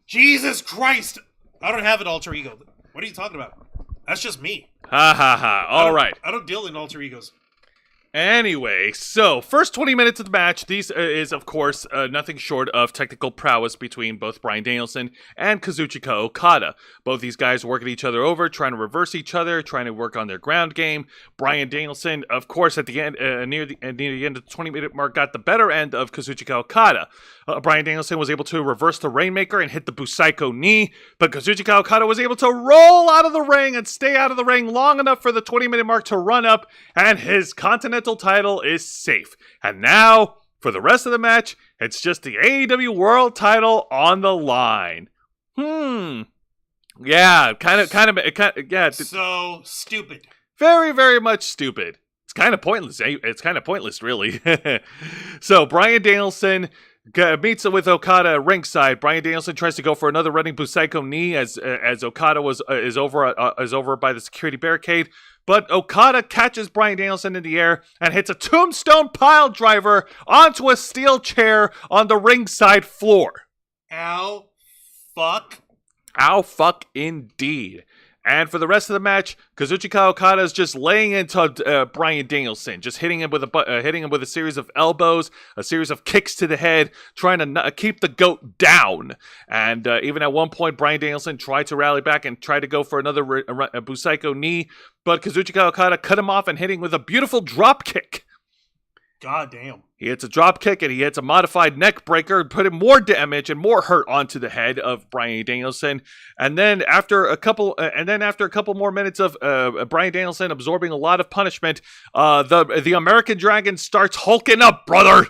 [SPEAKER 3] Jesus Christ. I don't have an alter ego. What are you talking about? That's just me.
[SPEAKER 1] Ha ha ha. All right.
[SPEAKER 3] I don't deal in alter egos.
[SPEAKER 1] Anyway, so first 20 minutes of the match, these is, of course, nothing short of technical prowess between both Bryan Danielson and Kazuchika Okada. Both these guys working each other over, trying to reverse each other, trying to work on their ground game. Bryan Danielson, of course, at the end, near the end of the 20-minute mark, got the better end of Kazuchika Okada. Bryan Danielson was able to reverse the Rainmaker and hit the Busaiko knee, but Kazuchika Okada was able to roll out of the ring and stay out of the ring long enough for the 20-minute mark to run up, and his Continental title is safe. And now, for the rest of the match, it's just the AEW World title on the line. Yeah, yeah.
[SPEAKER 3] So stupid.
[SPEAKER 1] Very, very much stupid. It's kind of pointless. It's kind of pointless, really. So, Bryan Danielson meets with Okada at ringside. Bryan Danielson tries to go for another running Busaiko knee as Okada is over by the security barricade. But Okada catches Bryan Danielson in the air and hits a tombstone pile driver onto a steel chair on the ringside floor.
[SPEAKER 3] Ow, fuck.
[SPEAKER 1] Ow, fuck indeed. And for the rest of the match, Kazuchika Okada is just laying into Bryan Danielson, just hitting him with a series of elbows, a series of kicks to the head, trying to keep the GOAT down. And even at one point, Bryan Danielson tried to rally back and tried to go for another Busaiko knee, but Kazuchika Okada cut him off and hit him with a beautiful drop kick.
[SPEAKER 3] God damn.
[SPEAKER 1] He hits a drop kick and he hits a modified neck breaker, putting more damage and more hurt onto the head of Bryan Danielson. And then after a couple more minutes of Bryan Danielson absorbing a lot of punishment, the American Dragon starts hulking up, brother.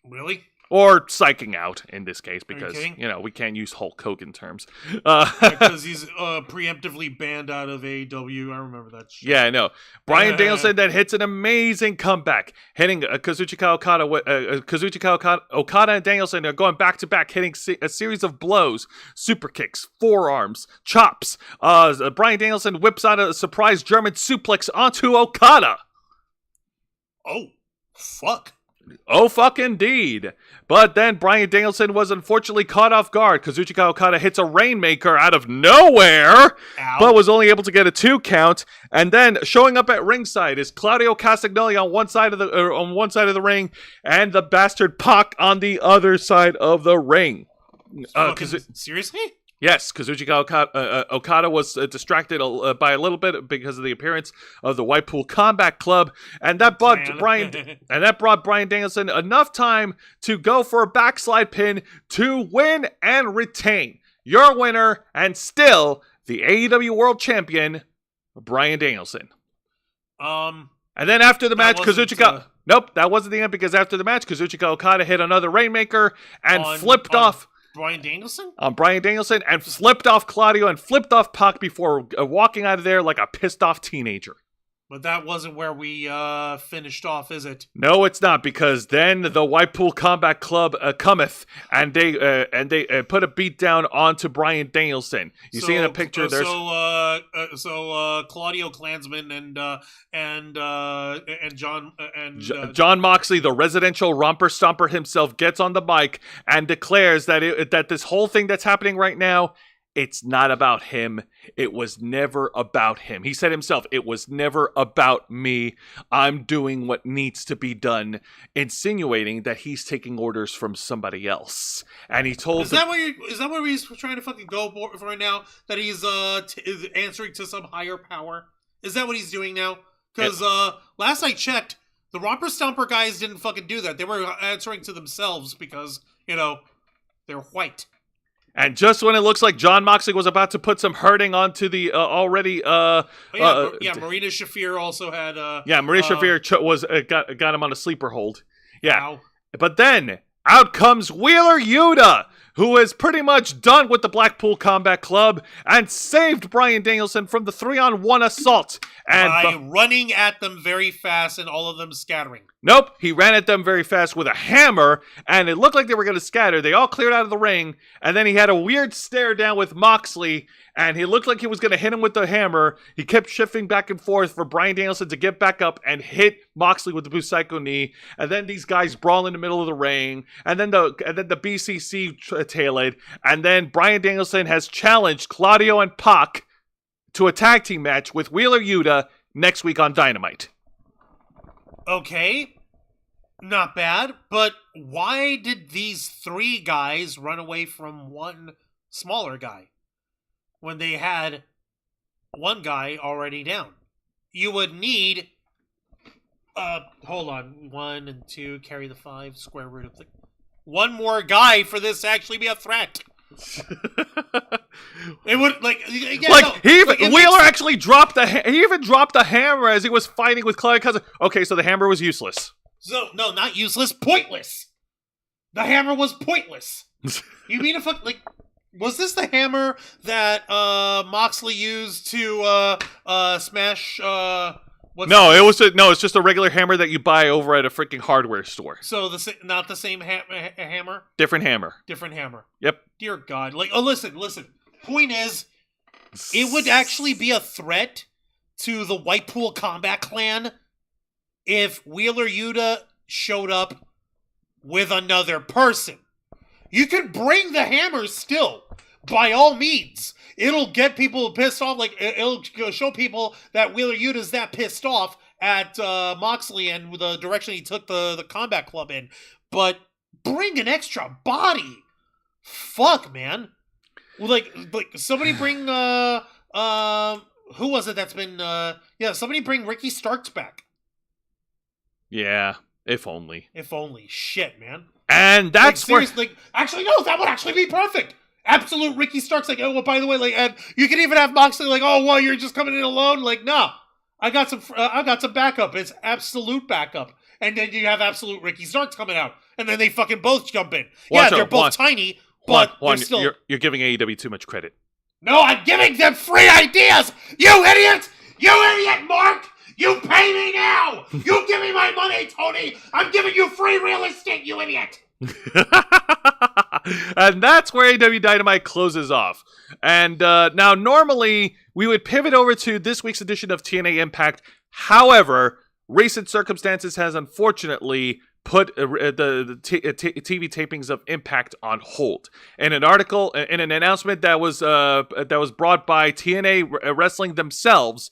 [SPEAKER 3] Really?
[SPEAKER 1] Or psyching out in this case because,
[SPEAKER 2] kidding?
[SPEAKER 1] we can't use Hulk Hogan terms.
[SPEAKER 2] Because he's preemptively banned out of AEW. I remember that shit.
[SPEAKER 1] Yeah, I know. Bryan Danielson then hits an amazing comeback, hitting Kazuchika Okada and Danielson are going back to back, hitting a series of blows, super kicks, forearms, chops. Bryan Danielson whips out a surprise German suplex onto Okada.
[SPEAKER 2] Oh, fuck.
[SPEAKER 1] Oh, fuck indeed. But then Bryan Danielson was unfortunately caught off guard. Kazuchika Okada hits a Rainmaker out of nowhere, but was only able to get a 2 count. And then showing up at ringside is Claudio Castagnoli on one side of the ring, and the bastard Pac on the other side of the ring.
[SPEAKER 2] Seriously?
[SPEAKER 1] Yes, Kazuchika Okada was distracted by a little bit because of the appearance of the Whitepool Combat Club, and that brought Bryan Danielson enough time to go for a backslide pin to win and retain. Your winner and still the AEW World Champion, Bryan Danielson. And then after the match, Kazuchika. Nope, that wasn't the end because after the match, Kazuchika Okada hit another Rainmaker and flipped off.
[SPEAKER 2] Bryan Danielson?
[SPEAKER 1] On Bryan Danielson and flipped off Claudio and flipped off Pac before walking out of there like a pissed off teenager.
[SPEAKER 2] But that wasn't where we finished off, is it?
[SPEAKER 1] No, it's not, because then the Whitepool Combat Club cometh, and they put a beat down onto Bryan Danielson. You see in a picture there's
[SPEAKER 2] Claudio Klansman and
[SPEAKER 1] John Moxley, the residential romper stomper himself, gets on the mic and declares that this whole thing that's happening right now, it's not about him. It was never about him. He said himself, it was never about me. I'm doing what needs to be done, insinuating that he's taking orders from somebody else. And he told
[SPEAKER 2] Is that where he's trying to fucking go for right now? That he's is answering to some higher power? Is that what he's doing now? Because last I checked, the Romper Stomper guys didn't fucking do that. They were answering to themselves because, they're white.
[SPEAKER 1] And just when it looks like John Moxley was about to put some hurting onto the already...
[SPEAKER 2] Marina Shafir also had...
[SPEAKER 1] Marina Shafir got him on a sleeper hold. Yeah.
[SPEAKER 2] Wow.
[SPEAKER 1] But then, out comes Wheeler Yuta, who is pretty much done with the Blackpool Combat Club and saved Bryan Danielson from the 3-on-1 assault. And
[SPEAKER 2] by running at them very fast and all of them scattering.
[SPEAKER 1] Nope, he ran at them very fast with a hammer, and it looked like they were going to scatter. They all cleared out of the ring, and then he had a weird stare down with Moxley, and he looked like he was going to hit him with the hammer. He kept shifting back and forth for Bryan Danielson to get back up and hit Moxley with the Busaiku knee, and then these guys brawl in the middle of the ring, and then the BCC tailored, and then Bryan Danielson has challenged Claudio and Pac to a tag team match with Wheeler Yuta next week on Dynamite.
[SPEAKER 2] Okay, not bad, but why did these 3 guys run away from one smaller guy when they had one guy already down? You would need, hold on, 1 and 2, carry the 5, square root of the... One more guy for this to actually be a threat. It would
[SPEAKER 1] Wheeler actually dropped he even dropped the hammer as he was fighting with Claudio Cousin. Okay, so the hammer was useless.
[SPEAKER 2] So no, not useless, pointless. The hammer was pointless. You mean was this the hammer that Moxley used to smash it's just a regular hammer that you buy over at a freaking hardware store. So not the same hammer?
[SPEAKER 1] Different hammer.
[SPEAKER 2] Different hammer.
[SPEAKER 1] Yep.
[SPEAKER 2] Dear God. Listen. Point is, it would actually be a threat to the Whitepool Combat Clan if Wheeler Yuta showed up with another person. You could bring the hammer still, by all means. It'll get people pissed off. It'll show people that Wheeler Yuta's that pissed off at Moxley and the direction he took the Combat Club in. But bring an extra body. Fuck, man. Somebody bring who was it that's been somebody bring Ricky Starks back.
[SPEAKER 1] Yeah, if only.
[SPEAKER 2] If only. Shit, man.
[SPEAKER 1] And that's
[SPEAKER 2] actually no, that would actually be perfect. Absolute Ricky Starks, by the way, and you can even have Moxley you're just coming in alone. No, I got some backup. It's absolute backup. and then you have Absolute Ricky Starks coming out, and then they fucking both jump in.
[SPEAKER 1] Watch
[SPEAKER 2] they're
[SPEAKER 1] out,
[SPEAKER 2] both
[SPEAKER 1] Juan.
[SPEAKER 2] tiny,
[SPEAKER 1] Juan,
[SPEAKER 2] but they're still...
[SPEAKER 1] you're giving AEW too much credit.
[SPEAKER 2] No, I'm giving them free ideas! You idiot! You idiot, Mark! You pay me now! You give me my money, Tony! I'm giving you free real estate, you idiot!
[SPEAKER 1] And that's where AEW Dynamite closes off. And now, normally, we would pivot over to this week's edition of TNA Impact. However, recent circumstances has unfortunately put the TV tapings of Impact on hold. In an article, in an announcement that was brought by TNA Wrestling themselves,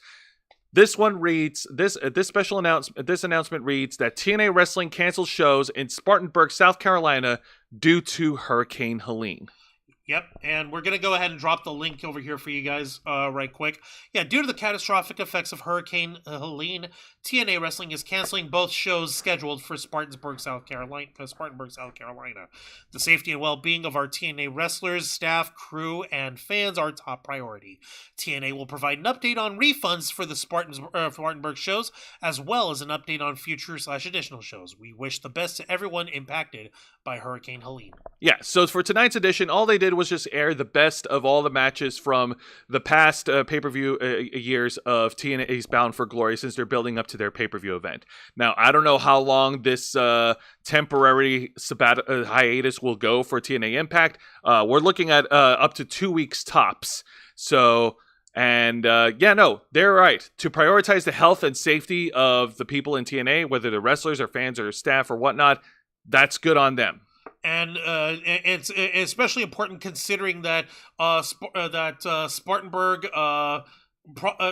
[SPEAKER 1] this one reads, this announcement reads that TNA Wrestling cancels shows in Spartanburg, South Carolina due to Hurricane Helene.
[SPEAKER 2] Yep, and we're going to go ahead and drop the link over here for you guys right quick. Yeah, due to the catastrophic effects of Hurricane Helene, TNA Wrestling is canceling both shows scheduled for Spartanburg, South Carolina. The safety and well-being of our TNA wrestlers, staff, crew, and fans are top priority. TNA will provide an update on refunds for the Spartanburg shows, as well as an update on future/additional shows. We wish the best to everyone impacted by Hurricane Helene.
[SPEAKER 1] Yeah, so for tonight's edition, all they did was just air the best of all the matches from the past pay-per-view years of TNA's Bound for Glory, since they're building up to their pay-per-view event. Now, I don't know how long this temporary hiatus will go for TNA Impact. We're looking at up to 2 weeks tops. So, and they're right. To prioritize the health and safety of the people in TNA, whether they're wrestlers or fans or staff or whatnot, that's good on them.
[SPEAKER 2] And it's especially important considering that Spartanburg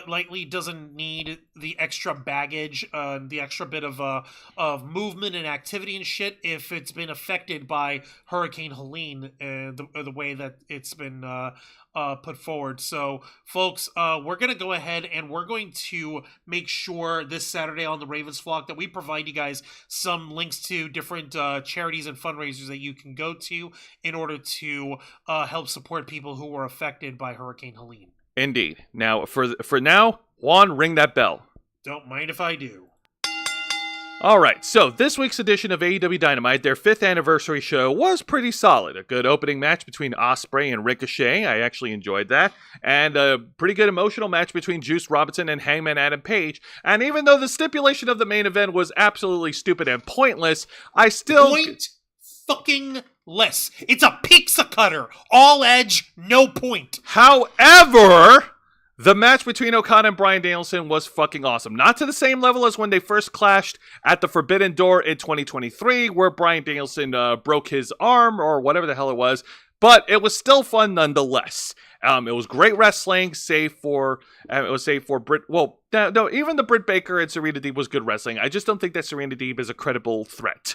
[SPEAKER 2] likely doesn't need the extra baggage, the extra bit of movement and activity and shit if it's been affected by Hurricane Helene, the way that it's been put forward. So, folks, we're going to go ahead and we're going to make sure this Saturday on the Ravens Flock that we provide you guys some links to different charities and fundraisers that you can go to in order to help support people who were affected by Hurricane Helene.
[SPEAKER 1] Indeed. Now, for now, Juan, ring that bell.
[SPEAKER 2] Don't mind if I do.
[SPEAKER 1] All right, so this week's edition of AEW Dynamite, their 5th anniversary show, was pretty solid. A good opening match between Ospreay and Ricochet. I actually enjoyed that. And a pretty good emotional match between Juice Robinson and Hangman Adam Page. And even though the stipulation of the main event was absolutely stupid and pointless, I still...
[SPEAKER 2] Fucking-less. It's a pizza cutter. All edge, no point.
[SPEAKER 1] However, the match between Okada and Bryan Danielson was fucking awesome. Not to the same level as when they first clashed at the Forbidden Door in 2023, where Bryan Danielson broke his arm or whatever the hell it was, but it was still fun nonetheless. It was great wrestling, save for Britt. Well, no, even the Britt Baker and Serena Deeb was good wrestling. I just don't think that Serena Deeb is a credible threat.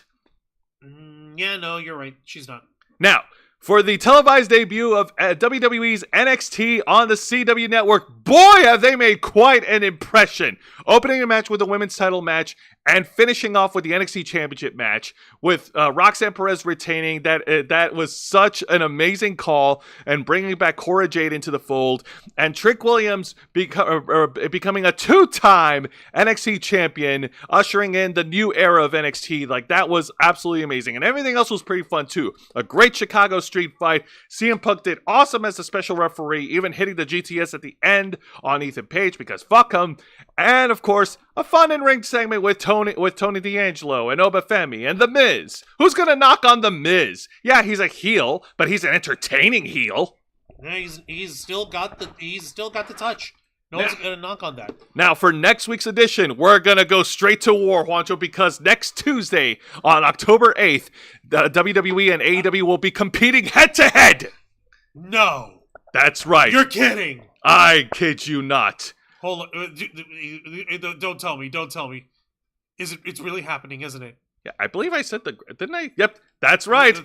[SPEAKER 2] Yeah, no, you're right. She's not.
[SPEAKER 1] Now, for the televised debut of WWE's NXT on the CW network, boy, have they made quite an impression. Opening a match with a women's title match and finishing off with the NXT Championship match with Roxanne Perez retaining. That was such an amazing call, and bringing back Cora Jade into the fold, and Trick Williams becoming a 2-time NXT champion, ushering in the new era of NXT. Like, that was absolutely amazing, and everything else was pretty fun too. A great Chicago street fight. CM Punk did awesome as the special referee, even hitting the GTS at the end on Ethan Page because fuck him. And of course, a fun in-ring segment with Tony D'Angelo and Obafemi and The Miz. Who's gonna knock on The Miz? Yeah, he's a heel, but he's an entertaining heel.
[SPEAKER 2] Yeah, he's still got the touch. No one's gonna knock on that.
[SPEAKER 1] Now, for next week's edition, we're gonna go straight to war, Juancho, because next Tuesday on October 8th, the WWE and AEW will be competing head-to-head.
[SPEAKER 2] No.
[SPEAKER 1] That's right.
[SPEAKER 2] You're kidding.
[SPEAKER 1] I kid you not.
[SPEAKER 2] Hold on. Don't tell me. It's really happening, isn't it?
[SPEAKER 1] Yeah, I believe I said didn't I? Yep, that's right.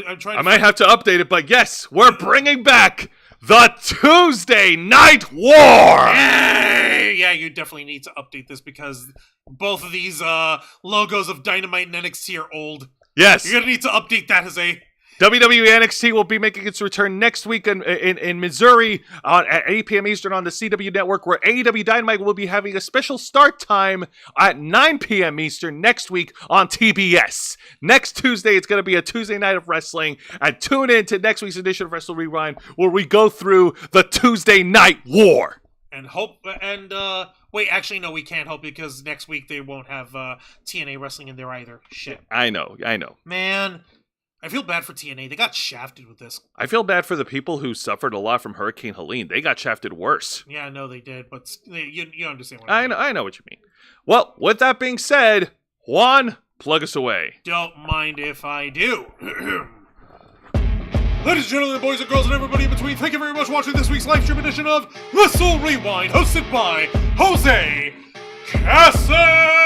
[SPEAKER 2] I'm trying.
[SPEAKER 1] I might have to update it, but yes, we're bringing back the Tuesday Night War.
[SPEAKER 2] Yeah, you definitely need to update this because both of these logos of Dynamite and NXT are old.
[SPEAKER 1] Yes,
[SPEAKER 2] you're gonna need to update that, Jose.
[SPEAKER 1] WWE NXT will be making its return next week in Missouri at 8 p.m. Eastern on the CW Network, where AEW Dynamite will be having a special start time at 9 p.m. Eastern next week on TBS. Next Tuesday, it's going to be a Tuesday night of wrestling, and tune in to next week's edition of Wrestle Rewind, where we go through the Tuesday Night War.
[SPEAKER 2] Wait, actually, no, we can't hope because next week they won't have TNA wrestling in there either. Shit.
[SPEAKER 1] I know.
[SPEAKER 2] Man, I feel bad for TNA. They got shafted with this.
[SPEAKER 1] I feel bad for the people who suffered a lot from Hurricane Helene. They got shafted worse.
[SPEAKER 2] Yeah, I know they did, but you understand what
[SPEAKER 1] I mean. I know what you mean. Well, with that being said, Juan, plug us away.
[SPEAKER 2] Don't mind if I do. Ladies and gentlemen, boys and girls, and everybody in between, thank you very much for watching this week's live stream edition of Wrestle Rewind, hosted by Jose Casabona!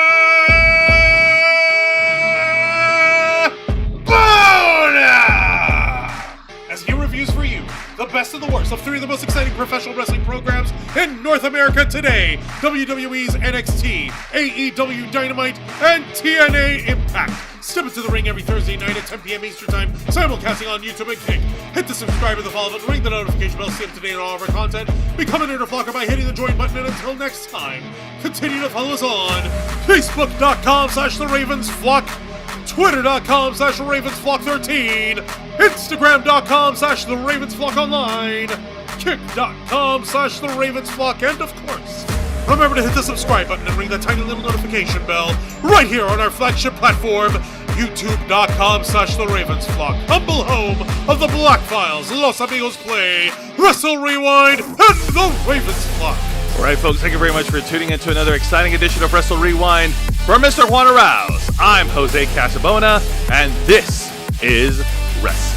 [SPEAKER 2] As he reviews for you the best and the worst of 3 of the most exciting professional wrestling programs in North America today: WWE's NXT, AEW Dynamite, and TNA Impact. Step into the ring every Thursday night at 10 p.m. Eastern Time, simulcasting on YouTube and Kick. Hit the subscribe and the follow button, ring the notification bell, stay up to date on all of our content. Become an Interflocker by hitting the join button, and until next time, continue to follow us on Facebook.com/TheRavensFlock, Twitter.com/RavensFlock13, Instagram.com/TheRavensFlockOnline, Kick.com/TheRavensFlock, and of course, remember to hit the subscribe button and ring that tiny little notification bell right here on our flagship platform, YouTube.com/TheRavensFlock, humble home of the Black Files, Los Amigos Play, Wrestle Rewind, and The Ravensflock.
[SPEAKER 1] All right, folks, thank you very much for tuning in to another exciting edition of Wrestle Rewind. For Mr. Juan Arouse, I'm Jose Casabona, and this is Wrestling.